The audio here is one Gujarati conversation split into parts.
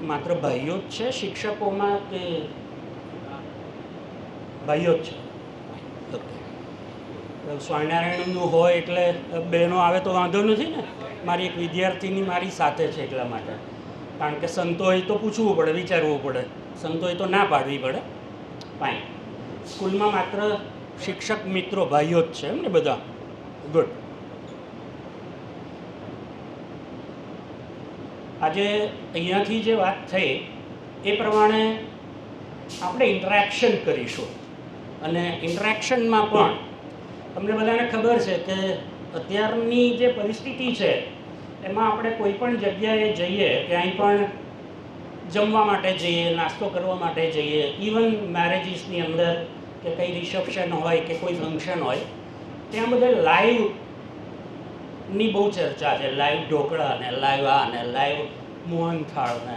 માત્ર ભાઈઓ જ છે શિક્ષકોમાં કે ભાઈઓ જ છે? ઓકે, સ્વામિનારાયણનું હોય એટલે બહેનો આવે તો વાંધો નથી ને. મારી એક વિદ્યાર્થીની મારી સાથે છે એટલા માટે. કારણ કે સંતોએ તો પૂછવું પડે, વિચારવું પડે, સંતોએ તો ના પાડવી પડે. ફાઇન. સ્કૂલમાં માત્ર શિક્ષક મિત્રો ભાઈઓ જ છે એમ ને બધા? ગુડ. આજે અહીંયાથી જે વાત થઈ એ પ્રમાણે આપણે ઇન્ટરેક્શન કરીશું. અને ઇન્ટરેક્શનમાં પણ તમને બધાને ખબર છે કે અત્યારની જે પરિસ્થિતિ છે એમાં આપણે કોઈ પણ જગ્યાએ જઈએ, ક્યાંય પણ જમવા માટે જઈએ, નાસ્તો કરવા માટે જઈએ, ઇવન મેરેજીસની અંદર કે કંઈ રિસેપ્શન હોય કે કોઈ ફંક્શન હોય, ત્યાં બધે લાઈવની બહુ ચર્ચા છે. લાઈવ ઢોકળા ને લાઈવ આ ને લાઈવ મોહનથાળ ને,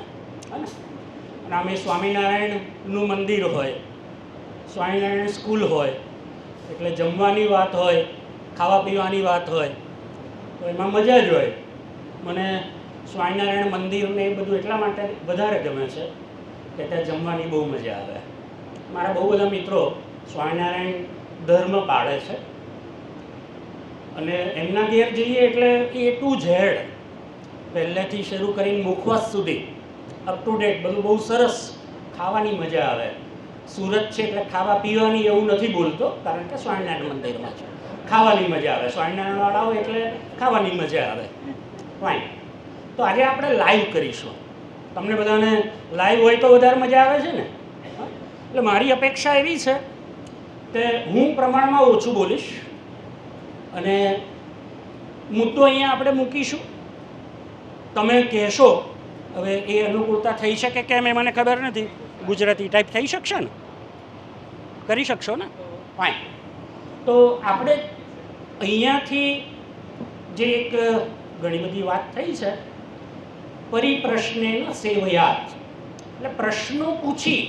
અને આમે સ્વામિનારાયણનું મંદિર હોય, સ્વામિનારાયણ સ્કૂલ હોય એટલે જમવાની વાત હોય, ખાવા પીવાની વાત હોય તો એમાં મજા જ હોય. મને સ્વામિનારાયણ મંદિરને એ બધું એટલા માટે વધારે ગમે છે કે ત્યાં જમવાની બહુ મજા આવે. મારા બહુ બધા મિત્રો સ્વામિનારાયણ ધર્મ પાળે છે અને એમના ઘેર જઈએ એટલે એ ટુ ઝેડ, પહેલેથી શરૂ કરીને મુખવાસ સુધી અપ ટુ ડેટ બધું બહુ સરસ. ખાવાની મજા આવે. સુરત છે એટલે ખાવા પીવાની એવું નથી બોલતો, કારણ કે સ્વામિનારાયણ મંદિરમાં છે. ખાવાની મજા આવે. સ્વામિનારાયણ વાળાઓ એટલે ખાવાની મજા આવે. ફાઇન. તો આજે આપણે લાઈવ કરીશું. તમને બધાને લાઈવ હોય તો વધારે મજા આવે છે ને. એટલે મારી અપેક્ષા એવી છે કે હું પ્રમાણમાં ઓછું બોલીશ અને મુદ્દો અહીંયા આપણે મૂકીશું. તમે કહેશો, હવે એ અનુકૂળતા થઈ શકે કેમ એ મને ખબર નથી. ગુજરાતી ટાઈપ થઈ શકશે ને? કરી શકશો ને? ફાઇન. તો આપણે અહીંયાથી જે એક ઘણી બધી વાત થઈ છે, પરિપ્રશ્નેન સેવયાત, એટલે પ્રશ્નો પૂછી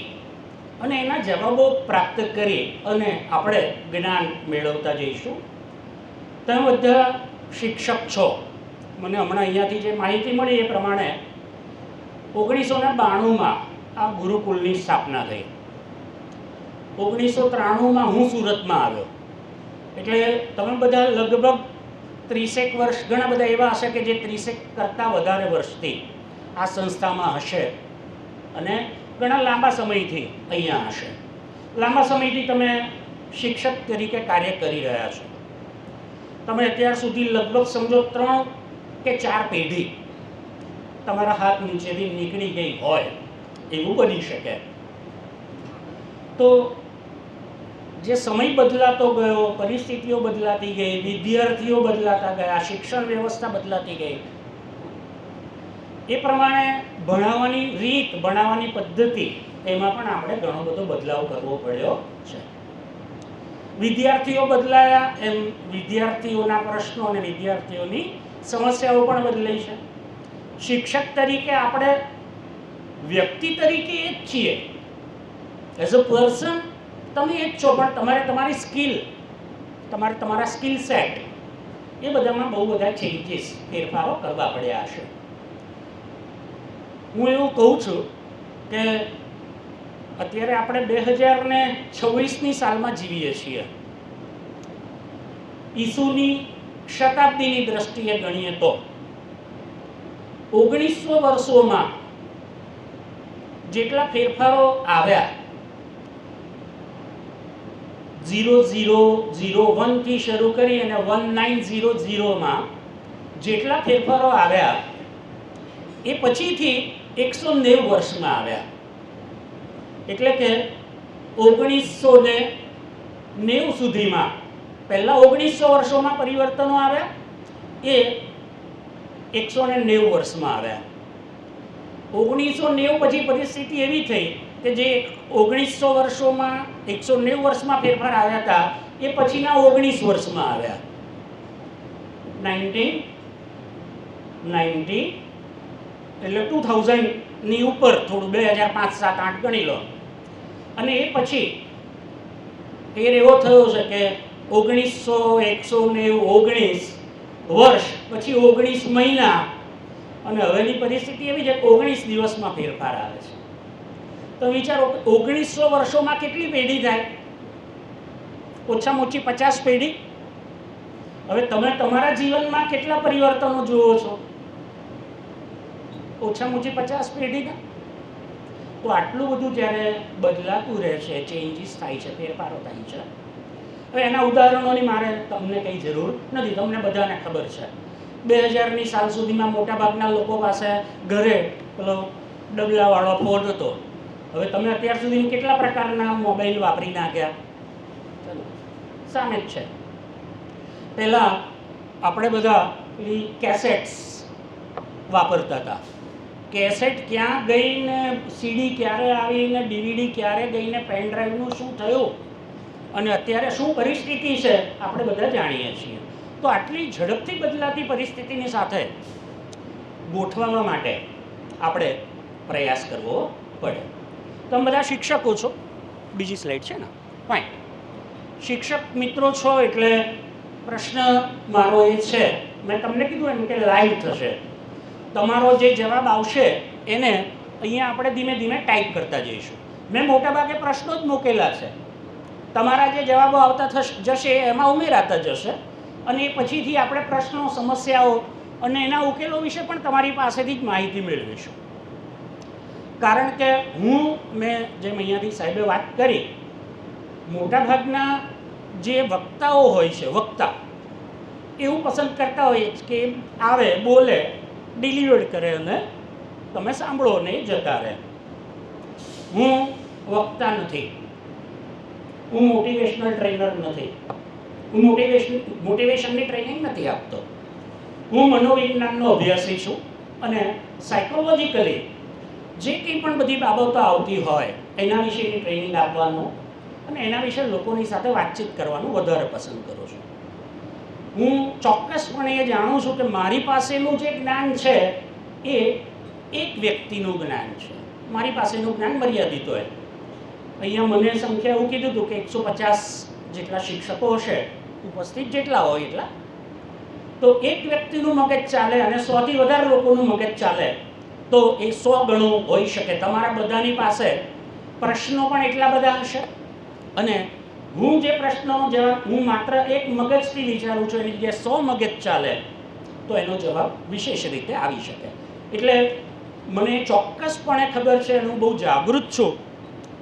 અને એના જવાબો પ્રાપ્ત કરી અને આપણે જ્ઞાન મેળવતા જઈશું. તમે બધા શિક્ષક છો. મને હમણાં અહીંયાથી જે માહિતી મળી એ પ્રમાણે 1992માં આ ગુરુકુલની સ્થાપના થઈ. 1993માં હું સુરતમાં આવ્યો. એટલે તમે બધા લગભગ 30 વર્ષ, ઘણા બધા એવા હશે કે જે 30 કરતાં વધારે વર્ષથી આ સંસ્થામાં હશે અને ઘણા લાંબા સમયથી અહીંયા હશે. લાંબા સમયથી તમે શિક્ષક તરીકે કાર્ય કરી રહ્યા છો. તમે અત્યાર સુધી લગભગ સમજો 3 કે 4 પેઢી તમારા હાથ નીચેથી નીકળી ગઈ હોય એવું બની શકે. તો જે સમય બદલાતો ગયો, પરિસ્થિતિઓ બદલાતી ગઈ, વિદ્યાર્થીઓ બદલાતા ગયા, શિક્ષણ વ્યવસ્થા બદલાતી ગઈ, એ પ્રમાણે ભણાવવાની રીત, ભણાવવાની પદ્ધતિ એમાં પણ આપણે ઘણો બધો બદલાવ કરવો પડ્યો છે. વિદ્યાર્થીઓ બદલાયા એમ વિદ્યાર્થીઓના પ્રશ્નો અને વિદ્યાર્થીઓની સમસ્યાઓ પણ બદલાઈ છે. શિક્ષક તરીકે આપણે વ્યક્તિ તરીકે એ જ છીએ. એઝ અ પર્સન તમે એ જ છો, પણ તમારે તમારી સ્કિલ, તમારા સ્કિલ સેટ એ બધામાં બહુ બધા ચેન્જીસ, ફેરફારો કરવા પડ્યા હશે. હું એવું કહું છું કે અત્યારે આપણે 2026ની સાલમાં જીવીએ છીએ. ઈસુની શતાબ્દીની દ્રષ્ટિએ ગણીએ તો 1900 વર્ષોમાં જેટલા ફેરફારો આવ્યા, 0001 થી શરૂ કરી અને 1900માં જેટલા ફેરફારો આવ્યા એ પછીથી 190 વર્ષમાં આવ્યા. એટલે કે 1990 સુધીમાં, પહેલા 1900 વર્ષોમાં પરિવર્તનો આવ્યા, એ 190 વર્ષમાં આવ્યા. 1990 પછી પરિસ્થિતિ એવી થઈ કે જે 1900 વર્ષોમાં, 190 વર્ષમાં ફેરફાર આવ્યા હતા એ પછીના 19 વર્ષમાં આવ્યા. 1990 એટલે 2000ની ઉપર થોડું, 2005, 7, 8 ગણી લો. અને એ પછી ફેર એવો થયો છે કે 1900, 190, 19 વર્ષ પછી 19 મહિના અને હવેની પરિસ્થિતિ એવી છે કે 19 દિવસમાં ફેરફાર આવે છે. તો વિચારો 1900 વર્ષોમાં કેટલી પેઢી થાય? ઓછામાં ઓછી 50 પેઢી. હવે તમે તમારા જીવનમાં કેટલા પરિવર્તનો જુઓ છો? ઓછામાં ઓછી 50 પેઢીના. તો આટલું બધું જ્યારે બદલાતું રહે છે, ચેન્જીસ થાય છે, ફેરફારો થાય છે. હવે એના ઉદાહરણોની મારે તમને કંઈ જરૂર નથી, તમને બધાને ખબર છે. 2000ની સાલ સુધીમાં મોટાભાગના લોકો પાસે ઘરે પેલો ડબલાવાળો ફોન હતો. હવે તમે અત્યાર સુધી કેટલા પ્રકારના મોબાઈલ વાપરી નાખ્યા? ચલો સામે જ છે. પહેલાં આપણે બધા પેલી કેસેટ્સ વાપરતા હતા. કેસેટ ક્યાં ગઈને, સીડી ક્યારે આવીને, ડીવીડી ક્યારે ગઈને, પેન ડ્રાઈવનું શું થયું અને અત્યારે શું પરિસ્થિતિ છે આપણે બધા જાણીએ છીએ. તો આટલી ઝડપથી બદલાતી પરિસ્થિતિની સાથે ગોઠવવા માટે આપણે પ્રયાસ કરવો પડે. તમે બધા શિક્ષકો છો. બીજી સ્લાઇડ છે ને? ફાઇન. શિક્ષક મિત્રો છો એટલે પ્રશ્ન મારો એ છે, મેં તમને કીધું એમ કે લાઈવ થશે. તમારો જે જવાબ આવશે એને અહીંયા આપણે ધીમે ધીમે ટાઈપ કરતા જઈશું. મેં મોટાભાગે પ્રશ્નો જ મૂકેલા છે. તમારા જે જવાબો આવતા જશે એમાં ઉમેરાતા જશે અને એ પછીથી આપણે પ્રશ્નો, સમસ્યાઓ અને એના ઉકેલો વિશે પણ તમારી પાસેથી જ માહિતી મેળવીશું. કારણ કે મેં જેમ અહીંયાથી સાહેબે વાત કરી, મોટાભાગના જે વક્તાઓ હોય છે, વક્તા એવું પસંદ કરતા હોય કે આવે, બોલે, ડિલિવર કરે અને તમે સાંભળો ને જતા રહે. હું વક્તા નથી, હું મોટિવેશનલ ટ્રેનર નથી, હું મોટિવેશનની ટ્રેનિંગ નથી આપતો. હું મનોવિજ્ઞાનનો અભ્યાસી છું અને સાયકોલોજીકલી જે કંઈ પણ બધી બાબતો આવતી હોય એના વિશેની ટ્રેનિંગ આપવાનું અને એના વિશે લોકોની સાથે વાતચીત કરવાનું વધારે પસંદ કરું છું. હું ચોક્કસપણે એ જાણું છું કે મારી પાસેનું જે જ્ઞાન છે એ એક વ્યક્તિનું જ્ઞાન છે. મારી પાસેનું જ્ઞાન મર્યાદિત હોય. અહીંયા મને સંખ્યા એવું કીધું હતું કે 150 જેટલા શિક્ષકો હશે, ઉપસ્થિત જેટલા હોય એટલા. તો એક વ્યક્તિનું મગજ ચાલે અને 100થી વધારે લોકોનું મગજ ચાલે તો એ 100 ગણું હોઈ શકે. તમારા બધાની પાસે પ્રશ્નો પણ એટલા બધા હશે અને હું જે પ્રશ્નનો જવાબ હું માત્ર એક મગજથી વિચારું છું એની જગ્યાએ 100 મગજ ચાલે તો એનો જવાબ વિશેષ રીતે આવી શકે. એટલે મને ચોક્કસપણે ખબર છે અને હું બહુ જાગૃત છું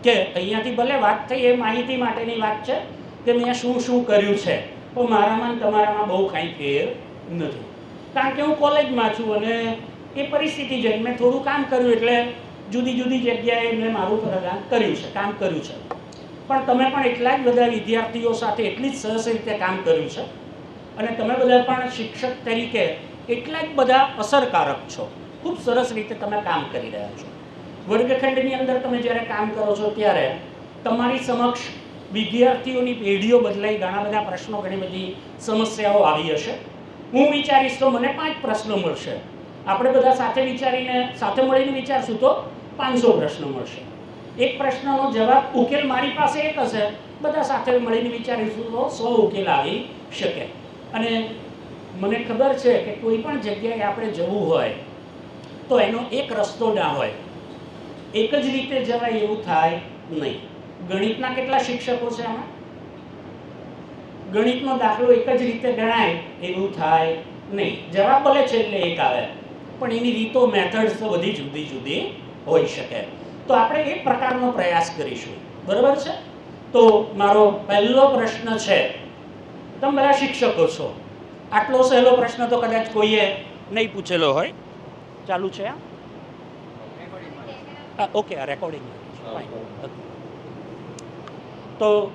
કે અહીંયાથી ભલે વાત થઈ એ માહિતી માટેની વાત છે કે મેં શું શું કર્યું છે, પણ મારામાં તમારામાં બહુ કાંઈ ફેર નથી. કારણ કે હું કોલેજમાં છું અને એ પરિસ્થિતિ જઈને મેં થોડું કામ કર્યું એટલે જુદી જુદી જગ્યાએ મેં મારું પ્રદાન કર્યું છે, કામ કર્યું છે. પણ તમે પણ એટલા જ બધા વિદ્યાર્થીઓ સાથે એટલી જ સરસ રીતે કામ કર્યું છે અને તમે બધા પણ શિક્ષક તરીકે એટલા જ બધા અસરકારક છો. ખૂબ સરસ રીતે તમે કામ કરી રહ્યા છો. વર્ગખંડની અંદર તમે જ્યારે કામ કરો છો ત્યારે તમારી સમક્ષ વિદ્યાર્થીઓની પેઢીઓ બદલાઈ, ઘણા બધા પ્રશ્નો, ઘણી બધી સમસ્યાઓ આવી હશે. હું વિચારીશ તો મને 5 પ્રશ્નો મળશે. આપણે બધા સાથે વિચારીને, સાથે મળીને વિચારશું તો 500 પ્રશ્નો મળશે. એક પ્રશ્નનો જવાબ, ઉકેલ મારી પાસે એક હશે, બધા સાથે મળીને વિચારીશું તો 100 ઉકેલ આવી શકે. અને મને ખબર છે કે કોઈ પણ જગ્યાએ આપણે જવું હોય તો એનો એક રસ્તો ના હોય, એક જ રીતે જવાય એવું થાય નહીં. ગણિતના કેટલા શિક્ષકો છે આમાં? ગણિતનો દાખલો એક જ રીતે ગણાય એવું થાય નહીં. જવાબ ભલે છેલ્લે એક આવે પણ એની રીતો, મેથડ્સ તો બધી જુદી જુદી હોઈ શકે. તો આપણે એક પ્રકારનો પ્રયાસ કરીશું, બરાબર છે? તો મારો પહેલો પ્રશ્ન છે, તમે બધા શિક્ષકો છો, આટલો સહેલો પ્રશ્ન તો કદાચ કોઈએ નહીં પૂછેલો હોય. ચાલુ છે આ? ઓકે, આ રેકોર્ડિંગ. તો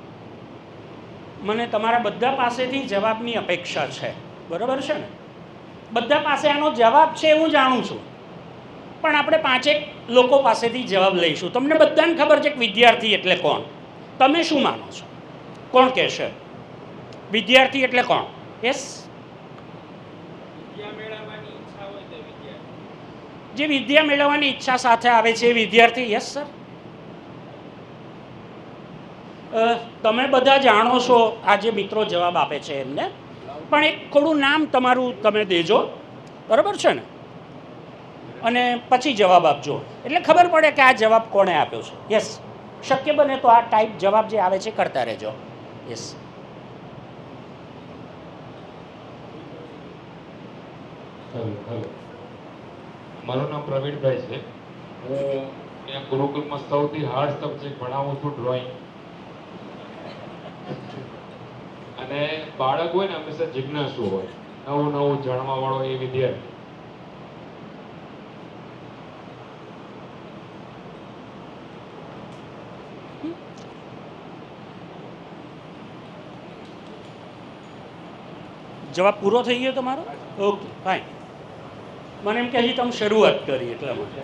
મને તમારા બધા પાસેથી જવાબની અપેક્ષા છે, બરાબર છે ને? બધા પાસે આનો જવાબ છે હું જાણું છું, પણ આપણે 5 લોકો પાસેથી જવાબ લઈશું. તમને બધાને ખબર છે કે વિદ્યાર્થી એટલે કોણ? તમે શું માનો છો? કોણ કહેશે? વિદ્યાર્થી એટલે કોણ? યસ, જે વિદ્યા મેળવવાની ઈચ્છા સાથે આવે છે એ વિદ્યાર્થી. Yes sir. તમે બધા જાણો છો, આ જે મિત્રો જવાબ આપે છે એમને, પણ એક થોડું નામ તમારું તમે દેજો, બરાબર છે ને? અને પછી જવાબ આપજો, એટલે ખબર પડે કે આ જવાબ કોણે આપ્યો છે. યસ, શક્ય બને તો આ ટાઈપ જવાબ જે આવે છે કરતા રહેજો. યસ. મારું નામ પ્રવીણભાઈ છે. હું અહીંયા ગુરુકુલમાં સૌથી હાર્ડ સબ્જેક્ટ ભણાવું છું ડ્રોઈંગ. અને બાળક હોય ને હંમેશા જિજ્ઞાસુ હોય, નવું નવું જાણવા વાળો એ વિદ્યાર્થી. જવાબ પૂરો થઈ ગયો તમારો? Okay, fine. મને એમ કે હજી તમે શરૂઆત કરી એટલા માટે.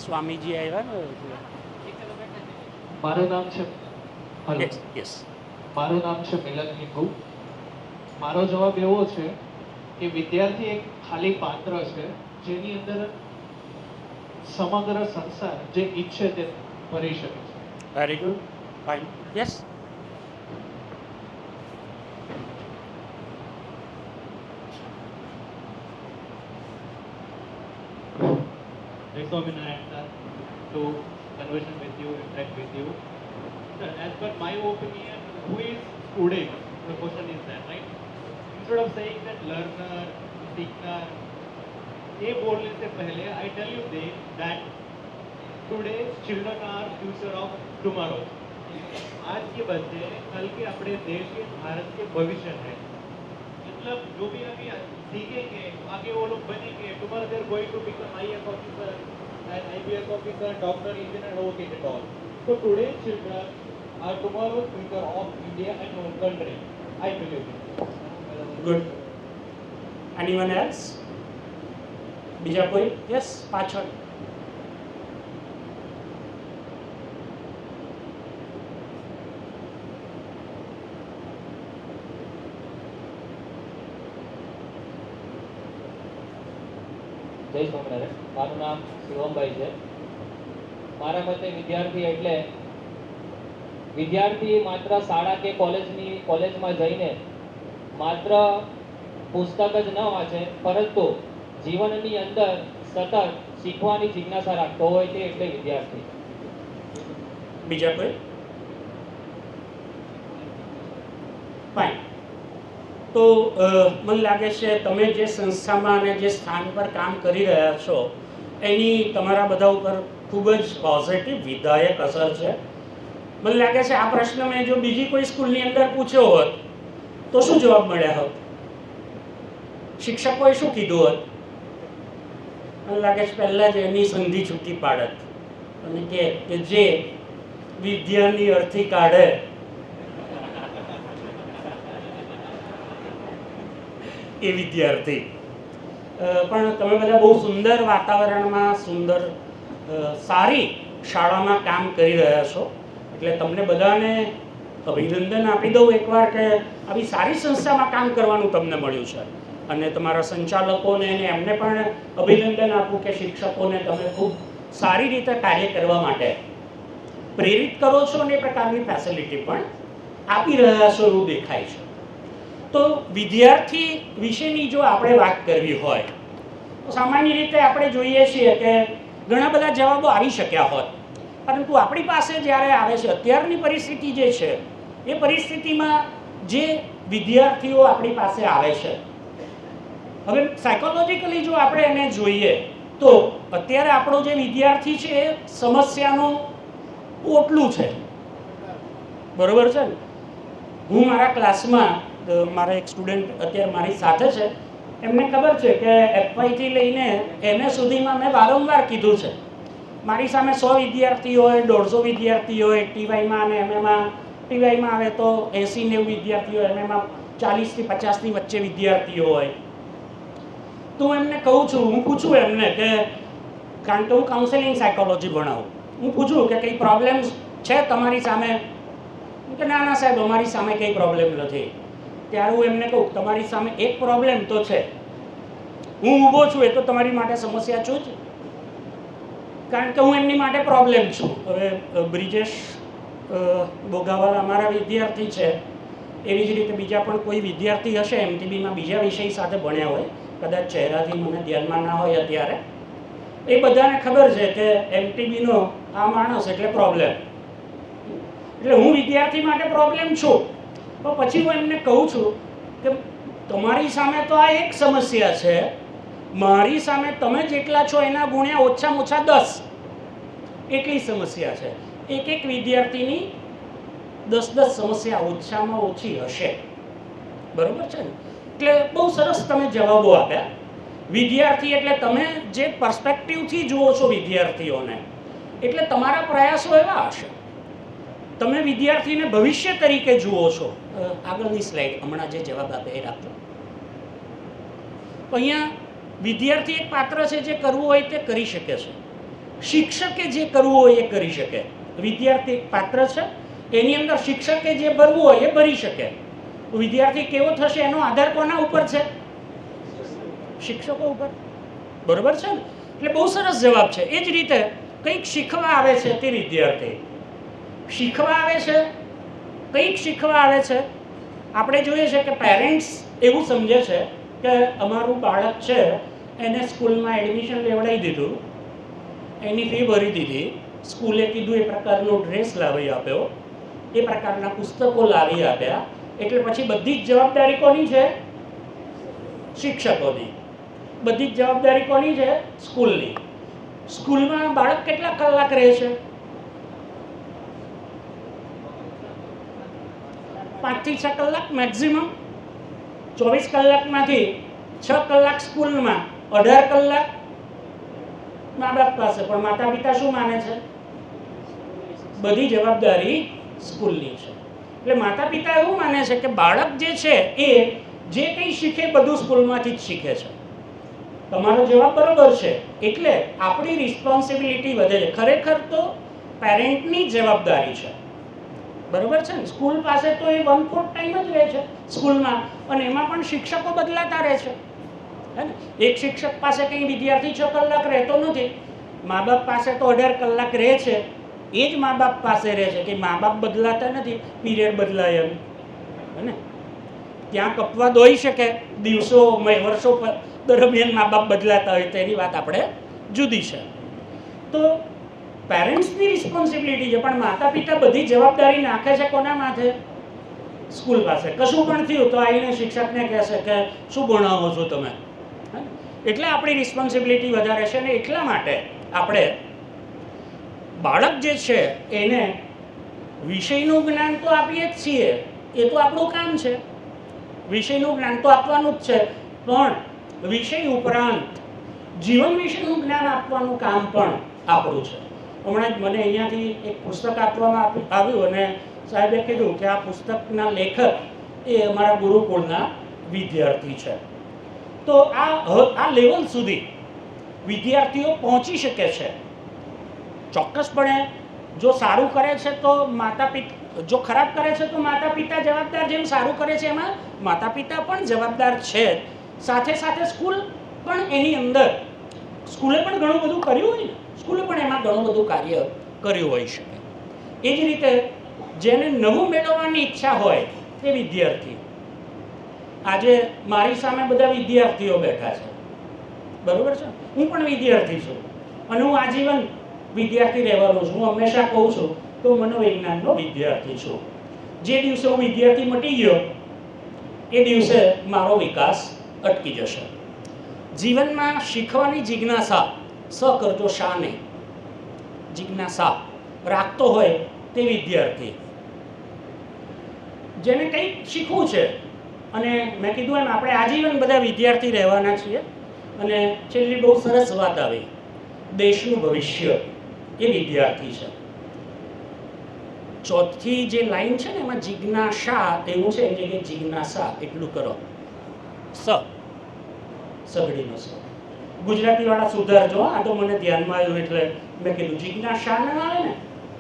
સ્વામીજી આવ્યા ને એટલે. મારું નામ છે હલો યસ. મારું નામ છે મિલન હિંગુ. મારો જવાબ એવો છે કે વિદ્યાર્થી એક ખાલી પાત્ર છે જેની અંદર સમગ્ર સંસાર જે ઈચ્છે તે ભરી શકે છે. Very good, fine. Yes. Jai Swaminarayan sir, to conversation with you, interact with you. Sir, as per my opinion, who is student? The question is that, right? Instead of saying that learner, seeker, ये बोलने से पहले I tell you that today children are future of tomorrow. आज के बच्चे कल के अपने देश के भारत के भविष्य हैं. मतलब जो भी अभी सीखेंगे आगे वो लोग बनेंगे. Tomorrow they are going to become IAS officer and IPS officer, doctor, engineer, okay at all. So today's children are tomorrow's future of India and our country. I believe it. Good. Anyone else? બીજા કોઈ? યસ, પાછળ. જય સ્વામિનારાયણ. મારું નામ શિવમભાઈ છે. મારા મતે વિદ્યાર્થી માત્ર શાળા કે કોલેજમાં જઈને માત્ર પુસ્તક જ ન વાંચે, પરંતુ જીવનની અંદર સતત શીખવાની જિજ્ઞાસા રાખતો હોય તે એટલે વિદ્યાર્થી. બીજા કોઈ? ફાઇન. તો મને લાગે છે તમે જે સંસ્થામાં અને જે સ્થાન પર કામ કરી રહ્યા છો એની તમારા બધા ઉપર ખૂબ જ પોઝિટિવ વિધાયક અસર છે. મને લાગે છે આ પ્રશ્ન મેં જો બીજી કોઈ સ્કૂલની અંદર પૂછ્યો હોત તો શું જવાબ મળ્યા હોત? શિક્ષકોએ શું કીધું હોત? મને લાગે છે પહેલાં જ એની સંધિ છૂટી પાડત અને કે જે વિદ્યાની અર્થી કાઢે એ વિદ્યાર્થી. પણ તમે બધા બહુ સુંદર વાતાવરણમાં સારી શાળામાં કામ કરી રહ્યા છો, એટલે તમને બધાને અભિનંદન આપી દઉં એકવાર કે આવી સારી સંસ્થામાં કામ કરવાનું તમને મળ્યું છે. અને તમારા સંચાલકોને અને એમને પણ અભિનંદન આપું કે શિક્ષકોને તમે ખૂબ સારી રીતે કાર્ય કરવા માટે પ્રેરિત કરો છો અને એ પ્રકારની ફેસિલિટી પણ આપી રહ્યા છો એવું દેખાય છે. તો વિદ્યાર્થી વિશેની જો આપણે વાત કરવી હોય તો સામાન્ય રીતે આપણે જોઈએ છીએ કે ઘણા બધા જવાબો આવી શક્યા હોત, પરંતુ આપણી પાસે જ્યારે આવે છે અત્યારની પરિસ્થિતિ જે છે એ પરિસ્થિતિમાં જે વિદ્યાર્થીઓ આપણી પાસે આવે છે, હવે સાયકોલોજીકલી જો આપણે એને જોઈએ તો અત્યારે આપણો જે વિદ્યાર્થી છે એ સમસ્યાનું પોટલું છે. બરોબર છે ને? હું મારા ક્લાસમાં મારા એક સ્ટુડન્ટ અત્યારે મારી સાથે છે, એમને ખબર છે કે FYથી લઈને MA સુધીમાં મેં વારંવાર કીધું છે મારી સામે 100 વિદ્યાર્થી હોય, 150 વિદ્યાર્થી હોય TYમાં અને MAમાં. TYમાં આવે તો 80-90 વિદ્યાર્થીઓ, MAમાં 40થી 50ની વચ્ચે વિદ્યાર્થીઓ હોય. તો હું એમને કહું છું, હું પૂછું એમને કે કારણ કે હું કાઉન્સેલિંગ સાયકોલોજી ભણાવું, હું પૂછું કે કંઈ પ્રોબ્લેમ્સ છે તમારી સામે? કે ના ના સાહેબ અમારી સામે કંઈ પ્રોબ્લેમ નથી. ત્યારે હું એમને કહું તમારી સામે એક પ્રોબ્લેમ તો છે, હું ઊભો છું એ તો તમારી માટે સમસ્યા છું જ, કારણ કે હું એમની માટે પ્રોબ્લેમ છું. હવે બ્રિજેશ બોગાવાલા અમારા વિદ્યાર્થી છે, એવી જ રીતે બીજા પણ કોઈ વિદ્યાર્થી હશે એમટીબીમાં બીજા વિષય સાથે ભણ્યા હોય, કદાચ ચહેરાથી મને ધ્યાનમાં ના હોય અત્યારે, એ બધાને ખબર છે કે એમટીબીનો આ માણસ એટલે પ્રોબ્લેમ. એટલે હું વિદ્યાર્થી માટે પ્રોબ્લેમ છું, પણ પછી હું એમને કહું છું કે તમારી સામે તો આ એક સમસ્યા છે, મારી સામે તમે જેટલા છો એના ગુણ્યા ઓછામાં ઓછા 10 એટલી સમસ્યા છે. એક એક વિદ્યાર્થીની 10 સમસ્યા ઓછામાં ઓછી હશે. બરોબર છે ને? એટલે બહુ સરસ તમે જવાબો આપ્યા. વિદ્યાર્થી એટલે તમે જે પર્સપેક્ટિવથી જુઓ છો વિદ્યાર્થીઓને, એટલે તમારા પ્રયાસો એવા હશે. તમે વિદ્યાર્થીને ભવિષ્ય તરીકે જુઓ છો. આગળની સ્લાઇડ હમણાં જે જવાબ આપે એ રાખજો. અહીંયા વિદ્યાર્થી એક પાત્ર છે, જે કરવું હોય તે કરી શકે છે. શિક્ષકે જે કરવું હોય એ કરી શકે. વિદ્યાર્થી એક પાત્ર છે, એની અંદર શિક્ષકે જે ભરવું હોય એ ભરી શકે. વિદ્યાર્થી કેવો થશે એનો આધાર કોના ઉપર છે? શિક્ષકો ઉપર. બરોબર છે ને? એટલે બહુ સરસ જવાબ છે. એ જ રીતે કંઈક શીખવા આવે છે તે વિદ્યાર્થી શીખવા આવે છે, કંઈક શીખવા આવે છે. આપણે જોઈએ છે કે પેરેન્ટ્સ એવું સમજે છે કે અમારું બાળક છે એને સ્કૂલમાં એડમિશન લેવડાવી દીધું, એની ફી ભરી દીધી, સ્કૂલે કીધું એ પ્રકારનો ડ્રેસ લાવી આપ્યો, એ પ્રકારના પુસ્તકો લાવી આપ્યા, એટલે પછી બધી જ જવાબદારી કોની છે? શિક્ષકોની. બધી જ જવાબદારી કોની છે? સ્કૂલની. સ્કૂલમાં બાળક કેટલા કલાક રહે છે? 5 થી 6 કલાક મેક્સિમમ. 24 કલાકમાંથી 6 કલાક સ્કૂલમાં, 18 કલાક મા બાપ પાસે. પણ માતા પિતા શું માને છે? બધી જવાબદારી સ્કૂલની છે. એટલે માતા પિતા એવું માને છે કે બાળક જે છે એ જે કંઈ શીખે બધું સ્કૂલમાંથી જ શીખે છે. તમારો જવાબ બરોબર છે. એટલે આપણી રિસ્પોન્સિબિલિટી વધે છે. ખરેખર તો પેરેન્ટની જવાબદારી છે. બરોબર છે ને? સ્કૂલ પાસે તો એ 1/4 ટાઈમ જ રહે છે સ્કૂલમાં, અને એમાં પણ શિક્ષકો બદલાતા રહે છે. હે ને? એક શિક્ષક પાસે કંઈ વિદ્યાર્થી 6 કલાક રહેતો નથી. મા બાપ પાસે તો 18 કલાક રહે છે. એ જ મા બાપ પાસે રહે છે કે મા બાપ બદલાતા નથી, પીરિયડ બદલાય એમ. હે ને? ત્યાં કપવાદ હોઈ શકે, દિવસો વર્ષો દરમિયાન મા બાપ બદલાતા હોય, તેની વાત આપણે જુદી છે. તો પેરેન્ટ્સની રિસ્પોન્સિબિલિટી છે, પણ માતા પિતા બધી જવાબદારી નાખે છે કોના માથે? સ્કૂલ પાસે. કશું પણ થયું તો આવીને શિક્ષકને કહેશે કે શું ભણાવો છો તમે. એટલે આપણી રિસ્પોન્સિબિલિટી વધારે છે, ને એટલા માટે આપણે બાળક જે છે એને વિષયનું જ્ઞાન તો આપીએ જ છીએ, એ તો આપણું કામ છે. વિષયનું જ્ઞાન તો આપવાનું જ છે, પણ વિષય ઉપરાંત જીવન વિશેનું જ્ઞાન આપવાનું કામ પણ આપણું છે. હમણાં જ મને અહીંયાથી એક પુસ્તક આપવામાં આવ્યું અને સાહેબે કીધું કે આ પુસ્તકના લેખક એ અમારા ગુરુકુળના વિદ્યાર્થી છે. તો આ લેવલ સુધી વિદ્યાર્થીઓ પહોંચી શકે છે. ચોક્કસપણે જો સારું કરે છે તો માતા પિતા, જો ખરાબ કરે છે તો માતા પિતા જવાબદાર. જેમ સારું કરે છે એમાં માતા પિતા પણ જવાબદાર છે. સાથે સાથે સ્કૂલ પણ એની અંદર, સ્કૂલે પણ ઘણું બધું કર્યું હોય ને, સ્કૂલે પણ એમાં ઘણું બધું કાર્ય કર્યું હોઈ શકે. એ જ રીતે જેને નવું મેળવવાની ઈચ્છા હોય તે વિદ્યાર્થી. આજે મારી સામે બધા વિદ્યાર્થીઓ બેઠા છે. બરોબર છે? હું પણ વિદ્યાર્થી છું અને હું આજીવન વિદ્યાર્થી રહેવાનો છું. હું હંમેશા કહું છું તો મનોવિજ્ઞાનનો વિદ્યાર્થી છું. જે દિવસે હું વિદ્યાર્થી મટી ગયો એ દિવસે મારો વિકાસ અટકી જશે. જીવનમાં શીખવાની જિજ્ઞાસા કરજો, શા નહીં, જિજ્ઞાસા રાખતો હોય તે વિદ્યાર્થી, જેને કંઈક શીખવું છે. અને મેં કીધું એમ આપણે આજીવન બધા વિદ્યાર્થી રહેવાના છીએ. અને છેલ્લી બહુ સરસ વાત આવી, દેશનું ભવિષ્ય એ વિદ્યાર્થી છે. ચોથી જે લાઈન છે ને એમાં જિજ્ઞાસા એવું છે, એની જગ્યાએ જિજ્ઞાસા એટલું કરો. સગડીનો સ. ગુજરાતી વાળા સુધારજો. આ તો મને ધ્યાનમાં આવ્યું એટલે મેં કીધું જિજ્ઞાસા ના આવે ને,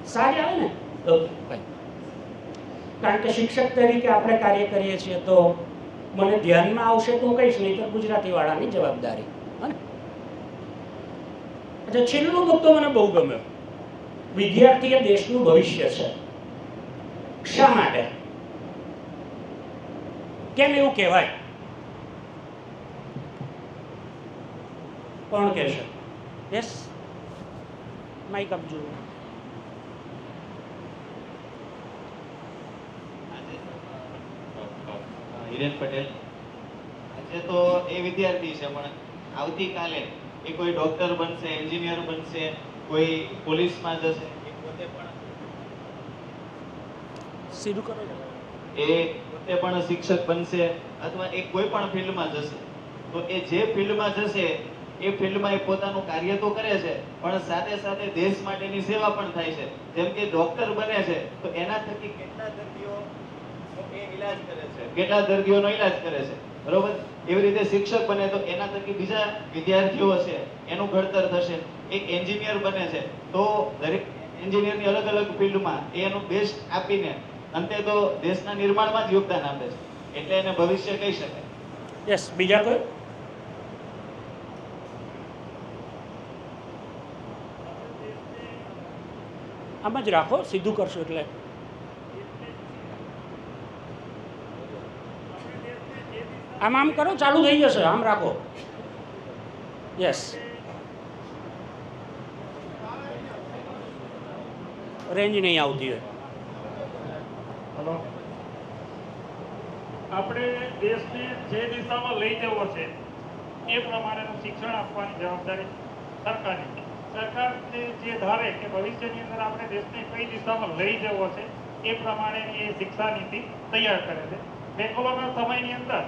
સા જ આવે ને. કારણ કે શિક્ષક તરીકે આપણે કાર્ય કરીએ છીએ તો મને ધ્યાનમાં આવશે તો હું કહીશ, નહીં તો ગુજરાતી વાળાની જવાબદારી. અચ્છા, છેલ્લો મુદ્દો મને બહુ ગમ્યો. વિદ્યાર્થી એ દેશનું ભવિષ્ય છે. શા માટે? કેમ એવું કહેવાય? કોણ કહેશે? યસ, માઇક આપજો. હિરેન પટેલ. આજે તો એ વિદ્યાર્થી છે, પણ આવતીકાલે એ કોઈ ડોક્ટર બનશે, એન્જિનિયર બનશે, કોઈ પોલીસમાં જશે, એ પોતે સીધું કરો. પણ શિક્ષક બનશે અથવા એ કોઈ પણ ફિલ્ડમાં જશે. તો એ જે ફિલ્ડમાં જશે એ ફિલ્ડમાં એ પોતાનું કાર્ય તો કરે છે, પણ સાથે સાથે દેશ માટેની સેવા પણ થાય છે. જેમ કે ડોક્ટર બને છે તો એના થકી કેટલા દર્દીઓનો ઈલાજ કરે છે, બરોબર? એવી રીતે શિક્ષક બને તો એના થકી બીજા વિદ્યાર્થીઓ છે એનું ઘડતર થશે. એક એન્જિનિયર બને છે તો દરેક એન્જિનિયરની અલગ અલગ ફિલ્ડમાં એનું બેસ્ટ આપીને અંતે તો દેશના નિર્માણમાં જ યોગદાન આપે છે, એટલે એને ભવિષ્ય કહી શકાય. યસ, બીજા કોઈ? આમ જ રાખો, સીધું કરશો એટલે. આમ કરો, ચાલુ થઈ જશે. આમ રાખો. યસ, રેન્જ નહીં આવતી હોય. હલો, આપણે દેશને જે દિશામાં લઈ જવો છે એ પ્રમાણેનું શિક્ષણ આપવાની જવાબદારી સરકારની છે. સરકારને જે ધારે કે ભવિષ્યની અંદર આપણે દેશને કઈ દિશામાં લઈ જવો છે એ પ્રમાણેની એ શિક્ષા નીતિ તૈયાર કરે છે. મેકોલોના સમયની અંદર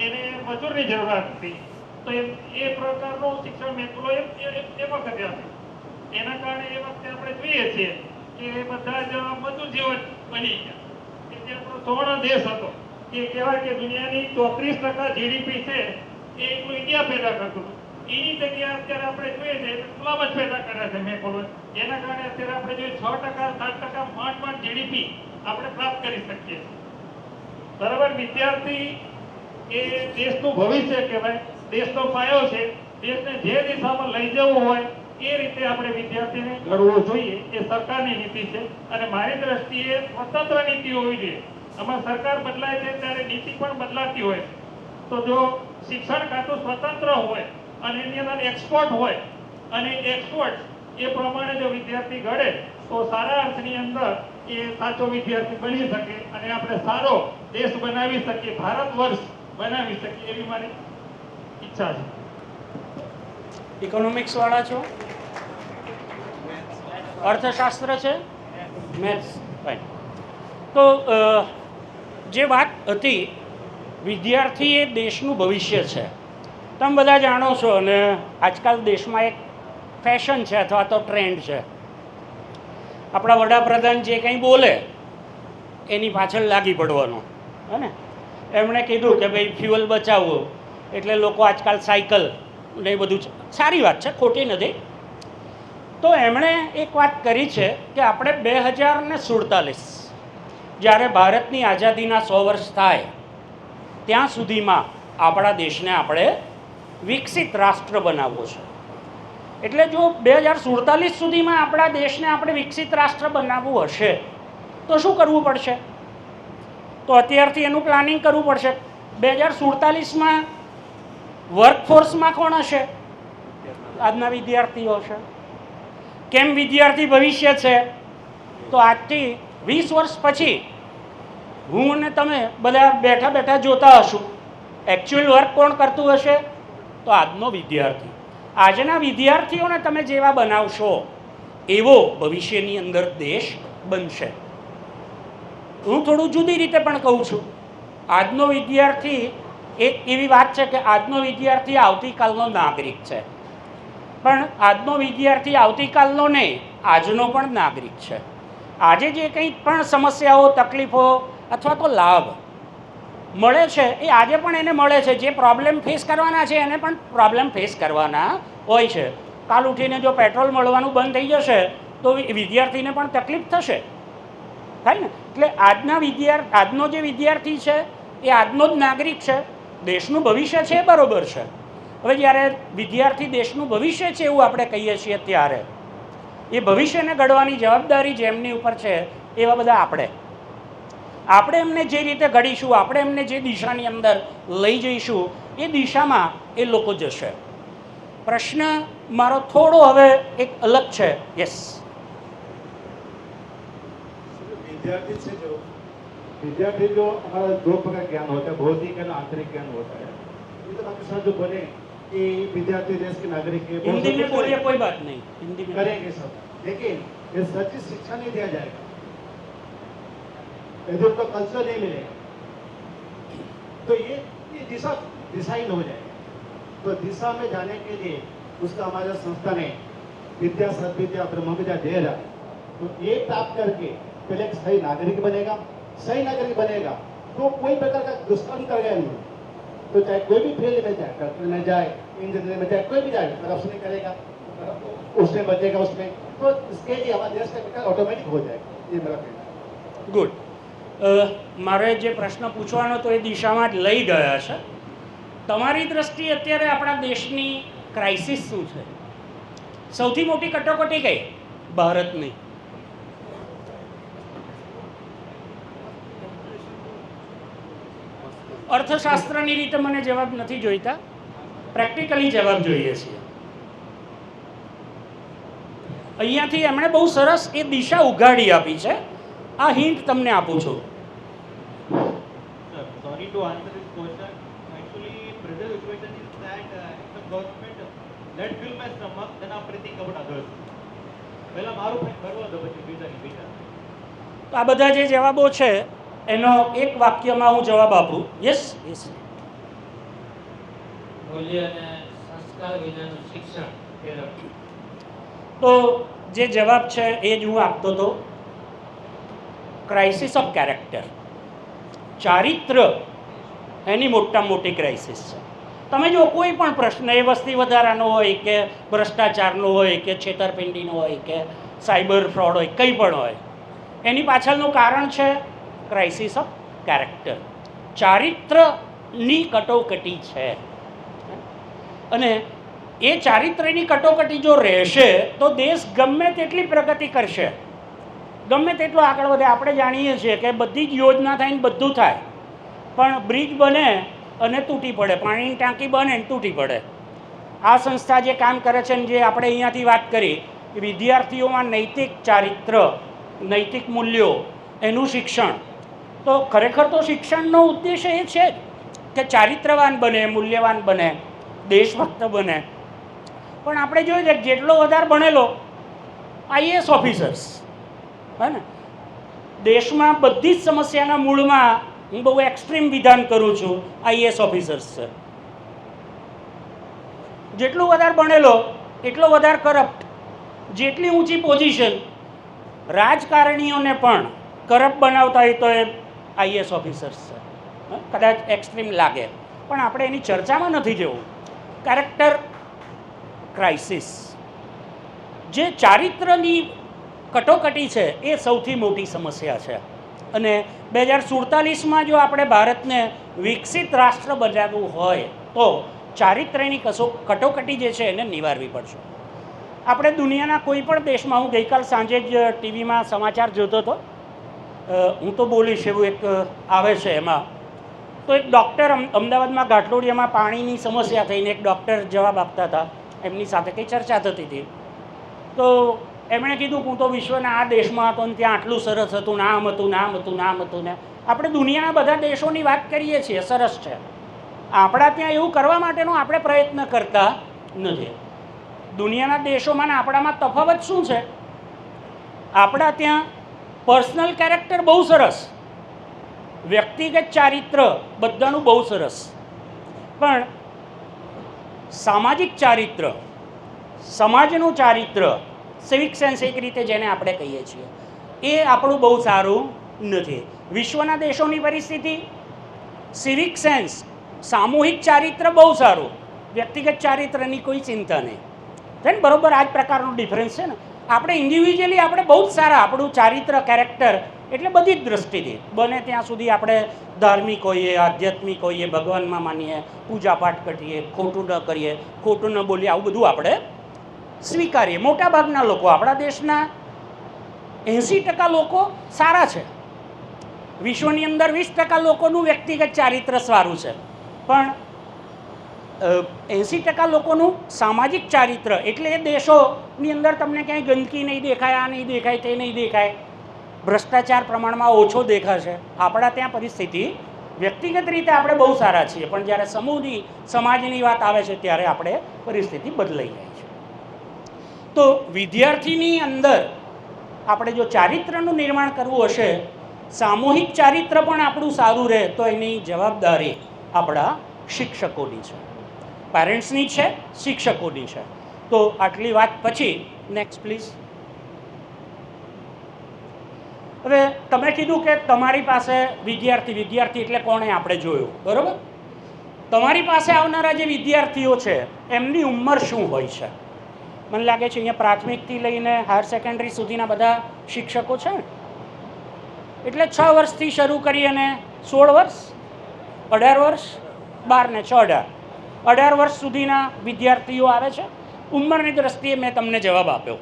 એને મજૂરની જરૂરિયાત હતી, તો એ પ્રકારનું શિક્ષણ મેકોલો એ વખતે હતું. એના કારણે એ વખતે આપણે જોઈએ છીએ કે બધા જ મજૂર જીવન બની ગયા. જે આપણો સુવર્ણ દેશ હતો, એ કહેવાય કે દુનિયાની 34% જીડીપી છે એ એટલું ઇન્ડિયા પેદા કરતું હતું. એની જગ્યાએ અત્યારે આપણે જોઈએ છે ગુલામ જ પેદા કર્યા છે મેકોલો. એના કારણે અત્યારે આપણે જોઈએ 6%, 7% માંડ જીડીપી આપણે પ્રાપ્ત કરી શકીએ છીએ. બરાબર? વિદ્યાર્થી એ દેશનું ભવિષ્ય કહેવાય, દેશનો પાયો છે. દેશને જે દિશામાં લઈ જવું હોય એ રીતે આપણે વિદ્યાર્થીને ઘડવો જોઈએ. એ સરકારની નીતિ છે અને મારી દ્રષ્ટિએ સ્વતંત્ર નીતિ હોવી જોઈએ. આમાં સરકાર બદલાય છે ત્યારે નીતિ પણ બદલાતી હોય. તો જો શિક્ષણ ખાતું સ્વતંત્ર હોય અને એની અંદર એક્સપર્ટ હોય અને એક્સપર્ટ એ પ્રમાણે જો વિદ્યાર્થી ઘડે તો સારા અર્થની અંદર એ સાચો વિદ્યાર્થી બની શકે અને આપણે સારો દેશ બનાવી શકીએ, ભારત વર્ષ બનાવી શકીએ, એવી મારી ઈચ્છા છે. ઇકોનોમિક્સ વાળા છો? અર્થશાસ્ત્ર છે? મેથ્સ? ફાઇન. તો જે વાત હતી, વિદ્યાર્થી એ દેશનું ભવિષ્ય છે. તમે બધા જાણો છો, અને આજકાલ દેશમાં એક ફેશન છે અથવા તો ટ્રેન્ડ છે. આપણા વડાપ્રધાન જે કંઈ બોલે એની પાછળ લાગી પડવાનો. હે ને? એમણે કીધું કે ભાઈ ફ્યુઅલ બચાવવું, એટલે લોકો આજકાલ સાયકલ ને એ બધું સારી વાત છે, ખોટી નથી. તો એમણે એક વાત કરી છે કે આપણે 2047 જ્યારે ભારતની આઝાદીના 100 વર્ષ થાય ત્યાં સુધીમાં આપણા દેશને આપણે વિકસિત રાષ્ટ્ર બનાવવો છે. એટલે જો 2047 સુધીમાં આપણા દેશને આપણે વિકસિત રાષ્ટ્ર બનાવવું હશે તો શું કરવું પડશે? તો અત્યારથી એનું પ્લાનિંગ કરવું પડશે. 2047માં વર્કફોર્સમાં કોણ હશે? આજના વિદ્યાર્થીઓ હશે. કેમ વિદ્યાર્થી ભવિષ્ય છે? તો આજથી 20 વર્ષ પછી હું અને તમે બધા બેઠા બેઠા જોતા હશું, એકચ્યુઅલ વર્ક કોણ કરતું હશે? તો આજનો વિદ્યાર્થી. આજના વિદ્યાર્થીઓને તમે જેવા બનાવશો એવો ભવિષ્યની અંદર દેશ બનશે. હું થોડું જુદી રીતે પણ કહું છું. આજનો વિદ્યાર્થી એક એવી વાત છે કે આજનો વિદ્યાર્થી આવતીકાલનો નાગરિક છે, પણ આજનો વિદ્યાર્થી આવતીકાલનો નહીં, આજનો પણ નાગરિક છે. આજે જે કંઈ પણ સમસ્યાઓ, તકલીફો અથવા તો લાભ મળે છે એ આજે પણ એને મળે છે. જે પ્રોબ્લેમ ફેસ કરવાના છે એને પણ પ્રોબ્લેમ ફેસ કરવાના હોય છે. કાલ ઉઠીને જો પેટ્રોલ મળવાનું બંધ થઈ જશે તો વિદ્યાર્થીને પણ તકલીફ થશે, થાય ને? એટલે આજનો જે વિદ્યાર્થી છે એ આજનો જ નાગરિક છે, દેશનું ભવિષ્ય છે, બરાબર છે. હવે જ્યારે વિદ્યાર્થી દેશનું ભવિષ્ય છે એવું આપણે કહીએ છીએ ત્યારે એ ભવિષ્યને ઘડવાની જવાબદારી જેમની ઉપર છે એવા બધા આપણે. આપણે એમને જે રીતે ઘડીશું, આપણે એમને જે દિશાની અંદર લઈ જઈશું, એ દિશામાં એ લોકો જશે. પ્રશ્ન મારો થોડો હવે એક અલગ છે. યસ, विद्यार्थी जो हमारा दो प्रकार ज्ञान होता है, भौतिक और आंतरिक ज्ञान होता है. ये तो आपके साथ जो बोले कि विद्यार्थी देश के नागरिक है, हिंदी में बोलिए, कोई बात नहीं, हिंदी में करेंगे सब, लेकिन ये सच्ची शिक्षा नहीं दिया जाएगा, यदि उनको कल्चर नहीं मिलेगा तो ये दिशाहीन हो जाएगा. तो दिशा में जाने के लिए उसका हमारे संस्था ने विद्या, सद्विद्या, ब्रह्म विद्या दे रहा है. तो ये प्राप्त करके पहले एक सही नागरिक बनेगा. सही नागरिक बनेगा तो कोई प्रकार का दुष्कर्म करेगा नहीं. तो चाहे कोई भी फील्ड में जाए, डॉक्टर में जाए, इंजीनियर में जाए, कोई भी जाए, करप्शन नहीं करेगा, उसमें बचेगा उसमें. तो इसके लिए हमारे देश का विकास ऑटोमेटिक हो जाएगा. ये मेरा कहना है. ગુડ. મારે જે પ્રશ્ન પૂછવાનો તો એ દિશામાં જ લઈ ગયા છે. તમારી દ્રષ્ટિએ અત્યારે આપણા દેશની ક્રાઇસિસ શું છે? સૌથી મોટી કટોકટી કઈ ભારતની? અર્થશાસ્ત્રની રીતે મને જવાબ નથી જોઈતા, પ્રેક્ટિકલી જવાબ જોઈએ છીએ. અહીંયાથી એમણે બહુ સરસ એ દિશા ઉઘાડી આપી છે. આ હિન્ટ તમને આપું છું. Sir, sorry to answer this question. Actually, present situation is that if the government let fill my stomach, then આપણે think about others. પહેલા મારું પેટ ભરવા દો, પછી બીજાની બીજા. તો આ બધા જે જવાબો છે એનો એક વાક્યમાં હું જવાબ આપું. Yes yes. મૂલ્ય અને સંસ્કાર વિનાનું શિક્ષણ કેળવવું. તો જે જવાબ છે એ જ હું આપતો હતો. ક્રાઇસિસ ઓફ કેરેક્ટર, ચારિત્ર એની મોટામાં મોટી ક્રાઇસિસ છે. તમે જો કોઈ પણ પ્રશ્ન એ વસ્તી વધારાનો હોય કે ભ્રષ્ટાચારનો હોય કે છેતરપિંડીનો હોય કે સાયબર ફ્રોડ હોય, કંઈ પણ હોય, એની પાછળનું કારણ છે ક્રાઇસિસ ઓફ કેરેક્ટર. ચારિત્રની કટોકટી છે. અને એ ચારિત્રની કટોકટી જો રહેશે તો દેશ ગમે તેટલી પ્રગતિ કરશે, ગમે તેટલો આગળ વધે. આપણે જાણીએ છીએ કે બધી જ યોજના થાય ને બધું થાય, પણ બ્રિજ બને અને તૂટી પડે, પાણીની ટાંકી બને ને તૂટી પડે. આ સંસ્થા જે કામ કરે છે ને જે આપણે અહીંયાથી વાત કરી, વિદ્યાર્થીઓમાં નૈતિક ચારિત્ર, નૈતિક મૂલ્યો, એનું શિક્ષણ, તો ખરેખર તો શિક્ષણનો ઉદ્દેશ એ છે કે ચારિત્રવાન બને, મૂલ્યવાન બને, દેશભક્ત બને. પણ આપણે જોઈએ છે જેટલો વધારે ભણેલો આઈએએસ ઓફિસર્સ, હે ને, દેશમાં બધી જ સમસ્યાના મૂળમાં હું બહુ એક્સ્ટ્રીમ વિધાન કરું છું, આઈએએસ ઓફિસર્સ છે. જેટલું વધારે ભણેલો એટલો વધારે કરપ્ટ. જેટલી ઊંચી પોઝિશન, રાજકારણીઓને પણ કરપ્ટ બનાવતા હોય તો એ આઈએએસ ઓફિસર્સ છે. કદાચ એક્સ્ટ્રીમ લાગે પણ આપણે એની ચર્ચામાં નથી જવું. કેરેક્ટર ક્રાઇસિસ, જે ચારિત્રની કટોકટી છે એ સૌથી મોટી સમસ્યા છે. અને 2047માં જો આપણે ભારતને વિકસિત રાષ્ટ્ર બનાવવું હોય તો ચારિત્ર્યની કટોકટી જે છે એને નિવારવી પડશે. આપણે દુનિયાના કોઈ પણ દેશમાં, હું ગઈકાલ સાંજે જ ટીવીમાં સમાચાર જોતો હતો, હું તો બોલીશ એવું એક આવે છે એમાં, તો એક ડૉક્ટર અમદાવાદમાં ઘાટલોડિયામાં પાણીની સમસ્યા થઈને એક ડૉક્ટર જવાબ આપતા હતા, એમની સાથે કંઈ ચર્ચા થતી હતી. તો એમણે કીધું હું તો વિશ્વના આ દેશમાં હતો ને ત્યાં આટલું સરસ હતું, નામ હતું, નામ હતું, નામ હતું ને. આપણે દુનિયાના બધા દેશોની વાત કરીએ છીએ, સરસ છે. આપણા ત્યાં એવું કરવા માટેનો આપણે પ્રયત્ન કરતા નથી. દુનિયાના દેશોમાં ને આપણામાં તફાવત શું છે? આપણા ત્યાં પર્સનલ કેરેક્ટર બહુ સરસ, વ્યક્તિગત ચારિત્ર બધાનું બહુ સરસ, પણ સામાજિક ચારિત્ર, સમાજનું ચારિત્ર, સિવિક સેન્સ એક રીતે જેને આપણે કહીએ છીએ, એ આપણું બહુ સારું નથી. વિશ્વના દેશોની પરિસ્થિતિ, સિવિક સેન્સ, સામૂહિક ચારિત્ર બહુ સારું, વ્યક્તિગત ચારિત્રની કોઈ ચિંતા નહીં. છે ને, બરાબર આ જ પ્રકારનો ડિફરન્સ છે ને. આપણે ઇન્ડિવિજ્યુઅલી આપણે બહુ જ સારા, આપણું ચારિત્ર, કેરેક્ટર, એટલે બધી જ દ્રષ્ટિથી બને ત્યાં સુધી આપણે ધાર્મિક હોઈએ, આધ્યાત્મિક હોઈએ, ભગવાનમાં માનીએ, પૂજાપાઠ કરીએ, ખોટું ન કરીએ, ખોટું ન બોલીએ, આવું બધું આપણે સ્વીકારીએ. મોટાભાગના લોકો, આપણા દેશના 80% લોકો સારા છે. વિશ્વની અંદર 20% લોકોનું વ્યક્તિગત ચારિત્ર સારું છે, પણ 80% લોકોનું સામાજિક ચારિત્ર, એટલે એ દેશોની અંદર તમને ક્યાંય ગંદકી નહીં દેખાય, આ નહીં દેખાય, તે નહીં દેખાય, ભ્રષ્ટાચાર પ્રમાણમાં ઓછો દેખાશે. આપણા ત્યાં પરિસ્થિતિ વ્યક્તિગત રીતે આપણે બહુ સારા છીએ, પણ જ્યારે સમૂહની સમાજની વાત આવે છે ત્યારે આપણે પરિસ્થિતિ બદલાઈ જાય છે. તો વિદ્યાર્થીની અંદર આપણે જો ચારિત્રનું નિર્માણ કરવું હશે, સામૂહિક ચારિત્ર પણ આપણું સારું રહે, તો એની જવાબદારી આપણા શિક્ષકોની છે, પેરેન્ટ્સની છે, શિક્ષકોની છે. તો આટલી વાત પછી નેક્સ્ટ પ્લીઝ. હવે તમે કીધું કે તમારી પાસે વિદ્યાર્થી એટલે કોણે આપણે જોયું, બરાબર? તમારી પાસે આવનારા જે વિદ્યાર્થીઓ છે એમની ઉંમર શું હોય છે? મને લાગે છે અહીંયા પ્રાથમિકથી લઈને હાયર સેકન્ડરી સુધીના બધા શિક્ષકો છે ને, એટલે 6 વર્ષથી શરૂ કરી અને 16 વર્ષ, 18 વર્ષ, 12 ને 6 18 વર્ષ સુધીના વિદ્યાર્થીઓ આવે છે. ઉંમરની દ્રષ્ટિએ મેં તમને જવાબ આપ્યો,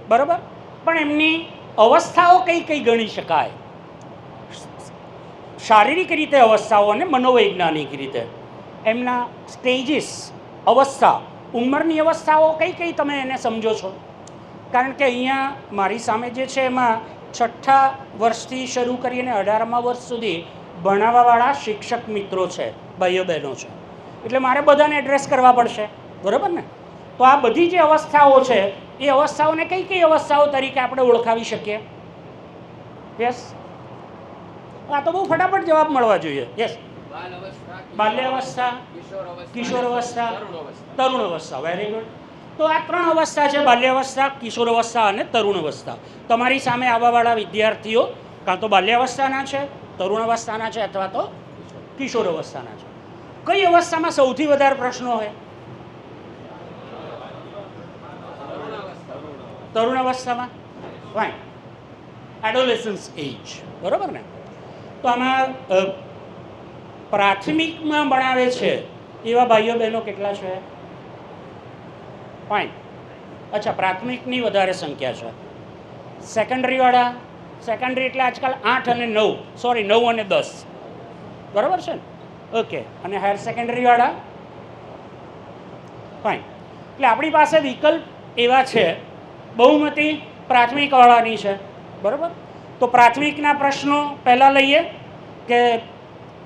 બરાબર? પણ એમની અવસ્થાઓ કઈ કઈ ગણી શકાય? શારીરિક રીતે અવસ્થાઓ અને મનોવૈજ્ઞાનિક રીતે એમના સ્ટેજીસ, અવસ્થા, ઉંમરની અવસ્થાઓ કઈ કઈ તમે એને સમજો છો? કારણ કે અહીંયા મારી સામે જે છે એમાં 6ઠ્ઠા વર્ષથી શરૂ કરીને 18મા વર્ષ સુધી ભણાવવાવાળા શિક્ષક મિત્રો છે, ભાઈઓ બહેનો છે, એટલે મારે બધાને એડ્રેસ કરવા પડશે, બરાબર ને? તો આ બધી જે અવસ્થાઓ છે એ અવસ્થાઓને કઈ કઈ અવસ્થાઓ તરીકે આપણે ઓળખાવી શકીએ? યસ, આ તો બહુ ફટાફટ જવાબ મળવા જોઈએ. યસ, બાલ્યાવસ્થા, કિશોર અવસ્થા, તરુણ અવસ્થા. Very good. તો આ 3 અવસ્થા છે, બાલ્યાવસ્થા, કિશોર અવસ્થા અને તરુણ અવસ્થા. તમારી સામે આવવાવાળા વિદ્યાર્થીઓ કાં તો બાલ્યાવસ્થાના છે, તરુણ અવસ્થાના છે, અથવા તો કિશોર અવસ્થાના છે. કઈ અવસ્થામાં સૌથી વધારે પ્રશ્નો હોય? તરુણ અવસ્થામાં. ફાઇન, એડોલેસન્સ એજ, બરાબર ને? તો આમાં પ્રાથમિકમાં ભણાવે છે એવા ભાઈઓ બહેનો કેટલા છે? ફાઇન, અચ્છા, પ્રાથમિકની વધારે સંખ્યા છે. સેકન્ડરીવાળા, સેકન્ડરી એટલે આજકાલ 8 અને 9, સોરી 9 અને 10, બરાબર છે ને? ઓકે. અને હાયર સેકન્ડરીવાળા? ફાઇન. એટલે આપણી પાસે વિકલ્પ એવા છે, બહુમતી પ્રાથમિકવાળાની છે, બરાબર? તો પ્રાથમિકના પ્રશ્નો પહેલાં લઈએ કે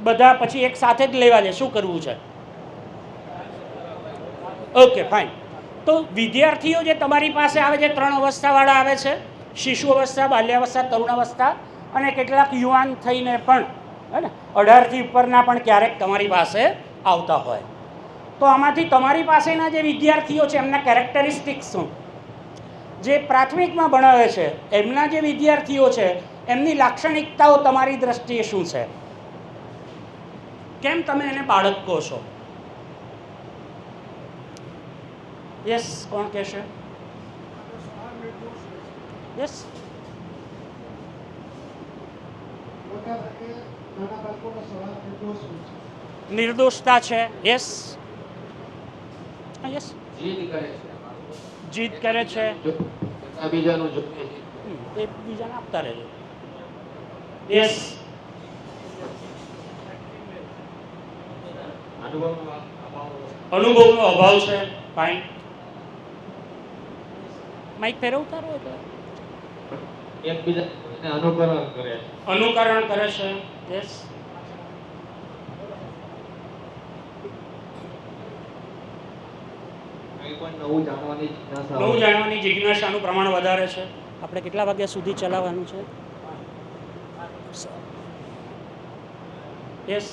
બધા પછી એક સાથે જ લેવા છે? શું કરવું છે? Okay, fine. તો વિદ્યાર્થીઓ જે તમારી પાસે આવે છે, 3 અવસ્થાવાળા આવે છે, શિશુ અવસ્થા, બાલ્યાવસ્થા, તરુણ અવસ્થા, અને કેટલાક યુવાન થઈને પણ, હે ને, 18થી ઉપરના પણ ક્યારેક તમારી પાસે આવતા હોય. તો આમાંથી તમારી પાસેના જે વિદ્યાર્થીઓ છે એમના કેરેક્ટરિસ્ટિક્સ શું? જે પ્રાથમિકમાં ભણાવે છે એમના જે વિદ્યાર્થીઓ છે એમની લાક્ષણિકતાઓ તમારી દ્રષ્ટિએ શું છે? કેમ તમે એને બાળક કહો છો? યસ, કોણ કહેશે? યસ, નિર્દોષતા છે. યસ, યસ, જીદ કરે છે, બીજાનું એ બીજાને આપતા રહેજો. યસ, અનુભવનો અભાવ છે. ફાઇન. માઇક ફેરવતા રહો તો. એકબીજાને અનુકરણ કરે છે. અનુકરણ કરે છે. યસ, નવું જાણવાની નવું જાણવાની જિજ્ઞાસાનું પ્રમાણ વધારે છે. આપણે કેટલા વાગ્યા સુધી ચલાવવાનું છે? યસ,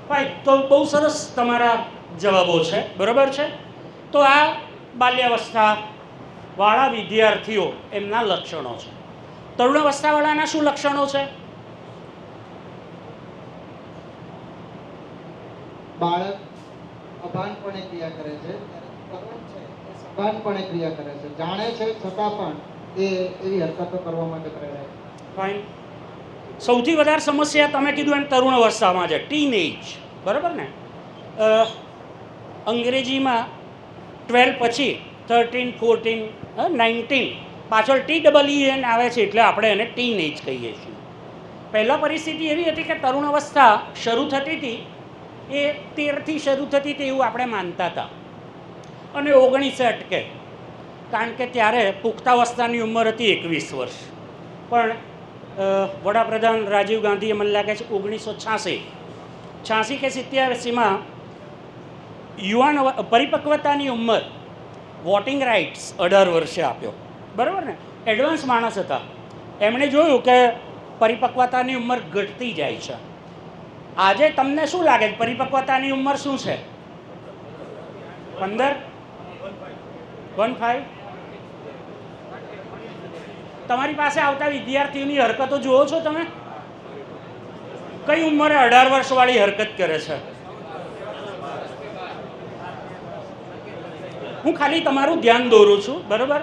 ભાઈ, તો બહુ સરસ તમારા જવાબો છે, બરાબર છે? તો આ બાલ્યાવસ્થા વાળા વિદ્યાર્થીઓ એમના લક્ષણો છે. તરુણ અવસ્થાવાળાના શું લક્ષણો છે? બાળક અભાનપણે ક્રિયા કરે છે, તરુણ છે એ સભાનપણે ક્રિયા કરે છે, જાણે છે છતાં પણ એ એવી હરકતો કરવા માટે પ્રેરાય છે. ફાઇન. સૌથી વધારે સમસ્યા તમે કીધું એમ તરુણ અવસ્થામાં છે, ટીન એજ, બરાબર ને? અંગ્રેજીમાં 12 પછી 13, 14, 19 પાછળ TEEN આવે છે એટલે આપણે એને ટીનેજ કહીએ છીએ. પહેલાં પરિસ્થિતિ એવી હતી કે તરુણ અવસ્થા શરૂ થતી હતી એ 13થી શરૂ થતી હતી એવું આપણે માનતા હતા અને 19 અટકે, કારણ કે ત્યારે પુખ્તાવસ્થાની ઉંમર હતી 21 વર્ષ. પણ વડાપ્રધાન રાજીવ ગાંધીએ મને લાગે છે 1986 કે 87માં યુવાન પરિપક્વતાની ઉંમર વોટિંગ રાઇટ્સ 18 વર્ષે આપ્યો, બરાબર ને? એડવાન્સ માણસ હતા, એમણે જોયું કે પરિપક્વતાની ઉંમર ઘટતી જાય છે. આજે તમને શું લાગે છે પરિપક્વતાની ઉંમર શું છે? 15? તમારી પાસે આવતા વિદ્યાર્થીઓની હરકતો જુઓ છો તમે? કઈ ઉંમરે 18 વર્ષવાળી હરકત કરે છે? હું ખાલી તમારું ધ્યાન દોરું છું, બરાબર?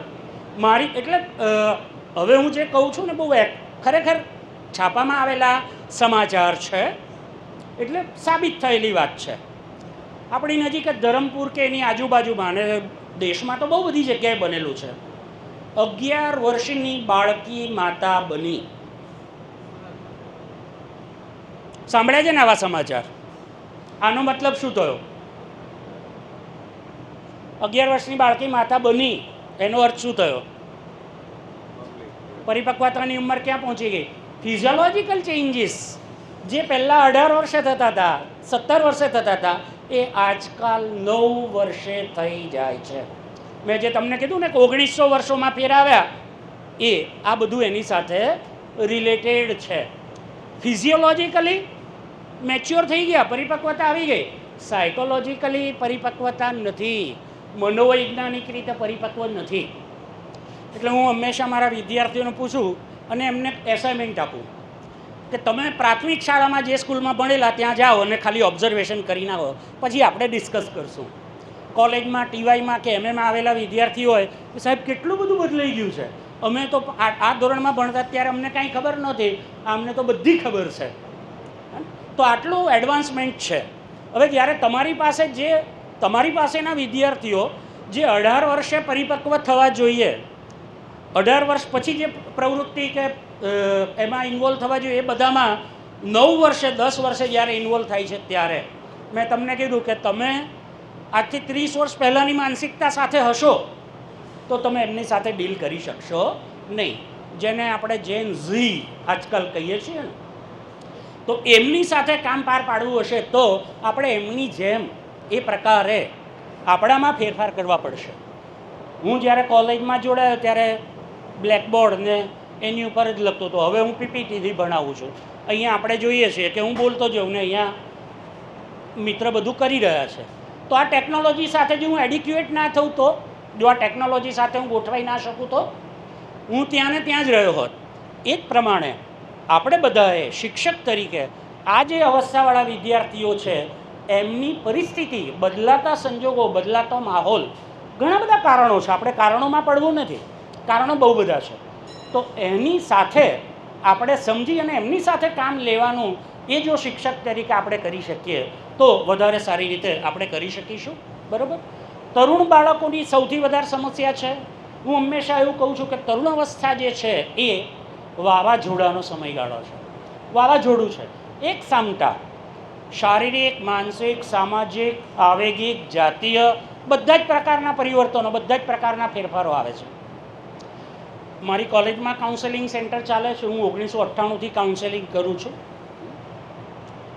મારી એટલે હવે હું જે કહું છું ને બહુ ખરેખર છાપામાં આવેલા સમાચાર છે, એટલે સાબિત થયેલી વાત છે. આપણી નજીક જ ધરમપુર કે એની આજુબાજુમાં અને દેશમાં તો બહુ બધી જગ્યાએ બનેલું છે. 11 વર્ષની બાળકી માતા બની. સાંભળ્યા છે ને આવા સમાચાર? આનો મતલબ શું થયો? 11 વર્ષની બાળકી માતા બની એનો અર્થ શું થયો? પરિપક્વતાની ઉંમર ક્યાં પહોંચી ગઈ? ફિઝિયોલોજિકલ ચેન્જીસ જે પહેલાં 18 વર્ષે થતા હતા, 17 વર્ષે થતા હતા, એ આજકાલ 9 વર્ષે થઈ જાય છે. મેં જે તમને કીધું ને કે 1900 વર્ષોમાં ફેરાવ્યા, એ આ બધું એની સાથે રિલેટેડ છે. ફિઝિયોલોજિકલી મેચ્યોર થઈ ગયા, પરિપક્વતા આવી ગઈ. સાયકોલોજીકલી પરિપક્વતા નથી, મનોવૈજ્ઞાનિક રીતે પરિપક્વ નથી. એટલે હું હંમેશા મારા વિદ્યાર્થીઓને પૂછું અને એમને એસાઇનમેન્ટ આપું કે તમે પ્રાથમિક શાળામાં જે સ્કૂલમાં ભણેલા ત્યાં જાઓ અને ખાલી ઓબ્ઝર્વેશન કરીને આવો, પછી આપણે ડિસ્કસ કરશું. કોલેજમાં TYમાં કે MAમાં આવેલા વિદ્યાર્થીઓ હોય કે સાહેબ કેટલું બધું બદલાઈ ગયું છે, અમે તો આ ધોરણમાં ભણતા ત્યારે અમને કાંઈ ખબર નહોતી, અમને તો બધી ખબર છે. તો આટલું એડવાન્સમેન્ટ છે. હવે જ્યારે તમારી પાસેના વિદ્યાર્થીઓ જે 18 વર્ષે પરિપક્વ થવા જોઈએ, 18 વર્ષ પછી જે પ્રવૃત્તિ કે એમાં ઇન્વોલ્વ થવા જોઈએ, એ બધામાં 9 વર્ષે 10 વર્ષે જ્યારે ઇન્વોલ્વ થાય છે, ત્યારે મેં તમને કીધું કે તમે આજથી 30 વર્ષ પહેલાંની માનસિકતા સાથે હશો તો તમે એમની સાથે ડીલ કરી શકશો નહીં. જેને આપણે જેન ઝી આજકાલ કહીએ છીએ ને, તો એમની સાથે કામ પાર પાડવું હશે તો આપણે એમની જેમ એ પ્રકારે આપણામાં ફેરફાર કરવા પડશે. હું જ્યારે કોલેજમાં જોડાયો ત્યારે બ્લેકબોર્ડ ને એની ઉપર જ લખતો હતો. હવે હું PPTથી ભણાવું છું. અહીંયા આપણે જોઈએ છીએ કે હું બોલતો જાઉં ને અહીંયા મિત્ર બધું કરી રહ્યા છે. તો આ ટેકનોલોજી સાથે જો હું એડિક્યુએટ ના થઉં, તો જો આ ટેકનોલોજી સાથે હું ગોઠવાઈ ના શકું, તો હું ત્યાં ને ત્યાં જ રહ્યો હોત. એ જ પ્રમાણે આપણે બધાએ શિક્ષક તરીકે આ જે અવસ્થાવાળા વિદ્યાર્થીઓ છે એમની પરિસ્થિતિ, બદલાતા સંજોગો, બદલાતો માહોલ, ઘણા બધા કારણો છે. આપણે કારણોમાં પડવું નથી, કારણો બહુ બધા છે. તો એની સાથે આપણે સમજી અને એમની સાથે કામ લેવાનું એ જો શિક્ષક તરીકે આપણે કરી શકીએ તો વધારે સારી રીતે આપણે કરી શકીશું, બરાબર? તરુણ બાળકોની સૌથી વધારે સમસ્યા છે. હું હંમેશા એવું કહું છું કે તરુણ અવસ્થા જે છે એ વાવાઝોડાનો સમયગાળો છે. વાવાઝોડું છે એક સામટા. શારીરિક, માનસિક, સામાજિક, આવેગિક, જાતીય બધા જ પ્રકારના પરિવર્તનો, બધા જ પ્રકારના ફેરફારો આવે છે. મારી કોલેજમાં કાઉન્સેલિંગ સેન્ટર ચાલે છે. હું 1998થી કાઉન્સેલિંગ કરું છું.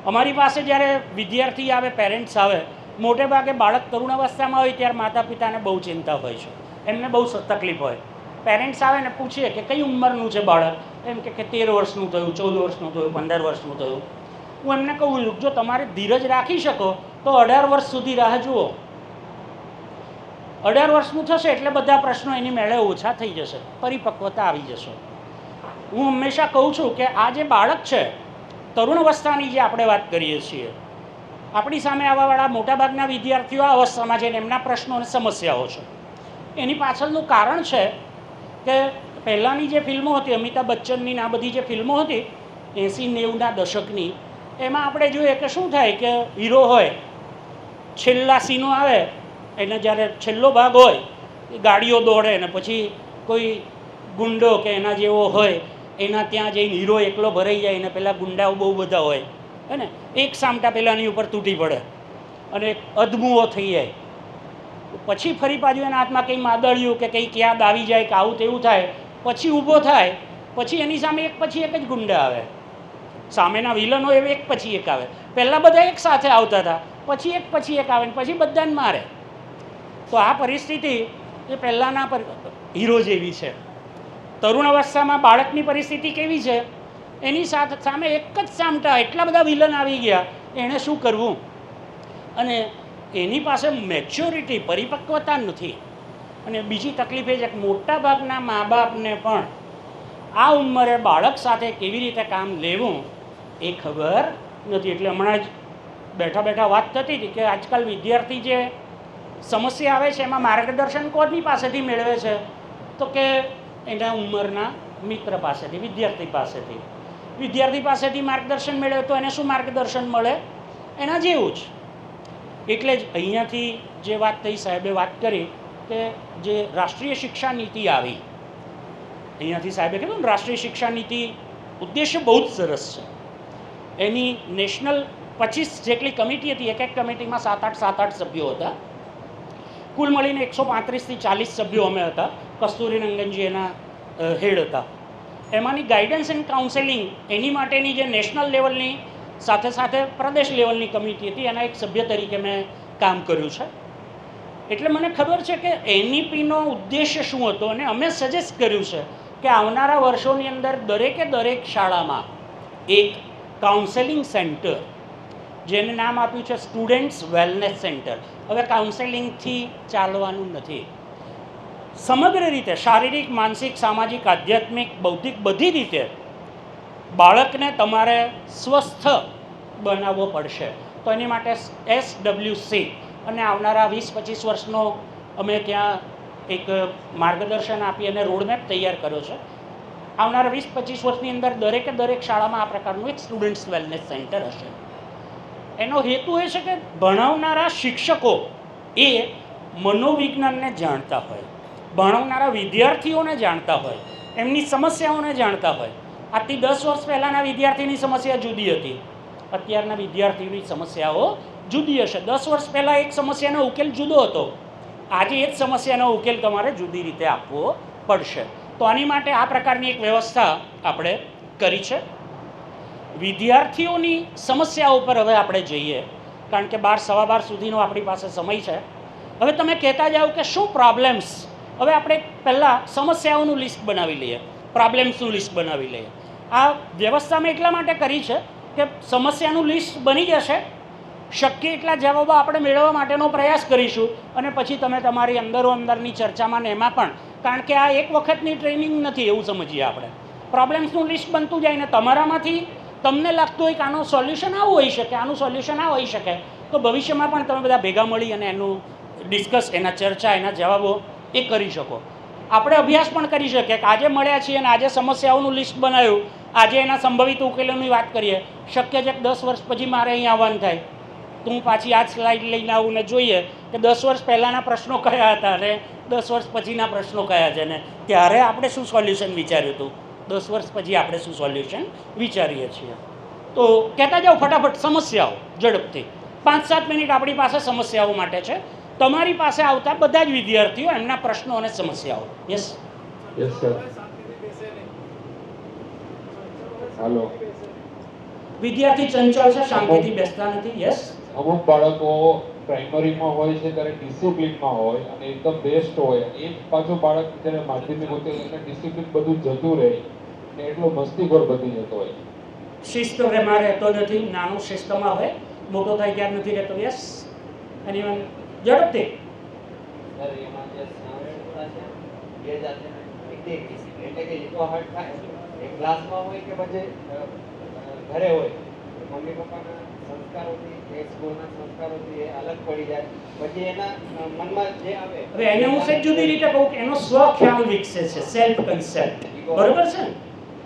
અમારી પાસે જ્યારે વિદ્યાર્થી આવે, પેરેન્ટ્સ આવે, મોટે ભાગે બાળક તરુણ અવસ્થામાં હોય ત્યારે માતા પિતાને બહુ ચિંતા હોય છે, એમને બહુ તકલીફ હોય. પેરેન્ટ્સ આવે ને પૂછીએ કે કઈ ઉંમરનું છે બાળક, એમ કે 13 વર્ષનું થયું, 14 વર્ષનું થયું, 15 વર્ષનું થયું. હું એમને કહું છું જો તમારે ધીરજ રાખી શકો તો 18 વર્ષ સુધી રાહ જુઓ. 18 વર્ષનું થશે એટલે બધા પ્રશ્નો એની મેળે ઓછા થઈ જશે, પરિપક્વતા આવી જશે. હું હંમેશા કહું છું કે આ જે બાળક છે, તરુણ અવસ્થાની જે આપણે વાત કરીએ છીએ, આપણી સામે આવવાવાળા મોટાભાગના વિદ્યાર્થીઓ આ અવસ્થામાં છે અને એમના પ્રશ્નો અને સમસ્યાઓ છે. એની પાછળનું કારણ છે કે પહેલાંની જે ફિલ્મો હતી, અમિતાભ બચ્ચનની આ બધી જે ફિલ્મો હતી 80-90ના દશકની, એમાં આપણે જોઈએ કે શું થાય કે હીરો હોય, છેલ્લા સીનો આવે એને જ્યારે છેલ્લો ભાગ હોય, ગાડીઓ દોડે ને પછી કોઈ ગુંડો કે એના જેવો હોય એના ત્યાં જઈને હીરો એકલો ભરાઈ જાય ને પેલા ગુંડાઓ બહુ બધા હોય હે ને, એક સામટા પેલાની ઉપર તૂટી પડે અને અધમુઓ થઈ જાય, પછી ફરી પાછું એના હાથમાં કંઈ માદળિયું કે કંઈક યાદ આવી જાય કે આવું તેવું થાય, પછી ઊભો થાય, પછી એની સામે એક પછી એક જ ગુંડા આવે, સામેના વિલનો એવે એક પછી એક આવે. પહેલાં બધા એક સાથે આવતા હતા, પછી એક આવે ને પછી બધાને મારે. તો આ પરિસ્થિતિ એ પહેલાંના હીરો જેવી છે. તરુણ અવસ્થામાં બાળકની પરિસ્થિતિ કેવી છે, એની સામે એક જ સામટા એટલા બધા વિલન આવી ગયા, એણે શું કરવું? અને એની પાસે મેચ્યોરિટી પરિપક્વતા નથી. અને બીજી તકલીફ એ છે કે મોટાભાગના મા બાપને પણ આ ઉંમરે બાળક સાથે કેવી રીતે કામ લેવું એ ખબર નથી. એટલે હમણાં જ બેઠા બેઠા વાત થતી હતી કે આજકાલ વિદ્યાર્થી જે સમસ્યા આવે છે એમાં માર્ગદર્શન કોની પાસેથી મેળવે છે? તો કે એના ઉંમરના મિત્ર પાસેથી, વિદ્યાર્થી પાસેથી માર્ગદર્શન મેળવે તો એને શું માર્ગદર્શન મળે? એના જેવું જ. એટલે જ અહીંયાથી જે વાત થઈ, સાહેબે વાત કરી કે જે રાષ્ટ્રીય શિક્ષા નીતિ આવી, અહીંયાથી સાહેબે કીધું ને રાષ્ટ્રીય શિક્ષા નીતિ ઉદ્દેશ્ય બહુ જ સરસ છે. એની નેશનલ 25 જેટલી કમિટી હતી, એક એક કમિટીમાં 7-8 સભ્યો હતા. કુલ મળીને 135થી 40 સભ્યો અમે હતા. કસ્તુરીરંગનજી એના હેડ હતા. એમાંની ગાઈડન્સ એન્ડ કાઉન્સેલિંગ એની માટેની જે નેશનલ લેવલની સાથે સાથે પ્રદેશ લેવલની કમિટી હતી, એના એક સભ્ય તરીકે મેં કામ કર્યું છે. એટલે મને ખબર છે કે એનઈપીનો ઉદ્દેશ્ય શું હતો, અને અમે સજેસ્ટ કર્યું છે કે આવનારા વર્ષોની અંદર દરેક શાળામાં એક કાઉન્સેલિંગ સેન્ટર, જેને નામ આપ્યું છે સ્ટુડન્ટ્સ વેલનેસ સેન્ટર. હવે કાઉન્સેલિંગથી ચાલવાનું નથી. સમગ્ર રીતે શારીરિક, માનસિક, સામાજિક, આધ્યાત્મિક, બૌદ્ધિક બધી રીતે બાળકને તમારે સ્વસ્થ બનાવવો પડશે. તો એની માટે SWC અને આવનારા 20-25 વર્ષનો અમે ત્યાં એક માર્ગદર્શન આપી અને રોડમેપ તૈયાર કર્યો છે. આવનારા 20-25 વર્ષની અંદર દરેક શાળામાં આ પ્રકારનું એક સ્ટુડન્ટ્સ વેલનેસ સેન્ટર હશે. એનો હેતુ એ છે કે ભણાવનારા શિક્ષકો એ મનોવિજ્ઞાનને જાણતા હોય, ભણાવનારા વિદ્યાર્થીઓને જાણતા હોય, એમની સમસ્યાઓને જાણતા હોય. આજથી 10 વર્ષ પહેલાંના વિદ્યાર્થીની સમસ્યા જુદી હતી, અત્યારના વિદ્યાર્થીની સમસ્યાઓ જુદી હશે. 10 વર્ષ પહેલાં એક સમસ્યાનો ઉકેલ જુદો હતો, આજે એ જ સમસ્યાનો ઉકેલ તમારે જુદી રીતે આપવો પડશે. તો આની માટે આ પ્રકારની એક વ્યવસ્થા આપણે કરી છે. વિદ્યાર્થીઓની સમસ્યાઓ પર હવે આપણે જઈએ, કારણ કે 12-12:15 સુધીનો આપણી પાસે સમય છે. હવે તમે કહેતા જાઓ કે શું પ્રોબ્લેમ્સ. હવે આપણે પહેલાં સમસ્યાઓનું લિસ્ટ બનાવી લઈએ, પ્રોબ્લેમ્સનું લિસ્ટ બનાવી લઈએ. આ વ્યવસ્થા મેં એટલા માટે કરી છે કે સમસ્યાનું લિસ્ટ બની જશે, શક્ય એટલા જવાબો આપણે મેળવવા માટેનો પ્રયાસ કરીશું, અને પછી તમે તમારી અંદરની ચર્ચામાં ને એમાં પણ, કારણ કે આ એક વખતની ટ્રેનિંગ નથી એવું સમજીએ આપણે. પ્રોબ્લેમ્સનું લિસ્ટ બનતું જાય ને તમારામાંથી તમને લાગતું હોય કે આનું સોલ્યુશન આવું હોઈ શકે, આનું સોલ્યુશન આ હોઈ શકે, તો ભવિષ્યમાં પણ તમે બધા ભેગા મળી અને એનું ડિસ્કસ, એના ચર્ચા, એના જવાબો એ કરી શકો. આપણે અભ્યાસ પણ કરી શકીએ કે આજે મળ્યા છીએ અને આજે સમસ્યાઓનું લિસ્ટ બનાવ્યું, આજે એના સંભવિત ઉકેલોની વાત કરીએ. શક્ય છે કે 10 વર્ષ પછી મારે અહીં આવવાનું થાય, તો હું પાછી આ સ્લાઇડ લઈને આવું ને જોઈએ કે 10 વર્ષ પહેલાંના પ્રશ્નો કયા હતા અને 10 વર્ષ પછીના પ્રશ્નો કયા છે, ને ત્યારે આપણે શું સોલ્યુશન વિચાર્યું હતું, 10 વર્ષ પછી આપણે શું સોલ્યુશન વિચારીએ છીએ. તો કહેતા જાઓ ફટાફટ સમસ્યાઓ ઝડપથી. 5-7 મિનિટ આપણી પાસે સમસ્યાઓ માટે છે. તમારી પાસે આવતા બધા જ વિદ્યાર્થીઓ, એમના પ્રશ્નો અને સમસ્યાઓ. Yes sir. હાલો. વિદ્યાર્થી ચંચળ છે, શાંતિથી બેસતા નથી. યસ. અમુક બાળકો પ્રાઇમરીમાં હોય છે ત્યારે ડિસિપ્લિનમાં હોય અને એકદમ બેસ્ટ હોય, એ પાછું બાળક જ્યારે માધ્યમિક હોય એને ડિસિપ્લિન બધું જતું રહે ને એટલો મસ્તીખોર બની જતો હોય. શિસ્તમાં રહેતો નથી, નાનો શિસ્તમાં હોય, મોટો થાય ત્યારે નથી રહેતો. યસ. એની ઝડપથી. સર એમાં જે સ્નાવડા છે એ જાતે એક એટલે કે એટલો હર્ટ થાય એક ક્લાસમાં હોય કે પછી ઘરે હોય, મમ્મી પપ્પાના સંસ્કારોથી એક સ્કૂલના સંસ્કારોથી એ અલગ પડી જાય, પછી એના મનમાં જે આવે. હવે એને હું સેજ જુદી રીતે કહું કે એનો સ્વખ્યાલ વિકસે છે, સેલ્ફ કન્સેપ્ટ. બરોબર છે ને?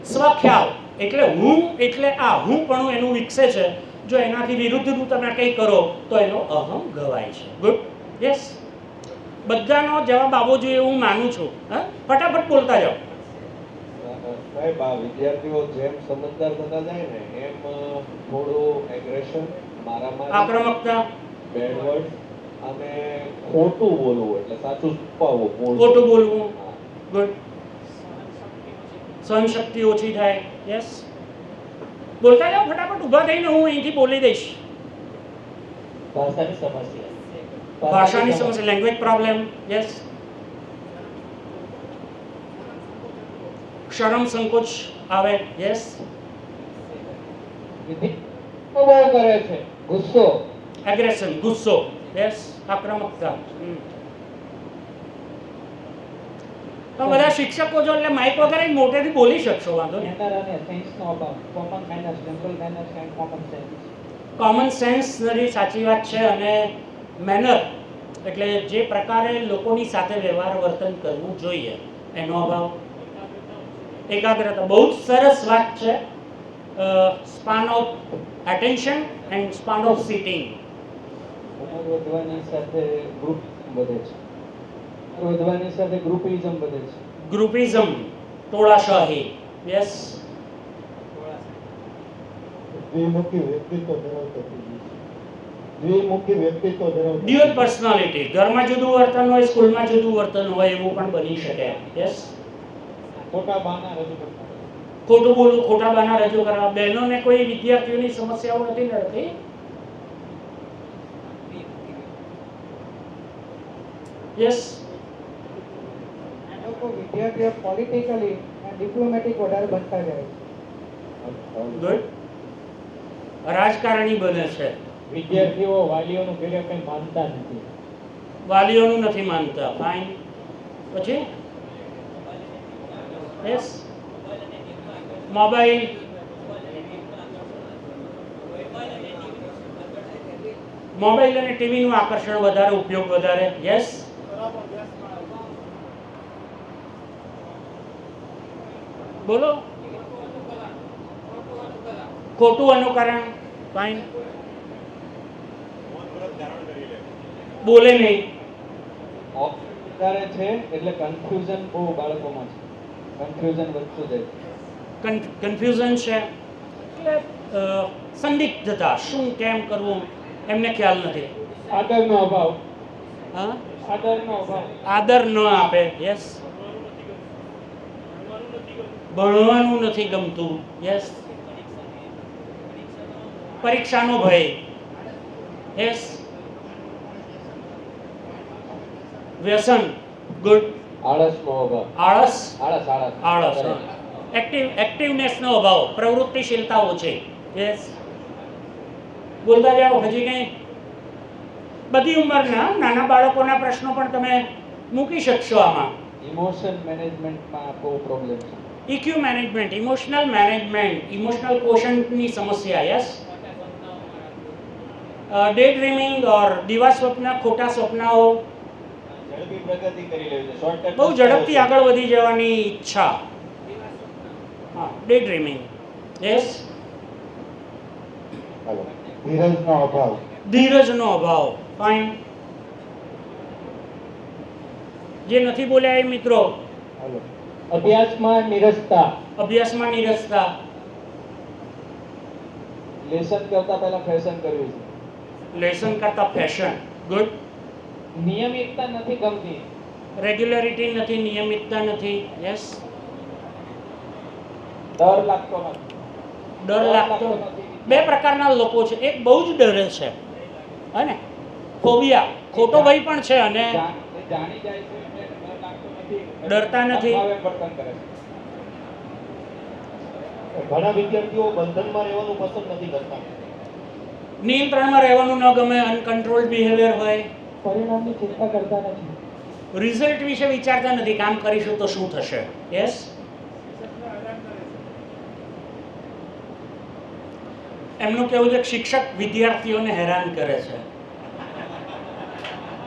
સ્વખ્યાલ એટલે હું, એટલે આ હું પણ એનું વિકસે છે. જો એનાથી વિરુદ્ધનું તમે કંઈ કરો તો એનો અહમ ગવાય છે. ગુડ. યસ. બધાનો જવાબ આવવો જોઈએ એવું માનું છું. હા, ફટાફટ બોલતા જાઓ. સાહેબ આ વિદ્યાર્થીઓ જેમ સમજદાર થતા જાય ને એમ થોડું એગ્રેશન, મારામારી, આક્રમકતા, બેડ વર્ડ અને ખોટું બોલવું એટલે સાચું છુપાવવું, ખોટું બોલવું, ગુડ. સહનશક્તિ ઓછી થાય. યસ, બોલતા જાઓ ફટાફટ, ઊભા થઈને હું અહીંથી બોલી દઈશ. ભાષાની સમસ્યા, ભાષાની સમસ્યા, લેંગ્વેજ પ્રોબ્લેમ. યસ, શરમ સંકોચ આવે. યસ, બહુ કરે છે, ગુસ્સો, એગ્રેશન, ગુસ્સો. યસ, આક્રમકતા. તો બધા શિક્ષકો છો એટલે માઇક વગેરે મોટેથી બોલી શકશો, વાંધો નહીં. મેનર અને સેન્સનો અભાવ, common manners, simple manners and common sense. Common sense નથી, સાચી વાત છે. અને મેનર એટલે જે પ્રકારે લોકોની સાથે વ્યવહાર વર્તન કરવું જોઈએ એનો અભાવ. એકાગ્રતા, બહુ જ સરસ વાત છે. Span of attention and span of sitting. ઉંમર વધવાની સાથે ગ્રુપ વધે છે, ઉંમર વધવાની સાથે ગ્રુપિઝમ વધે છે. ગ્રુપિઝમ, ટોળાશાહી. યસ, દ્વિમુખી વ્યક્તિત્વ ધરાવતો દ્વિમુખી વ્યક્તિત્વ ધરાવતો ડ્યુઅલ પર્સનાલિટી. ઘરમાં જુદું વર્તન હોય, સ્કૂલમાં જુદું વર્તન હોય, એવું પણ બની શકે. યસ, ખોટા બહાના રજૂ કરતા, ખોટું બોલવું, ખોટા બહાના રજૂ કરવા. બહેનોને કોઈ વિદ્યાર્થીઓની સમસ્યાઓ નથી નડતી. યસ, લોકો વિદ્યાર્થીઓ પોલિટિકલી અને ડિપ્લોમેટિક વધારે બનતા જાય છે. ગુડ. રાજકારણી બને છે. વિદ્યાર્થીઓ વાલીઓનું ઘરે કંઈ માનતા નથી. વાલીઓનું નથી માનતા. ફાઇન. પછી યસ, મોબાઈલ, મોબાઈલ અને ટીવીનું આકર્ષણ વધારે, ઉપયોગ વધારે. યસ, બોલો. ખોટું અનુકરણ. ફાઇન. બોલે નહીં. વધારે છે એટલે કન્ફ્યુઝન બહુ બાળકોમાં છે, કન્ફ્યુઝન વધતું જાય છે. કન્ફ્યુઝન છે એટલે સંદિગ્ધતા, શું કેમ કરવું એમને ખ્યાલ નથી. આદરનો અભાવ, હા, આદરનો અભાવ, આદર ન આપે. યસ, ભણવાનું નથી ગમતું. યસ, પરીક્ષાનો ભય. યસ, વ્યસન. ગુડ. આળસનો અભાવ, આળસ, આળસ આળસ આળસ, એક્ટિવનેસનો અભાવ, પ્રવૃત્તિશીલતા ઓછી. યસ, બોલતા જાઓ. હજી કંઈ? બધી ઉંમરના નાના બાળકોના પ્રશ્નો પણ તમે મૂકી શકશો આમાં. ઇમોશન મેનેજમેન્ટમાં બહુ પ્રોબ્લેમ છે. EQ management, emotional management, emotional કોશન્ટની સમસ્યા. યસ, ડે ડ્રીમિંગ ઓર દિવા સ્વપ્ન, ખોટા સ્વપ્નાઓ, ઝડપી પ્રગતિ કરી લેવી છે, શોર્ટકટ બહુ ઝડપથી આગળ વધી જવાની ઈચ્છા. હા, ડે ડ્રીમિંગ. યસ, ધીરજનો અભાવ ધીરજનો અભાવ. ફાઇન. જે નથી બોલ્યા એ મિત્રો. અભ્યાસમાં નિરસતા, અભ્યાસમાં નિરસતા. લેસન કરતા પહેલા ફેશન કરવી છે. લેસન કરતા ફેશન. ગુડ. નિયમિતતા નથી ગમતી, રેગ્યુલરિટી નથી, નિયમિતતા નથી. યસ, ડર લાગતો નથી. ડર લાગતો. બે પ્રકારના લોકો છે. એક બહુ જ ડરે છે, હે ને, ફોબિયા, ખોટો ભય પણ છે. અને જાણી જાય છે એટલે ડર લાગતો નથી, ડરતા નથી. ભાવે વર્તન કરે છે. ઘણા વિદ્યાર્થીઓ બંધનમાં રહેવાનું પસંદ નથી કરતા. નિયંત્રણમાં રહેવાનું ન ગમે, અનકન્ટ્રોલ્ડ બિહેવિયર હોય. પરિણામની ચિંતા કરતા નથી. રિઝલ્ટ વિશે વિચારતા નથી, કામ કરીશું તો શું થશે. યસ, એમનું કહેવું છે કે શિક્ષક વિદ્યાર્થીઓને હેરાન કરે છે,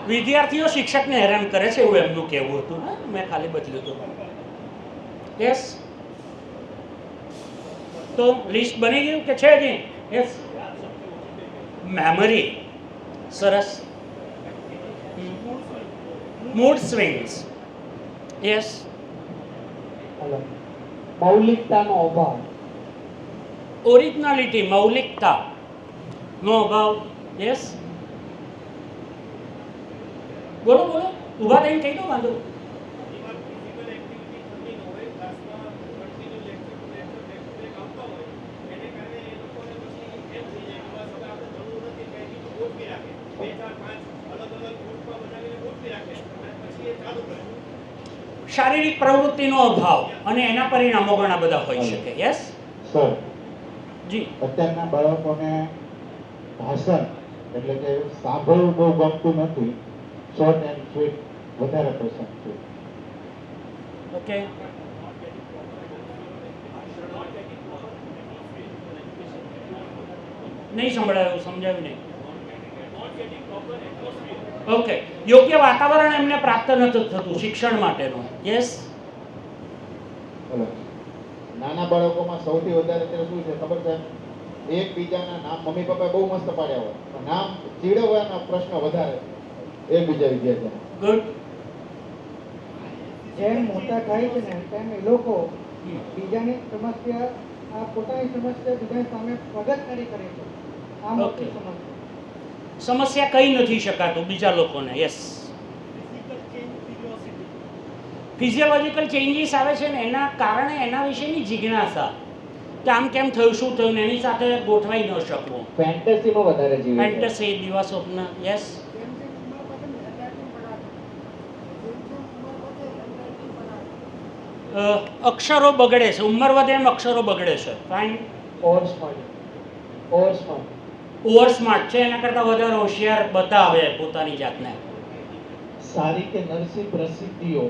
વિદ્યાર્થીઓ શિક્ષકને હેરાન કરે છે, એવું એમનું કહેવું હતું. ને મેં ખાલી બદલ્યું હતું. યસ, તો લિસ્ટ બની ગયું કે છે હજી? યસ, મેમરી, સરસ. Mood swings. યસ, મૌલિકતાનો અભાવ. ઓરિજિનાલિટી, મૌલિકતા નો અભાવ. યસ, બોલો બોલો, ઊભા થઈને કહી દો, વાંધો. શારીરિક પ્રવૃત્તિનો અભાવ અને એના પરિણામો ઘણા બધા હોઈ શકે. યસ સર, જી. અત્યારના બાળકોને ભાષણ એટલે કે સાંભળવું બહુ ગમતું નથી, શોર્ટ એન્ડ સ્વીટ વધારે પસંદ છે. ઓકે, નહીં સંભળાયું, સમજાયું નહીં. ઓકે, યોગ્ય વાતાવરણ એમને પ્રાપ્ત નથી થતું શિક્ષણ માટેનું. યસ, નાના બાળકોમાં સૌથી વધારે અત્યારે શું છે ખબર છે? એકબીજાના નામ મમ્મી પપ્પાએ બહુ મસ્ત પાડ્યા હોય, પણ નામ ચીડવવાના પ્રશ્ન વધારે એકબીજા વિદ્યાર્થીઓને. ગુડ. જેમ મોટા થાય છે ને તેમ એ લોકો બીજાની સમસ્યા પોતાની સમસ્યા બીજાની સામે પ્રગટ કરી કરે છે. આ મોટી સમસ્યા. સમસ્યા કઈ નથી શકાતું બીજા લોકોને. યસ, ફિઝિયોલોજીકલ ચેન્જીસ આવે છે ને એના કારણે એના વિશેની જિજ્ઞાસા કે આમ કેમ થયું, શું થયું, ને એની સાથે ગોઠવાઈ ન શકવું. ફેન્ટસીમાં વધારે જીવે છે. ફેન્ટસી, દિવા સ્વપ્ન. યસ, અક્ષરો બગડે છે, ઉંમર વધે એમ અક્ષરો બગડે છે. Fine. Over smart. Over smart છે, એના કરતાં વધારે હોશિયાર બતાવે પોતાની જાતને. સારી કે નરસી પ્રસિદ્ધિઓ.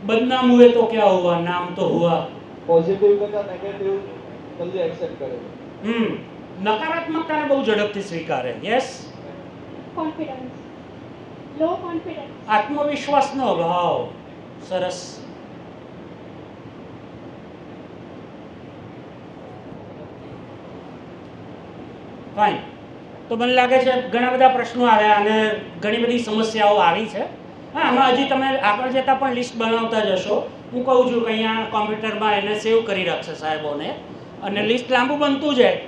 बदनाम हुए तो क्या हुआ, नाम तो हुआ. પોઝિટિવ કરતા નેગેટિવ જલ્દી એક્સેપ્ટ કરે. નકારાત્મકતાને બહુ ઝડપથી સ્વીકારે. યસ, કોન્ફિડન્સ, લો કોન્ફિડન્સ, આત્મવિશ્વાસનો અભાવ. સરસ. ફાઇન. તો મને લાગે છે ઘણા બધા પ્રશ્નો આવ્યા અને ઘણી બધી સમસ્યાઓ આવી છે. હા, આમાં હજી તમે આગળ જતાં પણ લિસ્ટ બનાવતા જશો. હું કહું છું કે અહીંયા કોમ્પ્યુટરમાં એને સેવ કરી રાખશે સાહેબોને, અને લિસ્ટ લાંબુ બનતું જાય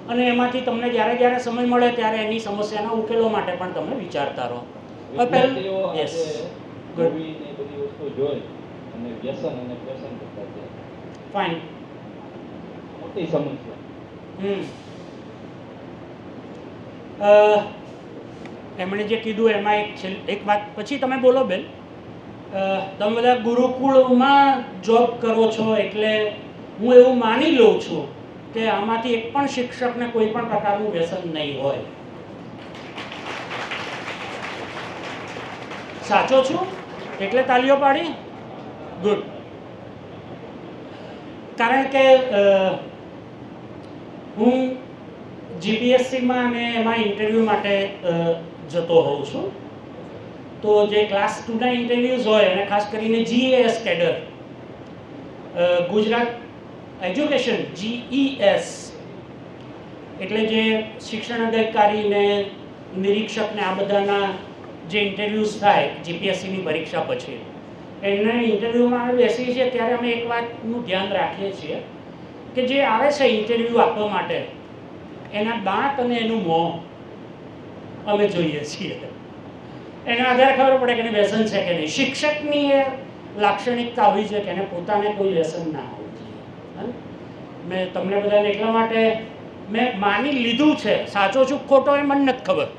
અને એમાંથી તમને જ્યારે જ્યારે સમય મળે ત્યારે એની સમસ્યાના ઉકેલો માટે પણ તમે વિચારતા રહો. Yes, good. બધી વસ્તુ જોઈ અને વ્યસન અને વ્યસન કરતા છે. ફાઇન. મોટી સમસ્યા. એમણે જે કીધું એમાં એક વાત પછી તમે બોલો બેન. તમે બધા ગુરુકુળમાં જોબ કરો છો એટલે હું એવું માની લઉં છું કે આમાંથી એક પણ શિક્ષકને કોઈ પણ પ્રકારનું વ્યસન નહીં હોય. સાચો છું? એટલે તાલીઓ પાડી. ગુડ. કારણ કે હું જીપીએસસીમાં અને એમાં ઇન્ટરવ્યૂ માટે જતો હોઉં છું. તો જે ક્લાસ 2ના ઇન્ટરવ્યૂઝ હોય અને ખાસ કરીને જીએએસ કેડર, ગુજરાત એજ્યુકેશન, જીઈએસ એટલે જે શિક્ષણ અધિકારીને નિરીક્ષકને આ બધાના જે ઇન્ટરવ્યૂઝ થાય જીપીએસસીની પરીક્ષા પછી, એના ઇન્ટરવ્યૂમાં અમે બેસીએ છીએ ત્યારે અમે એક વાતનું ધ્યાન રાખીએ છીએ કે જે આવે છે ઇન્ટરવ્યૂ આપવા માટે એના દાંત અને એનું મોં અમે જોઈએ છીએ. એના આધારે ખબર પડે કે એને વ્યસન છે કે નહીં. શિક્ષકની એ લાક્ષણિકતા હોવી જોઈએ કે એને પોતાને કોઈ વ્યસન ના હોવું જોઈએ. મેં તમને બધાને એટલા માટે મેં માની લીધું છે, સાચો છું ખોટો એ મને નથી ખબર.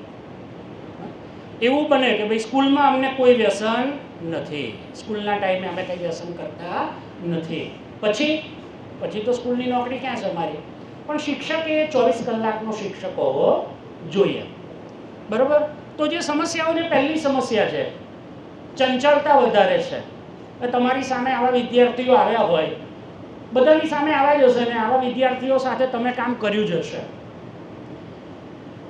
એવું બને કે ભાઈ સ્કૂલમાં અમને કોઈ વ્યસન નથી, સ્કૂલના ટાઈમે અમે કંઈ વ્યસન કરતા નથી. પછી તો સ્કૂલની નોકરી ક્યાં છે અમારી? પણ શિક્ષક એ 24 કલાકનો શિક્ષક હોવો જોઈએ. બરાબર? તો જે સમસ્યાઓ, જે પહેલી સમસ્યા છે, ચંચળતા વધારે છે. તમારી સામે આવા વિદ્યાર્થીઓ આવ્યા હોય, બધાની સામે આવ્યા જ હશે ને આવા વિદ્યાર્થીઓ સાથે તમે કામ કર્યું જ હશે.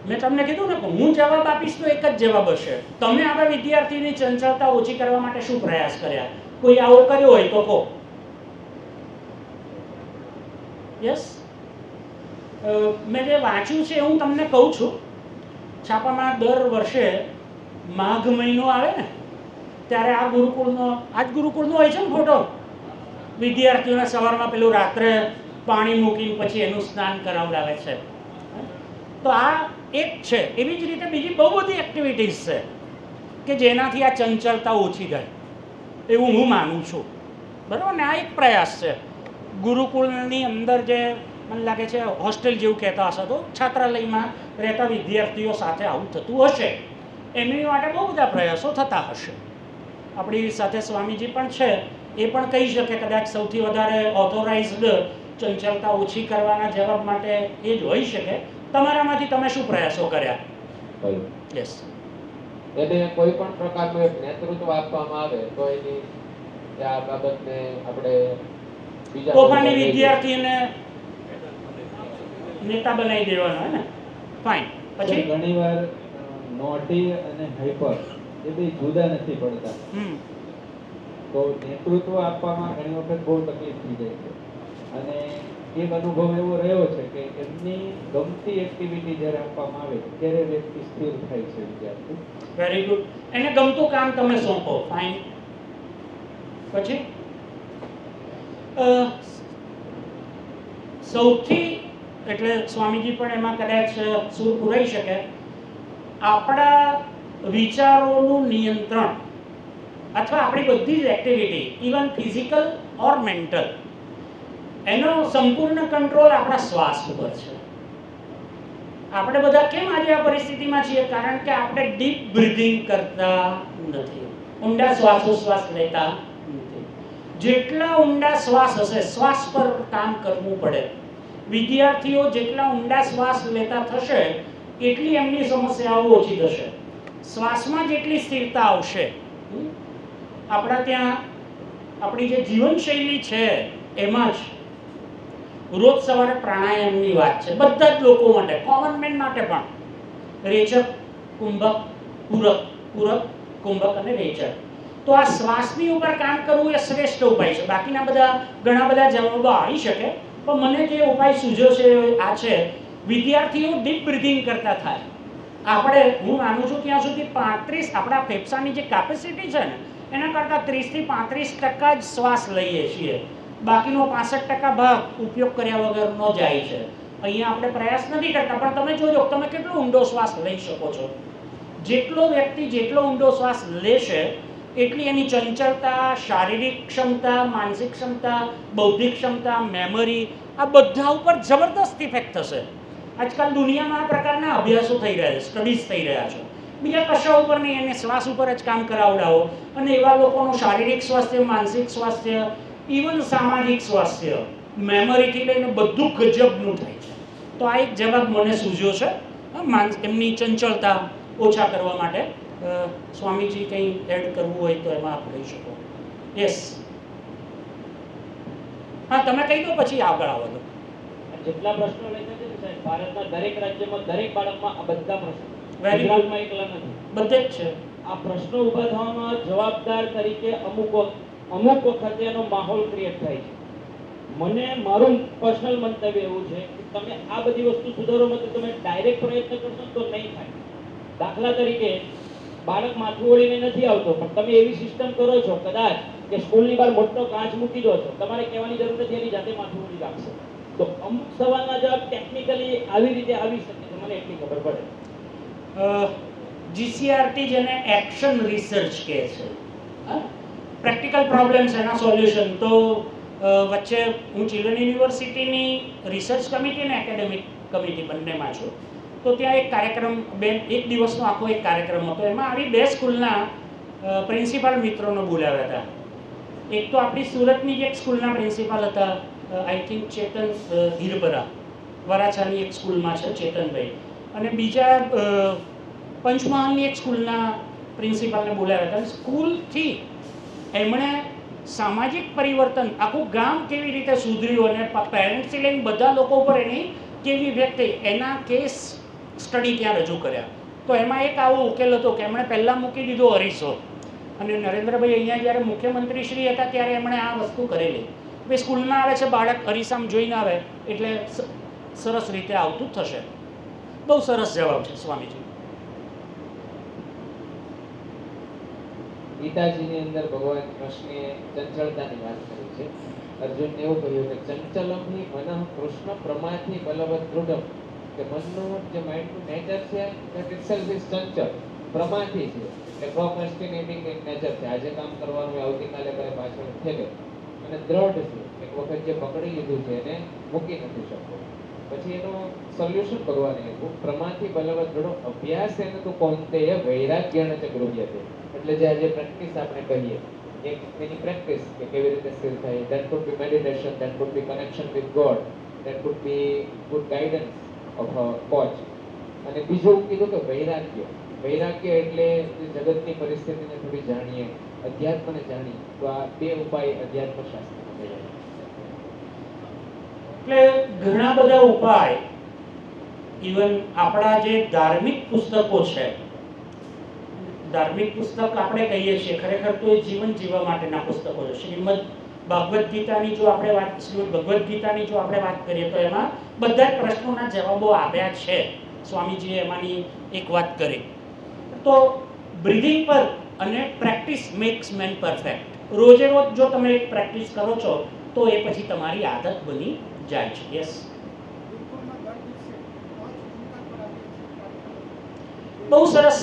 મેં તમને કીધું ને, હું જવાબ આપીશ તો એક જ જવાબ હશે. તમે આવા વિદ્યાર્થીની ચંચળતા ઓછી કરવા માટે શું પ્રયાસ કર્યા? કોઈ આવો કર્યો હોય તો કહો. યસ, મેં જે વાંચ્યું છે હું તમને કહું છું. છાપામાં દર વર્ષે માઘ મહિનો આવે ને ત્યારે આ ગુરુકુળનો હોય છે ને ફોટો, વિદ્યાર્થીઓને સવારમાં પેલું રાત્રે પાણી મૂકીને પછી એનું સ્નાન કરાવડાવે છે. તો આ એક છે. એવી જ રીતે બીજી બહુ બધી એક્ટિવિટીઝ છે કે જેનાથી આ ચંચળતા ઓછી થાય એવું હું માનું છું. બરાબર ને? આ એક પ્રયાસ છે. ગુરુકુળની અંદર જે મને લાગે છે હોસ્ટેલ જેવું કહેતા હશે, તો છાત્રાલયમાં રહેતા વિદ્યાર્થીઓ સાથે આવું થતું હશે. એમની માટે બહુ બધા પ્રયાસો થતા હશે. આપણી સાથે સ્વામીજી પણ છે, એ પણ કહી શકે કદાચ સૌથી વધારે ઓથોરાઇઝડ ચંચળતા ઓછી કરવાના જવાબ માટે એ જ હોઈ શકે. તમારામાંથી તમે શું પ્રયાસો કર્યા? યસ. એને કોઈ પણ પ્રકારનું એક નેતૃત્વ આપવામાં આવે તો એની આ બાબતને આપણે બીજા તોફાની વિદ્યાર્થીને નેતા બનાવી દેવાનો હે ને? ફાઇન. પછી ઘણીવાર નોટી અને હાઈપર એ બે જુદા નથી પડતા. તો નેતૃત્વ આપવામાં ઘણી વખત બહુ તકલીફ થઈ જાય છે. અને એક અનુભવ એવો રહ્યો છે કે એમની ગમતી એક્ટિવિટી જ્યારે આપવામાં આવે ત્યારે વ્યક્તિ સ્થિર થાય છે વિદ્યાર્થી. Very good. એને ગમતું કામ તમે સોંપો. ફાઇન. પછી સૌથી એટલે સ્વામીજી પણ એમાં કદાચ સૂર પુરાઈ શકે, આપણા વિચારોનું નિયંત્રણ અથવા આપણી બધી જ એક્ટિવિટી, ઇવન ફિઝિકલ ઓર મેન્ટલ, એનો સંપૂર્ણ કંટ્રોલ આપણા શ્વાસ ઉપર છે. આપણે બધા કેમ આજે આ પરિસ્થિતિમાં છીએ? કારણ કે આપણે ડીપ બ્રીથિંગ કરતા નથી, ઊંડા શ્વાસોશ્વાસ લેતા નથી. જેટલા ઊંડા શ્વાસ હશે, શ્વાસ પર કામ કરવું પડે. વિદ્યાર્થીઓ જેટલા ઊંડા શ્વાસ લેતા થશે એટલી એમની સમસ્યાઓ ઓછી થશે. શ્વાસમાં જેટલી સ્થિરતા આવશે, આપણા ત્યાં આપણી જે જીવનશૈલી છે એમાં જ રોજ સવારે પ્રાણાયામની વાત છે બધા જ લોકો માટે, કોમન મેન માટે પણ. રેચક, કુંભક, પૂરક, પૂરક, કુંભક અને રેચક. તો આ શ્વાસની ઉપર કામ કરવું એ શ્રેષ્ઠ ઉપાય છે. બાકીના બધા ઘણા બધા જવાબો આવી શકે, પણ મને જે ઉપાય સૂઝ્યો છે આ છે, વિદ્યાર્થીઓ ડીપ બ્રીથિંગ કરતા થાય. આપણે, હું માનું છું ત્યાં સુધી 35 આપણા ફેફસાની જે કેપેસિટી છે ને એના કરતાં 30 થી 35% જ શ્વાસ લઈએ છીએ. બાકીનો 65% ભાગ ઉપયોગ કર્યા વગરનો જાય છે. અહીંયા આપણે પ્રયાસ નથી કરતા, પણ તમે જોજો તમે કેટલો ઊંડો શ્વાસ લઈ શકો છો. જેટલો વ્યક્તિ જેટલો ઊંડો શ્વાસ લેશે એટલી એની ચંચળતા, શારીરિક ક્ષમતા, માનસિક ક્ષમતા, બૌદ્ધિક ક્ષમતા, મેમરી, આ બધા ઉપર જબરદસ્ત ઇફેક્ટ થશે. આજકાલ દુનિયામાં આ પ્રકારના અભ્યાસો થઈ રહ્યા છે, સ્ટડીઝ થઈ રહ્યા છે. બીજા કશા ઉપર નહીં, એને શ્વાસ ઉપર જ કામ કરાવડાવો અને એવા લોકોનું શારીરિક સ્વાસ્થ્ય, માનસિક સ્વાસ્થ્ય, ઇવન સામાજિક સ્વાસ્થ્ય, મેમરીથી લઈને બધું ગજબનું થાય છે. તો આ એક જવાબ મને સૂઝ્યો છે એમની ચંચળતા ઓછા કરવા માટે. સ્વામીજી કંઈ એડ કરવું હોય તો એમાં આપ કહી શકો. યસ. હા, તમે કહી દો પછી આગળ આવો. તો જેટલા પ્રશ્નો લઈને છે સાહેબ, ભારતના દરેક રાજ્યમાં દરેક બાળકમાં આ બધા પ્રશ્નો, ગુજરાતમાં એકલા નથી, બધે જ છે. આ પ્રશ્નો ઊભા થવામાં જવાબદાર તરીકે અમુક વખતે એનો માહોલ ક્રિએટ થાય છે. મને મારું પર્સનલ મંતવ્ય એવું છે કે તમે આ બધી વસ્તુ સુધારવા માટે તમે ડાયરેક્ટ પ્રયત્ન કરશો તો નહીં થાય. દાખલા તરીકે બાળક માથું ઓળીને નથી આવતો, પણ તમે એવી સિસ્ટમ કરો છો કદાચ કે સ્કૂલની બહાર મોટો કાચ મૂકી દો છો, તમારે કહેવાની જરૂર નથી, એની જાતે માથું ઓળી રાખશે. તો અમુક સવાલના જવાબ ટેકનિકલી આવી રીતે આવી શકે છે, મને એટલી ખબર પડે. જીસીઆરટી જેને એક્શન રિસર્ચ કહે છે, પ્રેક્ટિકલ પ્રોબ્લેમ્સ એના સોલ્યુશન. તો વચ્ચે હું ચિલ્ડ્રન યુનિવર્સિટીની રિસર્ચ કમિટી અને એકેડેમિક કમિટી બંનેમાં છું. તો ત્યાં એક કાર્યક્રમ, એક દિવસનો આખો એક કાર્યક્રમ હતો. એમાં આવી 2 સ્કૂલના પ્રિન્સિપાલ મિત્રોને બોલાવ્યા હતા. એક તો આપણી સુરતની જ એક સ્કૂલના પ્રિન્સિપાલ હતા, આઈ થિંક ચેતન હિરપરા, વરાછાની એક સ્કૂલમાં છે ચેતનભાઈ, અને બીજા પંચમહાલની એક સ્કૂલના પ્રિન્સિપાલને બોલાવ્યા હતા. સ્કૂલથી એમણે સામાજિક પરિવર્તન, આખું ગામ કેવી રીતે સુધર્યું અને પેરેન્ટ્સથી લઈને બધા લોકો ઉપર એની કેવી ઇફેક્ટ થઈ, એના કેસ સ્ટડી ત્યાં રજૂ કર્યા. તો એમાં એક આવો ઉકેલ હતો કે એમણે પહેલાં મૂકી દીધો અરીસો, અને નરેન્દ્રભાઈ અહીંયા જ્યારે મુખ્યમંત્રી શ્રી હતા ત્યારે એમણે આ વસ્તુ કરેલી. ભાઈ સ્કૂલમાં આવે છે બાળક, અરીસામાં જોઈને આવે એટલે સરસ રીતે આવતું થશે. બહુ સરસ જવાબ છે સ્વામીજી. ગીતાજીની અંદર ભગવાન કૃષ્ણે ચંચળતાની વાત કરી છે. અર્જુનને એવું કહ્યું કે ચંચલમ હિ મનઃ કૃષ્ણ પ્રમાથી બલવત દૃઢમ, કે મનનું જે માઇન્ડનું નેચર છે that itself is ચંચળ, પ્રમાથી છે, એટલે પ્રોક્રેસ્ટિનેટિંગ એક નેચર છે. આજે કામ કરવાનું આવતીકાલે કરે પાછળ ફેલે, અને દ્રઢ છે, એક વખત જે પકડી લીધું છે એને મૂકી નથી શકતો. પછી એનું સોલ્યુશન ભગવાને આપ્યું, પ્રમાથી બલવત દૃઢ અભ્યાસ એને તો કૌંતેય વૈરાગ્યણ ચ ગૃહ્યતે, એટલે જે આજે પ્રેક્ટિસ આપણે કહીએ એક એની પ્રેક્ટિસ કે કેવી રીતે સ્થિર થાય. That food B meditation, that food B connection with God, that food B good guidance of a coach. અને બીજું કીધું કે વૈરાગ્ય. વૈરાગ્ય એટલે જગતની પરિસ્થિતિને થોડી જાણીએ, અધ્યાત્મને જાણીએ, તો આ બે ઉપાય અધ્યાત્મ શાસ્ત્રમાં કહેવાય. એટલે ઘણા બધા ઉપાય ઇવન આપણા જે ધાર્મિક પુસ્તકો છે, ધાર્મિક પુસ્તક આપણે કહીએ છીએ, ખરેખર તો એ જીવન જીવવા માટેના પુસ્તકો છે. શ્રીમદ ભગવદ્ ગીતાની જો આપણે વાત કરીએ તો એમાં બધા જ પ્રશ્નોના જવાબો આપ્યા છે. સ્વામીજીએ એમાંની એક વાત કરી. તો બ્રીથિંગ પર અને પ્રેક્ટિસ મેક્સ મેન પરફેક્ટ. રોજે રોજ જો તમે એક પ્રેક્ટિસ કરો છો તો એ પછી તમારી આદત બની જાય છે. યસ, બહુ સરસ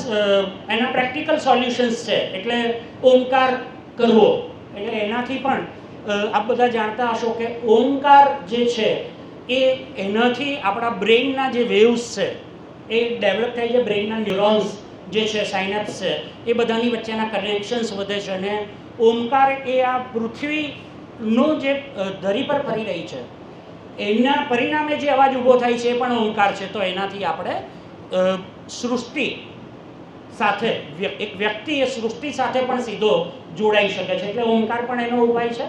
એના પ્રેક્ટિકલ સોલ્યુશન્સ છે. એટલે ઓમકાર કરવો, એટલે એનાથી પણ આપ બધા જાણતા હશો કે ઓમકાર જે છે એનાથી આપણા બ્રેઇનના જે વેવ્સ છે એ ડેવલપ થાય છે. બ્રેઇનના ન્યુરોન્સ જે છે, સાઇનેપ્સ છે, એ બધાની વચ્ચેના કનેક્શન્સ વધે છે. અને ઓમકાર એ આ પૃથ્વીનો જે ધરી પર ફરી રહી છે એના પરિણામે જે અવાજ ઊભો થાય છે એ પણ ઓમકાર છે. તો એનાથી આપણે સૃષ્ટિ સાથે, એક વ્યક્તિ એ સૃષ્ટિ સાથે પણ સીધો જોડાઈ શકે છે. એટલે ઓમકાર પણ એનો ઉપાય છે.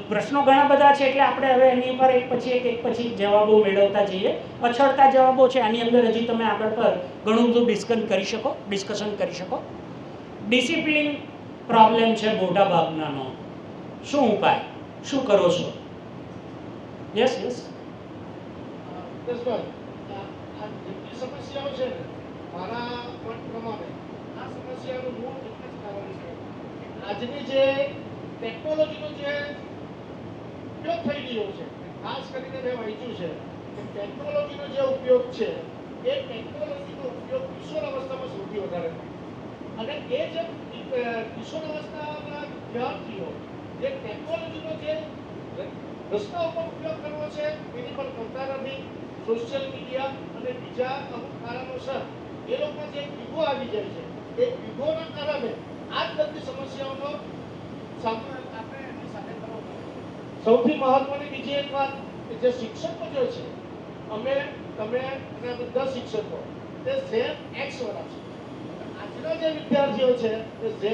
પ્રશ્નો ઘણા બધા છે એટલે આપણે હવે એની ઉપર એક પછી જવાબો મેળવતા જઈએ. અછડતા જવાબો છે, આની અંદર હજી તમે આગળ પર ઘણું બધું ડિસ્કશન કરી શકો. ડિસિપ્લિન પ્રોબ્લેમ છે મોટા ભાગનાનો. શું ઉપાય, શું કરો છો? યસ યસ, સમસ્યાઓ છે ને, મારા મત પ્રમાણે આ સમસ્યાનું મૂળ એક જ કારણ છે. આજની જે ટેકનોલોજીનો જે ઉપયોગ થઈ રહ્યો છે, ખાસ કરીને મેં વાંચ્યું છે કે ટેકનોલોજીનો જે ઉપયોગ છે એ ટેકનોલોજીનો ઉપયોગ કિશોરાવસ્થામાં સૌથી વધારે થાય. અને એ જે કિશોરાવસ્થાના વિદ્યાર્થીઓ જે ટેકનોલોજીનો જે રસ્તા ઉપર ઉપયોગ કરવો છે એની પણ કરતા નથી. સોશિયલ મીડિયા અને બીજા અમુક કારણોસર એ લોકો જે ઈગો આવી જાય છે, એ ઈગોના કારણે આ જ બધી સમસ્યાઓનો સામનો આપણે એની સાથે કરવો પડે. સૌથી મહત્વની બીજી એક વાત કે જે શિક્ષકો જે છે, તમે અને બધા શિક્ષકો તે ઝેડ એક્સ વાળા છે. આજના જે વિદ્યાર્થીઓ છે તે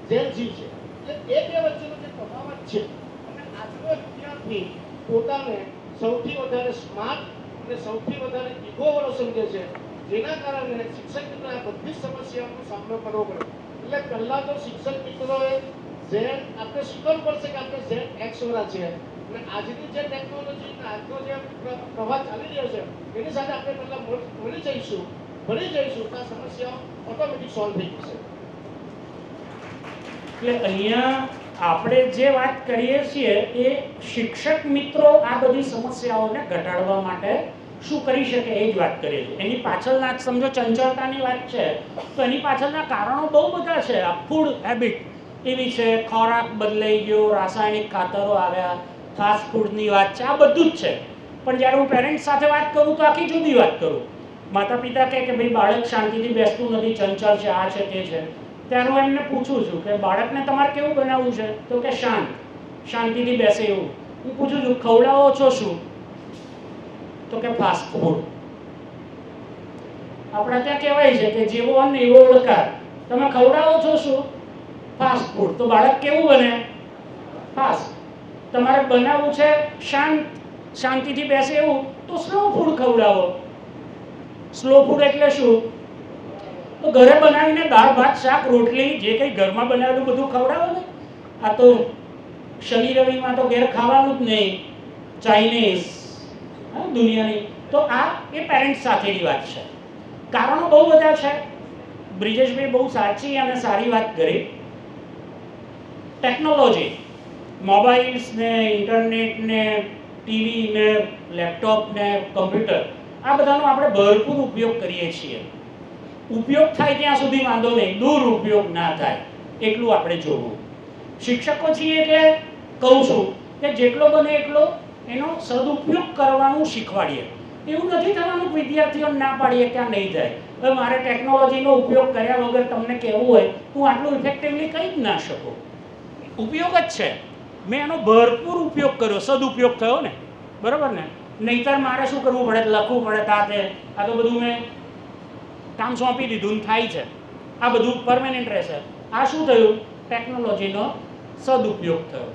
ઝેડ જી છે. એટલે એ બે વચ્ચેનો જે તફાવત છે. અને આજનો વિદ્યાર્થી પોતાને સૌથી વધારે સ્માર્ટ અને સૌથી વધારે ઈગો વાળો સમજે છે, જેના કારણે શિક્ષક મિત્રો આ બધી સમસ્યાઓનો સામનો કરવો પડે. એટલે પહેલા તો શિક્ષક મિત્રોએ આપણે શીખવવું પડશે કે આપણે ઝેડ એક્સ વાળા છે. અને આજની જે ટેકનોલોજી, આજનો જે પ્રવાહ ચાલી રહ્યો છે એની સાથે આપણે પહેલા ભણી જઈશું તો આ સમસ્યાઓ ઓટોમેટિક સોલ્વ થઈ જશે. એટલે અહીંયા આપણે જે વાત કરીએ છીએ એ શિક્ષક મિત્રો આ બધી સમસ્યાઓને ઘટાડવા માટે શું કરી શકે એ જ વાત કરીએ છીએ. એની પાછળના સમજો ચંચળતાની વાત છે તો એની પાછળના કારણો બહુ બધા છે. આ ફૂડ હેબિટ એવી છે, ખોરાક બદલાઈ ગયો, રાસાયણિક ખાતરો આવ્યા, ફાસ્ટ ફૂડની વાત છે, આ બધું જ છે. પણ જ્યારે હું પેરેન્ટ્સ સાથે વાત કરું તો આખી જુદી વાત કરું. માતા પિતા કહે કે ભાઈ બાળક શાંતિથી બેસતું નથી, ચંચળ છે, આ છે, તે છે. ત્યારે હું એમને પૂછું છું કે બાળકને તમારે કેવું બનાવવું છે? તો કે શાંતિથી બેસે એવું. હું પૂછું છું ખવડાવો છો શું? તો કે ફાસ્ટ ફૂડ. આપણા ત્યાં કહેવાય છે કે જેવો અન્ન એવો ઓળકાર. તમે ખવડાવો છો શું? Fast food. તો બાળક કેવું બને? ફાસ્ટ. તમારે બનાવવું છે શાંતિથી બેસે એવું, તો સ્લો ફૂડ ખવડાવો. સ્લો ફૂડ એટલે શું? તો ઘરે બનાવીને દાળ ભાત શાક રોટલી જે કંઈ ઘરમાં બનાવેલું બધું ખવડાવો ને. આ તો શનિ રવિમાં તો ઘેર ખાવાનું જ નહીં, ચાઇનીઝ દુનિયાની. તો આ એ પેરેન્ટ્સ સાથેની વાત છે. કારણો બહુ બધા છે. બ્રિજેશભાઈ બહુ સાચી અને સારી વાત કરી. ટેકનોલોજી, મોબાઈલ્સ ને, ઇન્ટરનેટ ને, ટીવી ને, લેપટોપ ને, કમ્પ્યુટર, આ બધાનો આપણે ભરપૂર ઉપયોગ કરીએ છીએ. ઉપયોગ થાય ત્યાં સુધી વાંધો નહીં, દુરુપયોગ ના થાય એટલું આપણે જોવું. શિક્ષકો છીએ એટલે કહું છું કે જેટલો બને એટલો એનો સદુપયોગ કરવાનું શીખવાડીએ. એવું નથી થવાનું કે વિદ્યાર્થીઓને ના પાડીએ કે આ નહીં થાય. હવે મારે ટેકનોલોજીનો ઉપયોગ કર્યા વગર તમને કહેવું હોય હું આટલું ઇફેક્ટિવલી કહી જ ના શકું. ઉપયોગ જ છે, મેં એનો ભરપૂર ઉપયોગ કર્યો, સદુપયોગ થયો ને, બરાબર ને? નહીંતર મારે શું કરવું પડે? લખવું પડે. આ તો બધું મેં કામ સોંપી દીધું ને થાય છે, આ બધું પરમેનન્ટ રહેશે. આ શું થયું? ટેકનોલોજીનો સદુપયોગ થયો.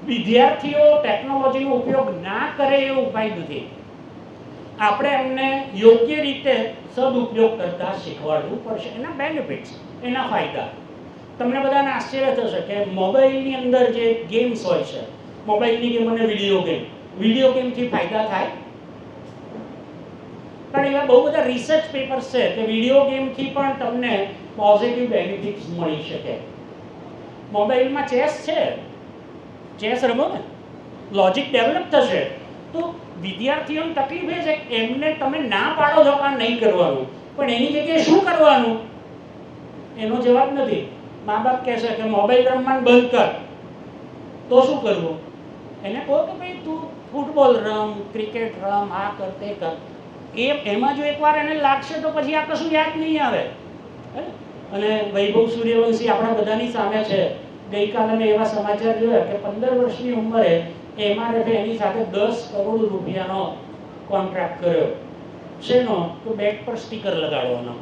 વિદ્યાર્થીઓ ટેકનોલોજીનો ઉપયોગ ના કરે એવો ઉપાય નથી. આપણે એમને યોગ્ય રીતે સદુપયોગ કરતા શીખવાડવું પડશે. એના બેનિફિટ્સ, એના ફાયદા. તમને બધાને આશ્ચર્ય થશે કે મોબાઈલની અંદર જે ગેમ્સ હોય છે, મોબાઈલની ગેમ અને વિડીયો ગેમથી ફાયદા થાય. પણ એવા બહુ બધા રિસર્ચ પેપર્સ છે કે વિડીયો ગેમથી પણ તમને પોઝિટિવ બેનિફિટ્સ મળી શકે. મોબાઈલમાં ચેસ છે, ચેસ રમો ને, લોજિક ડેવલપ થશે. તો વિદ્યાર્થીઓની તકલીફ એ છે કે એમને તમે ના પાડો છો કામ નહીં કરવાનું, પણ એની જગ્યાએ શું કરવાનું એનો જવાબ નથી. મા બાપ કહેશે કે મોબાઈલ રમવાનું બંધ કર, તો શું કરવું? એને કહો કે ભાઈ તું ફૂટબોલ રમ, ક્રિકેટ રમ, આ કર તે કર. એમાં જો એકવાર એને લાગશે તો પછી આ કશું યાદ નહીં આવે. અને વૈભવ સૂર્યવંશી આપણા બધાની સામે છે. ગઈકાલે મેં એવા સમાચાર જોયા કે 15 વર્ષની ઉંમરે MRF એની સાથે 10 કરોડ રૂપિયાનો કોન્ટ્રાક્ટ કર્યો. શેનો? તો બેગ પર સ્ટીકર લગાડવાનો.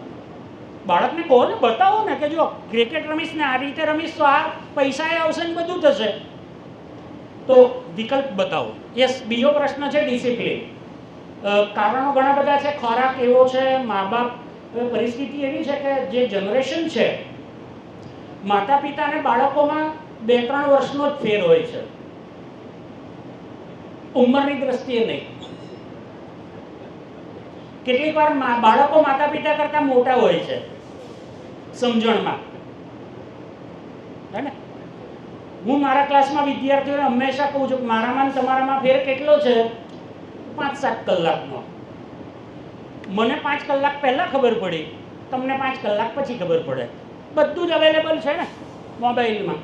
બાળકને કહો ને, બતાવો ને કે જો ક્રિકેટ રમીશ ને આ રીતે રમીશ તો આ પૈસા આવશે ને બધું થશે. તો વિકલ્પ બતાવો. યસ. બીજો પ્રશ્ન છે ડિસિપ્લિન. કારણો ઘણા બધા છે. ખોરાક એવો છે, મા બાપ, પરિસ્થિતિ એવી છે કે જે જનરેશન છે, માતા પિતા અને બાળકોમાં 2-3 વર્ષનો જ ફેર હોય છે, ઉંમરની દ્રષ્ટિએ નહીં. કેટલીક વાર બાળકો માતા પિતા કરતા મોટા હોય છે સમજણમાં, હે ને? હું મારા ક્લાસમાં વિદ્યાર્થીઓને હંમેશા કહું છું કે મારામાં તમારામાં ફેર કેટલો છે? 5-7 કલાકનો. મને 5 કલાક પહેલા ખબર પડી, તમને 5 કલાક પછી ખબર પડે. બધું જ અવેલેબલ છે ને મોબાઈલમાં.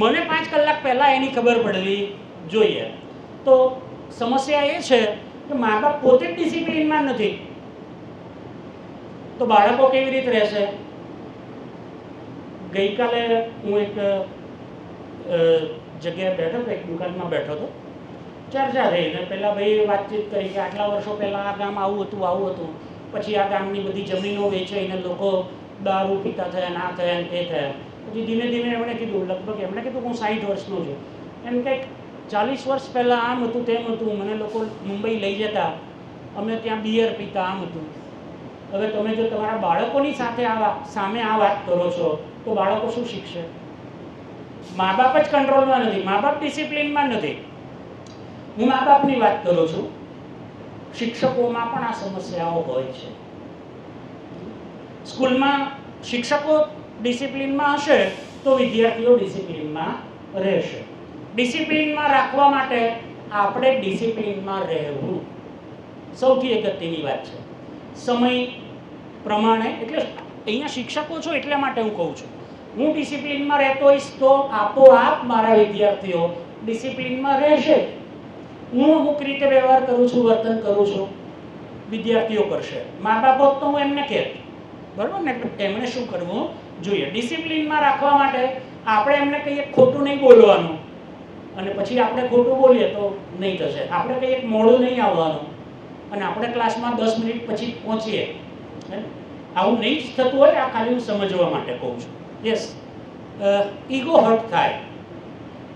મને 5 કલાક પહેલા એની ખબર પડવી જોઈએ. તો સમસ્યા એ છે કે મા બાપ પોતે જ ડિસિપ્લિનમાં નથી, તો બાળકો કેવી રીતે રહેશે? ગઈકાલે હું એક જગ્યાએ બેઠો હતો, એક દુકાનમાં બેઠો હતો. ચર્ચા થઈ ને પેલા ભાઈ વાતચીત કરી કે આટલા વર્ષો પહેલાં આ ગામ આવું હતું, પછી આ ગામની બધી જમીનો વેચાઈને લોકો દારૂ પીતા થયા, ના થયા ને તે થયા. પછી ધીમે ધીમે એમણે કીધું, લગભગ એમણે કીધું હું 60 વર્ષનો છું, એમ કંઈક 40 વર્ષ પહેલાં આમ હતું તેમ હતું, મને લોકો મુંબઈ લઈ જતા, અમે ત્યાં બિયર પીતા, આમ હતું. હવે તમે જો તમારા બાળકોની સામે આ વાત કરો છો તો બાળકો શું શીખશે? મા બાપ જ કંટ્રોલમાં નથી, મા બાપ ડિસિપ્લિનમાં નથી. હું મા બાપની વાત કરું છું. શિક્ષકોમાં પણ આ સમસ્યાઓ હોય છે. સ્કૂલમાં શિક્ષકો ડિસિપ્લિનમાં હશે તો વિદ્યાર્થીઓ ડિસિપ્લિનમાં રહેશે. ડિસિપ્લિનમાં રાખવા માટે આપણે ડિસિપ્લિનમાં રહેવું સૌથી અગત્યની વાત છે. સમય પ્રમાણે, એટલે અહીંયા શિક્ષકો છો એટલા માટે હું કહું છું, હું ડિસિપ્લિનમાં રહેતો હોઈશ તો આપોઆપ મારા વિદ્યાર્થીઓ ડિસિપ્લિનમાં રહેશે. હું અમુક રીતે વ્યવહાર કરું છું, વર્તન કરું છું, વિદ્યાર્થીઓ કરશે. મા બાપ હોત તો હું એમને કહેત, બરાબર ને? એમણે શું કરવું જોઈએ? ડિસિપ્લિનમાં રાખવા માટે આપણે એમને કહીએ ખોટું નહીં બોલવાનું, અને પછી આપણે ખોટું બોલીએ તો નહીં થશે. આપણે કહીએ મોડું નહીં આવવાનું, અને આપણે ક્લાસમાં 10 મિનિટ પછી પહોંચીએ. આવું નહીં જ થતું હોય. આ ખાલી હું સમજવા માટે કહું છું. યસ. ઈગો હર્ટ થાય,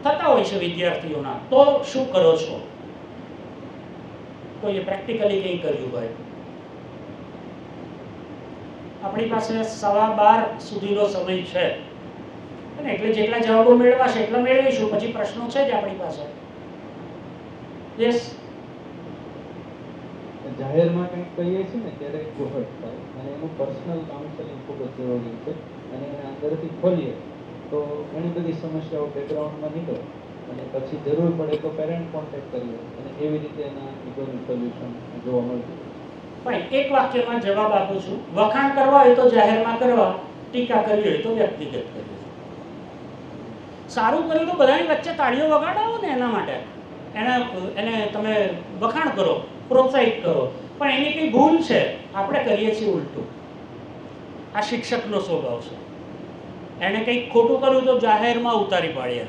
થતા હોય છે વિદ્યાર્થીઓના. તો શું કરો છો? તો એ પ્રેક્ટિકલી કંઈ કર્યું હોય. આપણી પાસે 12:15 સુધીનો સમય છે, એટલે જેટલા જવાબો મેળવાશે એટલા મેળવીશું. પછી પ્રશ્નો છે જ આપણી પાસે. યસ. જાહેરમાં કંઈક કહીએ છીએ ને ત્યારે ઈગો હર્ટ થાય, અને એનું પર્સનલ કાઉન્સેલિંગ ખૂબ જ જરૂરી છે. અને એને અંદરથી ખોલીએ તો ઘણી બધી સમસ્યાઓ બેકગ્રાઉન્ડમાં નીકળે અને પછી જરૂર પડે તો પેરેન્ટ કોન્ટેક્ટ કરીએ અને એવી રીતે એના ઈગોનું સોલ્યુશન જોવા મળતું. પણ એક વાક્યમાં જવાબ આપું છું, વખાણ કરવા હોય તો જાહેરમાં કરવા, ટીકા કરવી હોય તો વ્યક્તિગત કરવી. સારું કર્યું તો બધાની વચ્ચે તાળીઓ વગાડાવો ને એના માટે, એને તમે વખાણ કરો, પ્રોત્સાહિત કરો. પણ એની કંઈ ભૂલ છે, આપણે કરીએ છીએ ઉલટું. આ શિક્ષકનો સ્વભાવ છે. એણે કંઈક ખોટું કર્યું તો જાહેરમાં ઉતારી પાડીએ,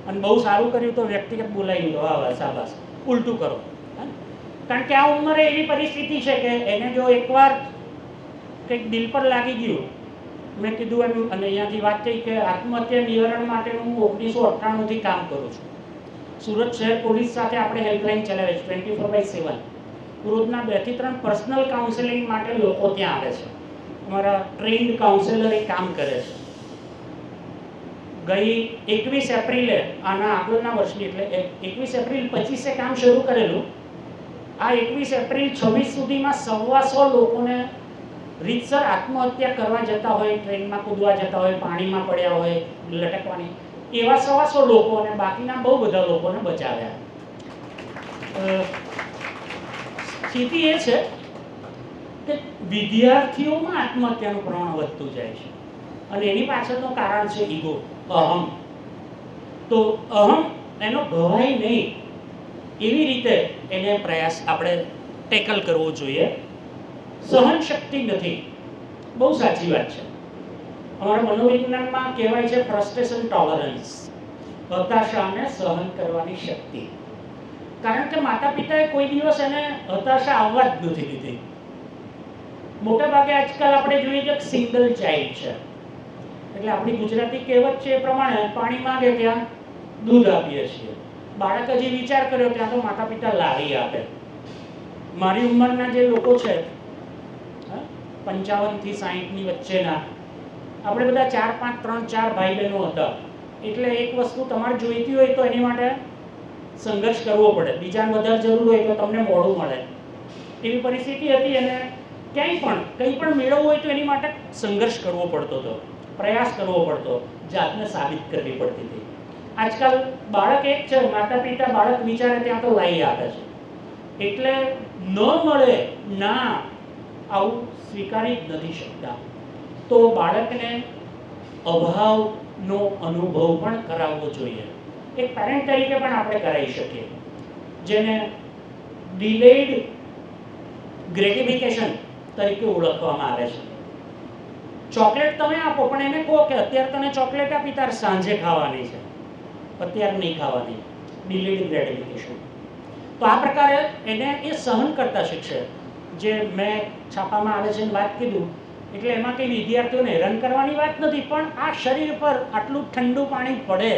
અને બહુ સારું કર્યું તો વ્યક્તિગત બોલાવી લો, વાહ શાબાશ, ઉલટું કરો. કારણ કે આ ઉંમરે એવી પરિસ્થિતિ છે કે એને જો એકવાર કંઈક દિલ પર લાગી ગયું, મેં કીધું એમ, અને અહીંયાથી વાત થઈ કે આત્મહત્યા નિવારણ માટેનું હું 1998થી કામ કરું છું. સુરત શહેર પોલીસ સાથે આપણે હેલ્પલાઇન ચલાવીએ છીએ 24/7. રોજના 2 થી 3 પર્સનલ કાઉન્સેલિંગ માટે લોકો ત્યાં આવે છે. અમારા ટ્રેન્ડ કાઉન્સેલર એ કામ કરે છે. ગઈ 21 એપ્રિલે, આના આગળના વર્ષની, એટલે 21 એપ્રિલ 25 કામ શરૂ કરેલું. આ 21 એપ્રિલ 26 સુધીમાં 125 લોકોને રીતસર આત્મહત્યા કરવા જતા હોય, ટ્રેનમાં કૂદવા જતા હોય, પાણીમાં પડ્યા હોય, લટકવાની, એવા 125 લોકો અને બાકીના બહુ બધા લોકોને બચાવ્યા. સ્થિતિ એ છે કે વિદ્યાર્થીઓમાં આત્મહત્યાનું પ્રમાણ વધતું જાય છે અને એની પાછળનું કારણ છે ઈગો, અહમ. તો અહમ એનો ભવાય નહીં એવી રીતે એને પ્રયાસ આપણે ટેકલ કરવો જોઈએ. સહન શક્તિ નથી, બહુ સાચી વાત છે. અમારા મનોવિજ્ઞાનમાં કહેવાય છે ફ્રસ્ટ્રેશન ટોલરન્સ, હતાશાને સહન કરવાની શક્તિ. કારણ કે માતા પિતાએ કોઈ દિવસ એને હતાશા આવવા જ નથી દીધી. મોટા ભાગે આજકાલ આપણે જોઈએ કે સિંગલ ચાઇલ્ડ છે, એટલે આપણી ગુજરાતી કહેવત છે એ પ્રમાણે પાણી માંગે ત્યાં દૂધ આપીએ છીએ. બાળક હજી વિચાર કર્યો ત્યાં તો માતા પિતા લાવી આપે. મારી ઉંમરના જે લોકો છે 55 થી 60 ની વચ્ચેના, આપણે બધા 4, 5, 3, 4 ભાઈ બહેનો હતા. એટલે એક વસ્તુ તમારે જોઈતી હોય તો એની માટે સંઘર્ષ કરવો પડે, બીજાને વધારે જરૂર હોય તો તમને મોડું મળે, એવી પરિસ્થિતિ હતી. અને ક્યાંય પણ કંઈ પણ મેળવવું હોય તો એની માટે સંઘર્ષ કરવો પડતો હતો, પ્રયાસ કરવો પડતો, જાતને સાબિત કરવી પડતી હતી. આજકાલ બાળક એક છે, માતા પિતા બાળક વિચારે ત્યાં તો લાવી આપે છે. એટલે ન મળે ના, આવું સ્વીકારી જ નથી શકતા. તો બાળકને અભાવનો અનુભવ પણ કરાવવો જોઈએ. એક પેરેન્ટ તરીકે પણ આપણે કરાવી શકીએ, જેને ડિલેડ ગ્રેટિફિકેશન તરીકે ઓળખવામાં આવે છે. ચોકલેટ તમે આપો પણ એને કહો કે અત્યારે તને ચોકલેટ આપી, તારે સાંજે ખાવાની છે, અત્યારે નહીં ખાવાની. Delayed gratification. તો આ પ્રકારે એને એ સહન કરતા શીખશે. જે મેં છાપામાં આવે છે વાત કીધું, એટલે એમાં કંઈ વિદ્યાર્થીઓને હેરાન કરવાની વાત નથી, પણ આ શરીર પર આટલું ઠંડુ પાણી પડે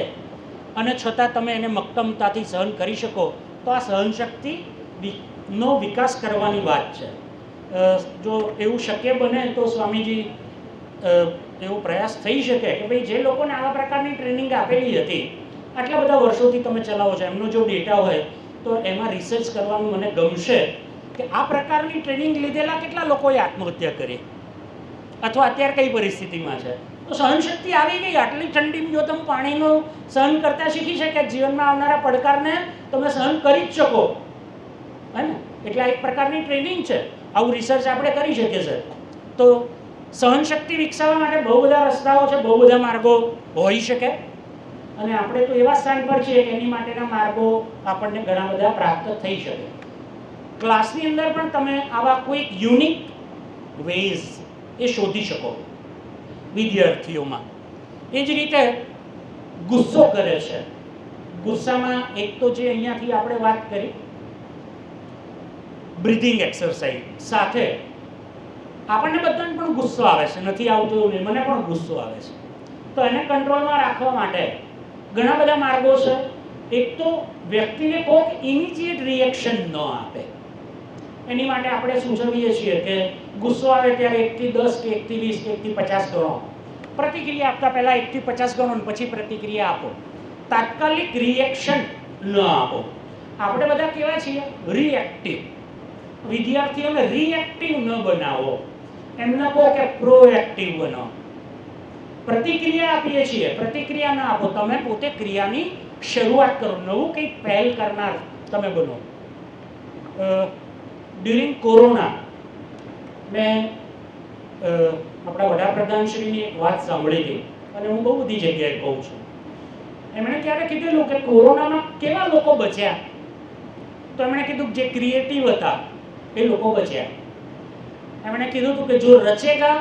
અને છતાં તમે એને મક્કમતાથી સહન કરી શકો, તો આ સહનશક્તિનો વિકાસ કરવાની વાત છે. જો એવું શક્ય બને તો સ્વામીજી એવો પ્રયાસ થઈ શકે કે ભાઈ જે લોકોને આવા પ્રકારની ટ્રેનિંગ આપેલી હતી, આટલા બધા વર્ષોથી તમે ચલાવો છો, એમનો જો ડેટા હોય તો એમાં રિસર્ચ કરવાનું મને ગમશે કે આ પ્રકારની ટ્રેનિંગ લીધેલા કેટલા લોકોએ આત્મહત્યા કરી, અથવા અત્યારે કઈ પરિસ્થિતિમાં છે. તો સહનશક્તિ આવી ગઈ. આટલી ઠંડીમાં જો તમે પાણીનું સહન કરતા શીખી શકે, જીવનમાં આવનારા પડકારને તમે સહન કરી જ શકો, હે ને? એટલે આ એક પ્રકારની ટ્રેનિંગ છે. આવું રિસર્ચ આપણે કરી શકીએ છીએ. તો સહનશક્તિ વિકસાવવા માટે બહુ બધા રસ્તાઓ છે, બહુ બધા માર્ગો હોઈ શકે, અને આપણે તો એવા સ્થાન પર છીએ કે એની માટેના માર્ગો આપણને ઘણા બધા પ્રાપ્ત થઈ શકે. ક્લાસની અંદર પણ તમે આવા કોઈક યુનિક વેઝ એ શોધી શકો વિદ્યાર્થીઓમાં. એ જ રીતે ગુસ્સો કરે છે. ગુસ્સામાં એક તો જે અહીંયાથી આપણે વાત કરી બ્રીથિંગ એક્સરસાઇઝ સાથે, આપણને બધાને પણ ગુસ્સો આવે છે, નથી આવતો એવું નહીં, મને પણ ગુસ્સો આવે છે. તો એને કંટ્રોલમાં રાખવા માટે ઘણા બધા માર્ગો છે. એક તો વ્યક્તિને કોઈક ઇમિડિયેટ રિએક્શન ન આપે, એની માટે આપણે સૂચવીએ છીએ કે ગુસ્સો આવે ત્યારે 1 થી 10 કે 1 થી 20 કે 1 થી 50 ગણો પ્રતિક્રિયા આપતા પહેલા 1 થી 50 ગણો અને પછી પ્રતિક્રિયા આપો. તાત્કાલિક રિએક્શન ન આપો. આપણે બધા કેવા છીએ? રિએક્ટિવ. વિદ્યાર્થીઓને રિએક્ટિવ ન બનાવો. એમને કહો કે પ્રોએક્ટિવ બનો. પ્રતિક્રિયા આપીએ છીએ, પ્રતિક્રિયા ના આપો, તમે પોતે ક્રિયાની શરૂઆત કરો, નવું કંઈક પહેલ કરનાર તમે બનો. ડ્યુરિંગ કોરોના મેં આપણા વડાપ્રધાનશ્રીની એક વાત સાંભળી હતી અને હું બહુ બધી જગ્યાએ કહું છું. એમણે ક્યારે કીધેલું કે કોરોનામાં કેવા લોકો બચ્યા, તો એમણે કીધું જે ક્રિએટિવ હતા એ લોકો બચ્યા. એમણે કીધું હતું કે જો રચેગા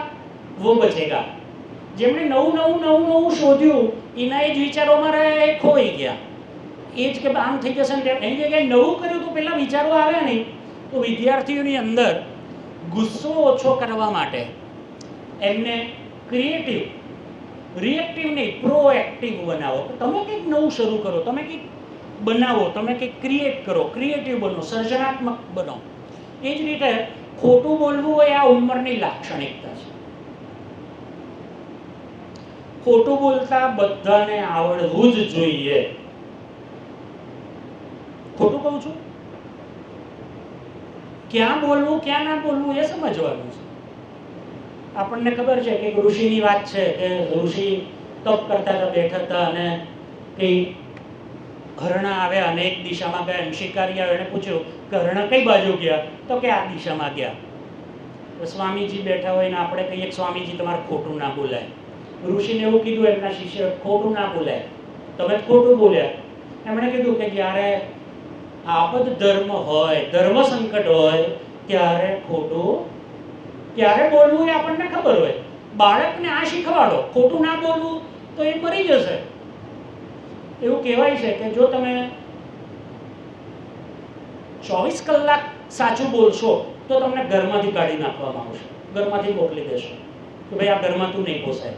વો બચેગા. જેમણે નવું શોધ્યું એના એ જ વિચારોમાં રહ્યા, એ ખોઈ ગયા. એ જ કે આમ થઈ જશે ને એની જગ્યાએ નવું કર્યું તો પેલા વિચારો આવ્યા નહીં. તો વિદ્યાર્થીઓની અંદર ગુસ્સો ઓછો કરવા માટે એમને ક્રિએટિવ, રિએક્ટિવ નહીં, પ્રોએક્ટિવ બનાવો. તમે કંઈક નવું શરૂ કરો, તમે કંઈક બનાવો, તમે કંઈક ક્રિએટ કરો, ક્રિએટિવ બનો, સર્જનાત્મક બનો. એ જ રીતે ખોટું બોલવું એ આ ઉંમરની લાક્ષણિકતા છે. ખોટું બોલતા બધાને આવડવું જ જોઈએ. ખોટું કહું છું, ક્યાં બોલવું ક્યાં ના બોલવું એ સમજવાનું છે. આપણને ખબર છે કે ઋષિની વાત છે કે ઋષિ તપ કરતા હતા, બેઠા હતા અને કઈ હરણા આવ્યા અને એક દિશામાં ગયા અને શિકારી આવ્યો, એને પૂછ્યું કે હરણા કઈ બાજુ ગયા, તો કે આ દિશામાં ગયા. સ્વામીજી બેઠા હોય ને આપણે કહીએ સ્વામીજી તમારે ખોટું ના બોલાય. ઋષિને એવું કીધું એમના શિષ્ય, ખોટું ના બોલાય, તમે ખોટું બોલ્યા. એમણે કીધું કે જ્યારે આપદ ધર્મ હોય, ધર્મ સંકટ હોય ત્યારે ખોટું ક્યારે બોલવું એ આપણને ખબર હોય. બાળકને આ શીખવાડો, ખોટું ના બોલવું તો એ મરી જશે. એવું કહેવાય છે કે જો તમે 24 કલાક સાચું બોલશો તો તમને ઘરમાંથી કાઢી નાખવામાં આવશે, ઘરમાંથી મોકલી દેશો કે ભાઈ આ ઘરમાં તું નહીં પોસાય.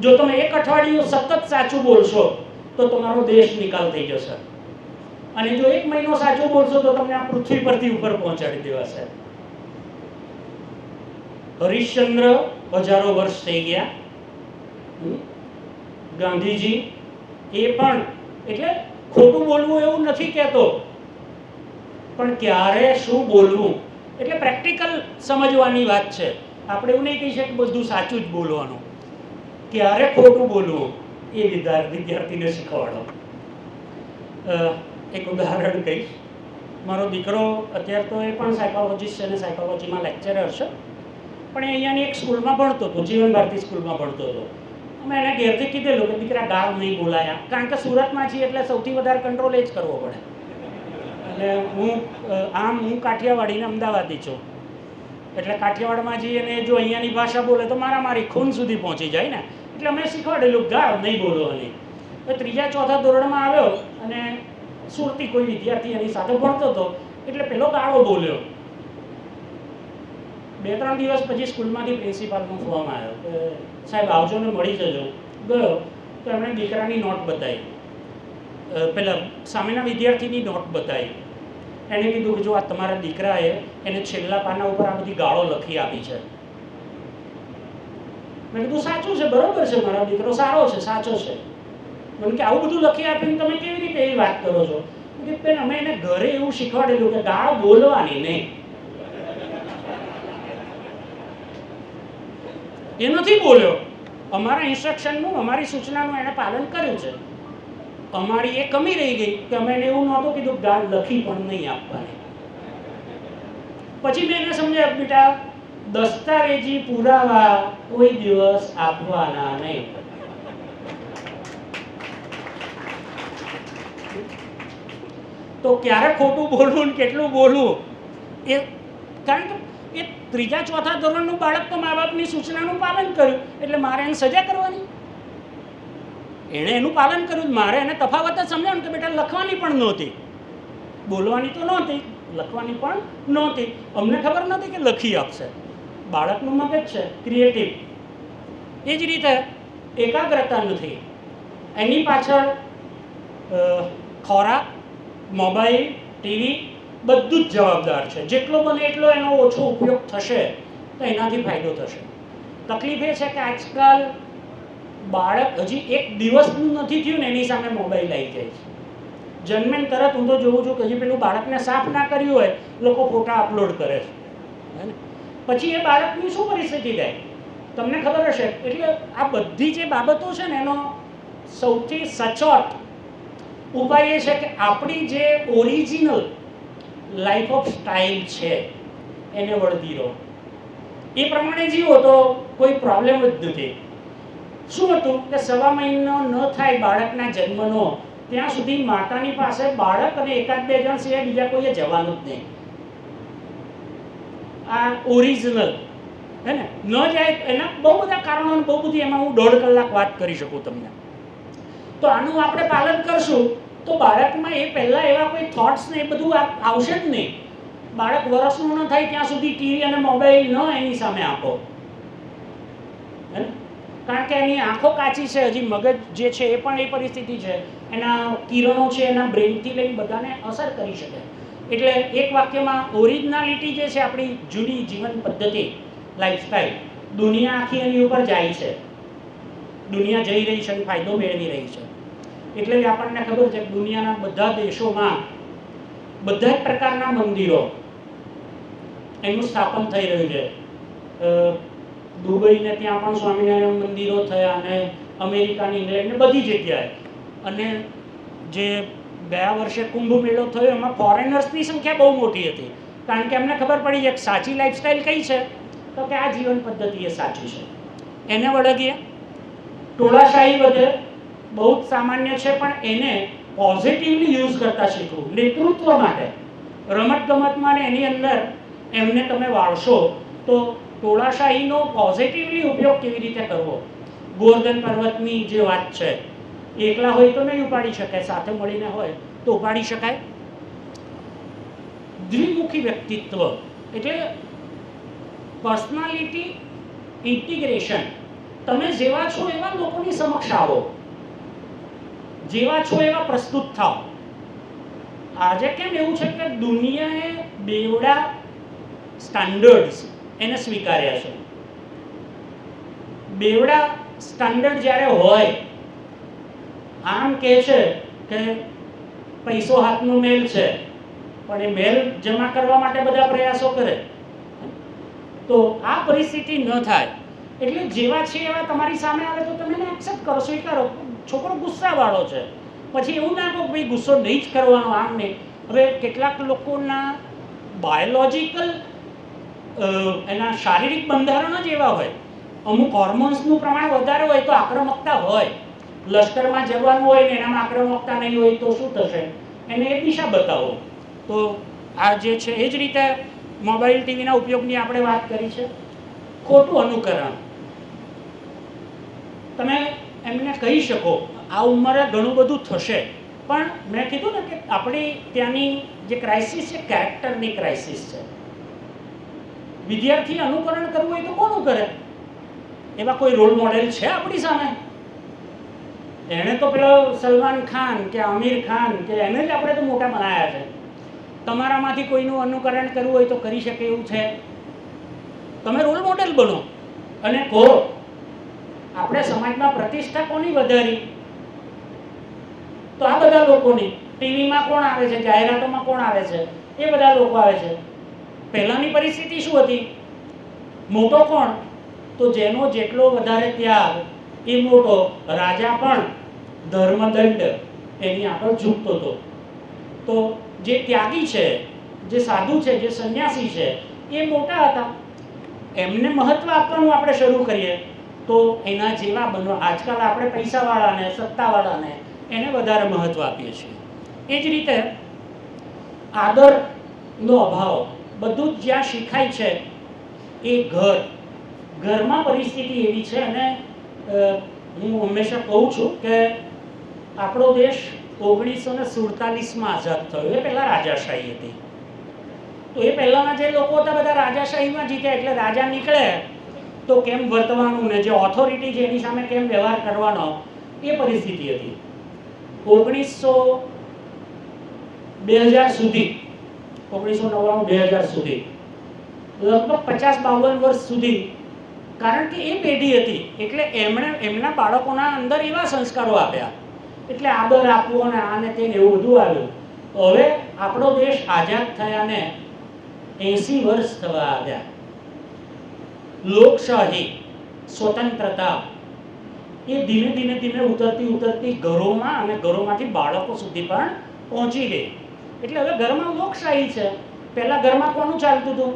જો તમે 1 અઠવાડિયું સતત સાચું બોલશો તો તમારો દેશ નિકાલ થઈ જશે. અને જો 1 મહિનો સાચું બોલશો તો તમને આ પૃથ્વી પરથી ઉપર પહોંચાડી દેવાશે. હરિશ્ચંદ્ર હજારો વર્ષ થઈ ગયા, ગાંધીજી એ પણ, એટલે ખોટું બોલવું એવું નથી કહેતો, પણ ક્યારે શું બોલવું એટલે પ્રેક્ટિકલ સમજવાની વાત છે. આપણે એવું નહીં કહી શકીએ કે બધું સાચું જ બોલવાનું. ક્યારે ખોટું બોલવું એ વિદ્યાર્થીને શીખવાડો. એક ઉદાહરણ કહીશ. મારો દીકરો અત્યારે તો એ પણ સાયકોલોજીસ્ટ છે અને સાયકોલોજીમાં લેક્ચરર છે, પણ એ અહીંયાની એક સ્કૂલમાં ભણતો હતો, જીવન ભારતી સ્કૂલમાં ભણતો હતો. અમે એને ઘેરથી કીધેલું કે દીકરા ગાળ નહીં બોલાયા, કારણ કે સુરતમાં છીએ એટલે સૌથી વધારે કંટ્રોલ એ જ કરવો પડે. એટલે હું કાઠિયાવાડી ને અમદાવાદી છું, એટલે કાઠિયાવાડમાં જઈએ અને જો અહીંયાની ભાષા બોલે તો મારી ખૂન સુધી પહોંચી જાય ને. એટલે અમે શીખવાડેલું ગાળ નહીં બોલવાની. તો 3જા 4થા ધોરણમાં આવ્યો અને સુરતી કોઈ વિદ્યાર્થી એની સાથે ભણતો હતો, એટલે પેલો ગાળો બોલ્યો. 2-3 દિવસ પછી સ્કૂલમાંથી પ્રિન્સિપાલનો ફોન આવ્યો કે સાહેબ આવજો ને મળી જજો. ગયો તો એમણે દીકરાની નોટ બતાવી, પેલા સામેના વિદ્યાર્થીની નોટ બતાવી. એણે કીધું કે જો આ તમારા દીકરાએ એને છેલ્લા પાના ઉપર આ બધી ગાળો લખી આપી છે. મેં કીધું સાચું છે, બરોબર છે, મારો દીકરો સારો છે, સાચો છે. મને કે આવું બધું લખી આપીને તમે કેવી રીતે એવી વાત કરો છો? કે બેન અમે એને ઘરે એવું શીખવાડેલું કે ગાળ બોલવાની નહીં. એ નથી બોલ્યો, અમારા ઇન્સ્ટ્રક્શનનું, અમારી સૂચનાનું એને પાલન કર્યું છે. અમારી એ કમી રહી ગઈ કે અમે એને એવું નહોતું કીધું ગાળ લખી પણ નહીં આપવાની. પછી મેં એને સમજાવ્યું બેટા દસ્તાવેજી પુરાવા કોઈ દિવસ આપવાના નહીં. તો ક્યારે ખોટું બોલવું ને કેટલું બોલવું એ, કારણ કે એ 3જા 4થા ધોરણનું બાળક તો મા બાપની સૂચનાનું પાલન કર્યું એટલે મારે એને સજા કરવાની? એણે એનું પાલન કર્યું, મારે એને તફાવત જ સમજાવવાનું કે બેટા લખવાની પણ નહોતી, બોલવાની તો નહોતી, લખવાની પણ નહોતી. અમને ખબર નથી કે લખી આપશે. બાળકનું મગજ છે ક્રિએટિવ. એ જ રીતે એકાગ્રતા નથી. એની પાછળ ખોરાક, મોબાઈલ, ટીવી બધું જ જવાબદાર છે. જેટલો બને એટલો એનો ઓછો ઉપયોગ થશે તો એનાથી ફાયદો થશે. તકલીફ એ છે કે આજકાલ બાળક હજી 1 દિવસનું નથી થયું ને એની સામે મોબાઈલ આવી જાય છે. જન્મે તરત હું તો જોઉં છું કે હજી પેલું બાળકને સાફ ના કર્યું હોય લોકો ફોટા અપલોડ કરે છે. પછી એ બાળકની શું પરિસ્થિતિ થાય તમને ખબર હશે. એટલે આ બધી જે બાબતો છે ને એનો સૌથી સચોટ ઉપાય એ છે કે આપણી જે ઓરિજિનલ લાઈફ ઓફ સ્ટાઇલ છે એને વળગી રહો, એ પ્રમાણે જીવો તો કોઈ પ્રોબ્લેમ જ નથી. શું હતું કે 1.5 મહિનો ન થાય બાળકના જન્મનો ત્યાં સુધી માતાની પાસે બાળક અને 1-2 જણ સિવાય બીજા કોઈએ જવાનું જ નહીં. આ ઓરિજિનલ હે ને ન જાય એના બહુ બધા કારણો, બહુ બધી એમાં હું 1.5 કલાક વાત કરી શકું તમને. તો આનું આપણે પાલન કરશું તો બાળકમાં એ પહેલાં એવા કોઈ થોટ્સ ને એ બધું આવશે જ નહીં. બાળક વર્ષનું ન થાય ત્યાં સુધી ટીવી અને મોબાઈલ ન એની સામે આપો, હે ને? કારણ કે એની આંખો કાચી છે, હજી મગજ જે છે એ પણ એ પરિસ્થિતિ છે, એના કિરણો છે એના બ્રેનથી લઈને બધાને અસર કરી શકે. એટલે એક વાક્યમાં ઓરિજિનાલિટી જે છે આપણી જૂની જીવન પદ્ધતિ, લાઈફસ્ટાઈલ, દુનિયા આખી એની ઉપર જાય છે, દુનિયા જઈ રહી છે અને ફાયદો મેળવી રહી છે. એટલે જ આપણને ખબર છે કે દુનિયાના બધા દેશોમાં બધા જ પ્રકારના મંદિરો એનું સ્થાપન થઈ રહ્યું છે. દુબઈને ત્યાં પણ સ્વામિનારાયણ મંદિરો થયા અને અમેરિકાની, ઇંગ્લેન્ડ ને બધી જગ્યાએ. અને જે ગયા વર્ષે કુંભ મેળો થયો એમાં ફોરેનર્સની સંખ્યા બહુ મોટી હતી, કારણ કે અમને ખબર પડી છે કે સાચી લાઈફસ્ટાઈલ કઈ છે, તો કે આ જીવન પદ્ધતિ એ સાચી છે, એને વળગીએ. ટોળાશાહી વધે બહુ જ સામાન્ય છે, પણ એને પોઝિટિવલી યુઝ કરતા શીખવું. નેતૃત્વ માટે રમતગમતમાં ને એની અંદર એમને તમે વાળશો તો ટોળાશાહીનો પોઝિટિવલી ઉપયોગ કેવી રીતે કરવો. ગોવર્ધન પર્વતની જે વાત છે, એકલા હોય તો નહીં ઉપાડી શકાય, સાથે મળીને હોય તો ઉપાડી શકાય. દ્વિમુખી વ્યક્તિત્વ એટલે પર્સનાલિટી ઇન્ટિગ્રેશન. તમે જેવા છો એવા લોકોની સમક્ષ આવો, જેવા છો એવા પ્રસ્તુત થાઓ. આજે કેમ એવું છે કે દુનિયાએ બેવડા સ્ટાન્ડર્ડ્સ એને સ્વીકાર્યા છે. બેવડા સ્ટાન્ડર્ડ જ્યારે હોય, આમ કહે છે કે પૈસો હાથનો મેલ છે, પણ એ મેલ જમા કરવા માટે બધા પ્રયાસો કરે. તો આ પરિસ્થિતિ ન થાય. એટલે જેવા છે એવા તમારી સામે આવે તો તમે એને એક્સેપ્ટ કરો, સ્વીકારો. છોકરો ગુસ્સાવાળો છે, પછી એવું ના કહો ભાઈ ગુસ્સો નહીં જ કરવાનો, આમ નહીં. હવે કેટલાક લોકોના બાયોલોજિકલ એના શારીરિક બંધારણ જ એવા હોય, અમુક હોર્મોન્સનું પ્રમાણ વધારે હોય તો આક્રમકતા હોય. લશ્કરમાં જવાનું હોય ને એનામાં આક્રમકતા નહીં હોય તો શું થશે, એને એ દિશા બતાવો. તો આ જે છે એ જ રીતે મોબાઈલ ટીવીના ઉપયોગની આપણે વાત કરી છે. ખોટું અનુકરણ. તમે એમને કહી શકો આ ઉંમરે ઘણું બધું થશે, પણ મેં કીધું ને કે આપણી ત્યાંની જે ક્રાઇસિસ છે કેરેક્ટરની ક્રાઇસિસ છે. વિદ્યાર્થી અનુકરણ કરવું હોય તો કોનું કરે? એવા કોઈ રોલ મોડેલ છે આપણી સામે? એણે તો પેલો સલમાન ખાન કે આમિર ખાન કે એને જ આપણે તો મોટા બનાવ્યા છે. તમારામાંથી કોઈનું અનુકરણ કરવું હોય તો કરી શકે એવું છે? તમે રોલ મોડેલ બનો અને કહો આપણે સમાજમાં પ્રતિષ્ઠા કોની વધારી? તો આ બધા લોકોની. ટીવીમાં કોણ આવે છે, જાહેરાતોમાં કોણ આવે છે? એ બધા લોકો આવે છે. પહેલાંની પરિસ્થિતિ શું હતી? મોટો કોણ? તો જેનો જેટલો વધારે ત્યાગ એ મોટો. રાજા પણ ધર્મદંડ એની આગળ ઝૂકતો હતો. તો જે ત્યાગી છે, જે સાધુ છે, જે સંન્યાસી છે, એ મોટા હતા. એમને મહત્વ આપવાનું આપણે શરૂ કરીએ તો એના જેવા બનો. આજકાલ આપણે પૈસાવાળાને, સત્તાવાળાને એને વધારે મહત્વ આપીએ છીએ. એ જ રીતે આદરનો અભાવ બધું જ જ્યાં શીખાય છે એ ઘરમાં પરિસ્થિતિ એવી છે. અને હું હંમેશા કહું છું કે આપણો દેશ 1947માં આઝાદ થયો. એ પહેલાં રાજાશાહી હતી. તો એ પહેલાંના જે લોકો હતા બધા રાજાશાહીમાં જીત્યા. એટલે રાજા નીકળે તો કેમ વર્તવાનું ને જે ઓથોરિટી છે એની સામે કેમ વ્યવહાર કરવાનો, એ પરિસ્થિતિ હતી. 2000 સુધી, 1999-2000 સુધી, લગભગ 50-52 વર્ષ સુધી. કારણ કે એ પેઢી હતી એટલે એમણે એમના બાળકોના અંદર એવા સંસ્કારો આપ્યા, એટલે આદર આપવો અને આને તેને એવું બધું આવ્યું. હવે આપણો દેશ આઝાદ થયાને 80 વર્ષ થવા આવ્યા. લોકશાહી, સ્વતંત્રતા એ ધીમે ધીમે ધીમે ઉતરતી ઘરોમાં અને ઘરોમાંથી બાળકો સુધી પણ પહોંચી ગઈ. એટલે હવે ઘરમાં લોકશાહી છે. પહેલા ઘરમાં કોનું ચાલતું હતું?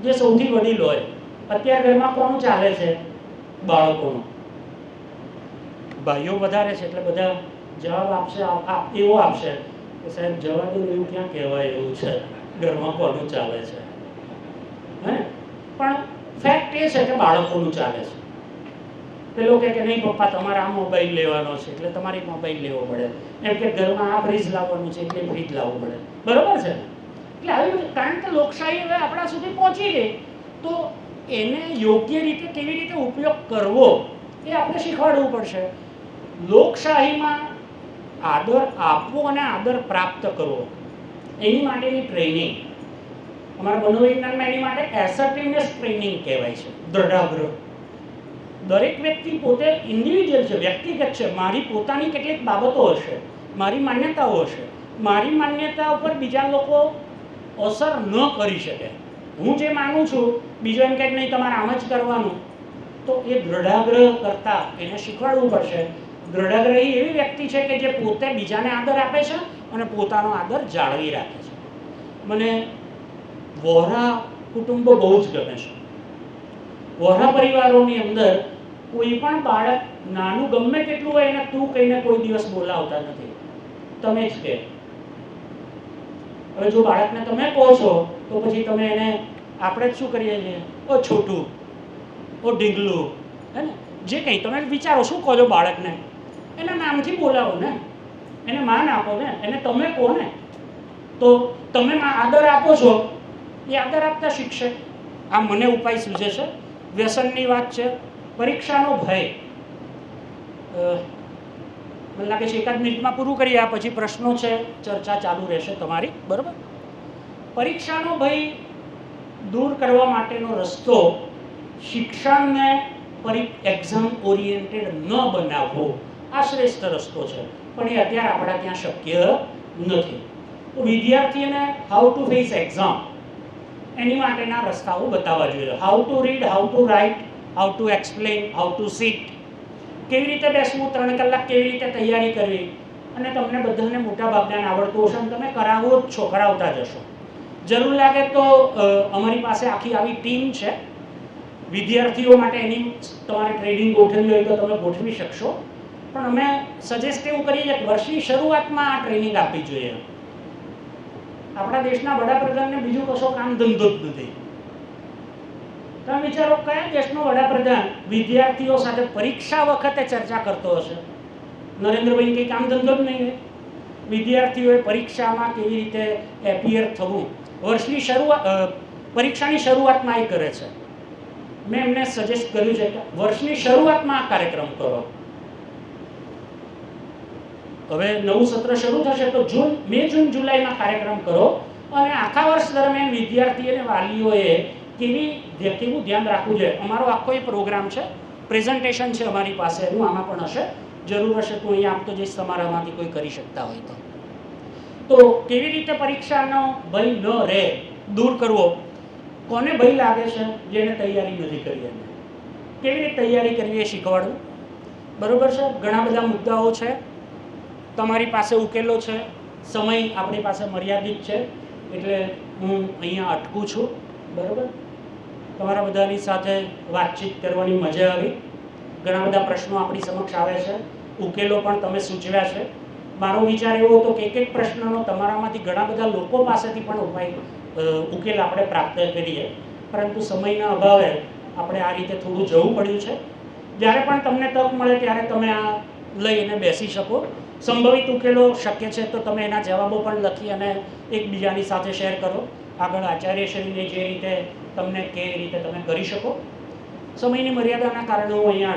જે સૌથી વડીલ હોય. અત્યારે ઘરમાં કોનું ચાલે છે? બાળકોનું. ભાઈઓ વધારે છે એટલે બધા જવાબ આપશે, એવો આપશે કે સાહેબ જવા દો, એવું ક્યાં કહેવાય એવું છે, ઘરમાં કોનું ચાલે છે. હે, પણ ફેક્ટ એ છે કે બાળકોનું ચાલે છે. પેલો કે નહીં પપ્પા તમારે આ મોબાઈલ લેવાનો છે એટલે તમારે મોબાઈલ લેવો પડે, એમ કે ઘરમાં આ ફ્રીજ લાવવાનું છે એટલે ફ્રીજ લાવવું પડે. બરોબર છે? એટલે આવી, કારણ કે લોકશાહી હવે આપણા સુધી પહોંચી ગઈ, તો એને યોગ્ય રીતે કેવી રીતે ઉપયોગ કરવો એ આપણે શીખવાડવું પડશે. લોકશાહીમાં આદર આપવો અને આદર પ્રાપ્ત કરવો એની માટેની ટ્રેનિંગ, અમારા મનોવિજ્ઞાનમાં એની માટે એસર્ટિવનેસ ટ્રેનિંગ કહેવાય છે. દ્રઢાગ્રહ. દરેક વ્યક્તિ પોતે ઇન્ડિવિજ્યુઅલ છે, વ્યક્તિગત છે. મારી પોતાની કેટલીક બાબતો હશે, મારી માન્યતાઓ હશે. મારી માન્યતા ઉપર બીજા લોકો અસર ન કરી શકે. હું જે માનું છું બીજો એમ કહે નહીં તમારે આમ જ કરવાનું, તો એ દ્રઢાગ્રહ કરતા એને શીખવાડવું પડશે. દ્રઢાગ્રહી એવી વ્યક્તિ છે કે જે પોતે બીજાને આદર આપે છે અને પોતાનો આદર જાળવી રાખે છે. મને વોહરા કુટુંબો બહુ જ ગમે છે. વોહરા પરિવારોની અંદર કોઈ પણ બાળક નાનું ગમે તેટલું હોય એને તું કહીને કોઈ દિવસ બોલાવતા નથી, તમે જ કે. હવે જો બાળકને તમે કહો છો તો પછી તમે એને, આપણે જ શું કરીએ છીએ, ઓ છોટું, ઓ ઢીંગલું, હે ને, જે કંઈ તમે વિચારો શું કહો છો બાળકને, એના નામથી બોલાવો ને, એને માન આપો ને, એને તમે કહો ને. તો તમે આદર આપો છો એ આદર આપતા શીખશે. આ મને ઉપાય સૂઝે છે. વ્યસનની વાત છે, પરીક્ષાનો ભય. મને લાગે છે એકાદ મિનિટમાં પૂરું કરીએ, આ પછી પ્રશ્નો છે, ચર્ચા ચાલુ રહેશે તમારી. બરાબર? પરીક્ષાનો ભય દૂર કરવા માટેનો રસ્તો શિક્ષણને એક્ઝામ ઓરિએન્ટેડ ન બનાવવો આ શ્રેષ્ઠ રસ્તો છે, પણ એ અત્યારે આપણા ત્યાં શક્ય નથી. તો વિદ્યાર્થીઓને હાઉ ટુ ફેસ એક્ઝામ એની માટેના રસ્તાઓ બતાવવા જોઈએ. How to read, how to write, how to explain, how to sit, કેવી રીતે બેસવું, 3 કલાક કેવી રીતે તૈયારી કરવી. અને તમને બધાને મોટા ભાગને આવડતું હશે અને તમે કરાવો જ છો, કરાવતા જશો. જરૂર લાગે તો અમારી પાસે આખી આવી ટીમ છે વિદ્યાર્થીઓ માટે. એની તમારે ટ્રેનિંગ ગોઠવવી હોય તો તમે ગોઠવી શકશો, પણ અમે સજેસ્ટ એવું કરીએ છીએ કે વર્ષની શરૂઆતમાં આ ટ્રેનિંગ આપવી જોઈએ. આપણા દેશના વડાપ્રધાનને બીજું કશો કામ ધંધો જ નથી. તમે વિચારો કયા દેશનો વડાપ્રધાન વિદ્યાર્થીઓ સાથે પરીક્ષા વખતે ચર્ચા કરતો હશે? નરેન્દ્રભાઈ કંઈ કામ ધંધો જ નહીં. વિદ્યાર્થીઓએ પરીક્ષામાં કેવી રીતે એપિયર થવું વર્ષની શરૂઆત, પરીક્ષાની શરૂઆતમાં એ કરે છે. મેં એમને સજેસ્ટ કર્યું છે કે વર્ષની શરૂઆતમાં આ કાર્યક્રમ કરો. હવે નવું સત્ર શરૂ થશે તો મે, જૂન, જુલાઈમાં કાર્યક્રમ કરો અને આખા વર્ષ દરમિયાન વિદ્યાર્થી અને વાલીઓએ કેવું ધ્યાન રાખવું જોઈએ. અમારો આખો એ પ્રોગ્રામ છે, પ્રેઝન્ટેશન છે અમારી પાસે, એનું આમાં પણ હશે. જરૂર હશે તો અહીંયા આપતો જઈશ, તમારામાંથી કોઈ કરી શકતા હોય તો. તો કેવી રીતે પરીક્ષાનો ભય ન રહે, દૂર કરવો. કોને ભય લાગે છે? જેને તૈયારી નથી કરી. એને કેવી રીતે તૈયારી કરવી એ શીખવાડવું. બરોબર છે? ઘણા બધા મુદ્દાઓ છે, તમારી પાસે ઉકેલો છે. સમય આપણી પાસે મર્યાદિત છે એટલે હું અહીંયા અટકું છું. બરાબર? તમારા બધાની સાથે વાતચીત કરવાની મજા આવી. ઘણા બધા પ્રશ્નો આપણી સમક્ષ આવે છે, ઉકેલો પણ તમે સૂચવ્યા છે. મારો વિચાર એવો હતો કે એક પ્રશ્નનો તમારામાંથી ઘણા બધા લોકો પાસેથી પણ ઉકેલ આપણે પ્રાપ્ત કરીએ, પરંતુ સમયના અભાવે આપણે આ રીતે થોડું જવું પડ્યું છે. જ્યારે પણ તમને તક મળે ત્યારે તમે આ લઈને બેસી શકો. સંભવિત ઉકેલો શક્ય છે તો તમે એના જવાબો પણ લખી અને એકબીજાની સાથે શેર કરો. આગળ આચાર્યશ્રીને જે રીતે તમને કે રીતે તમે કરી શકો. સમયની મર્યાદાના કારણે હું અહીંયા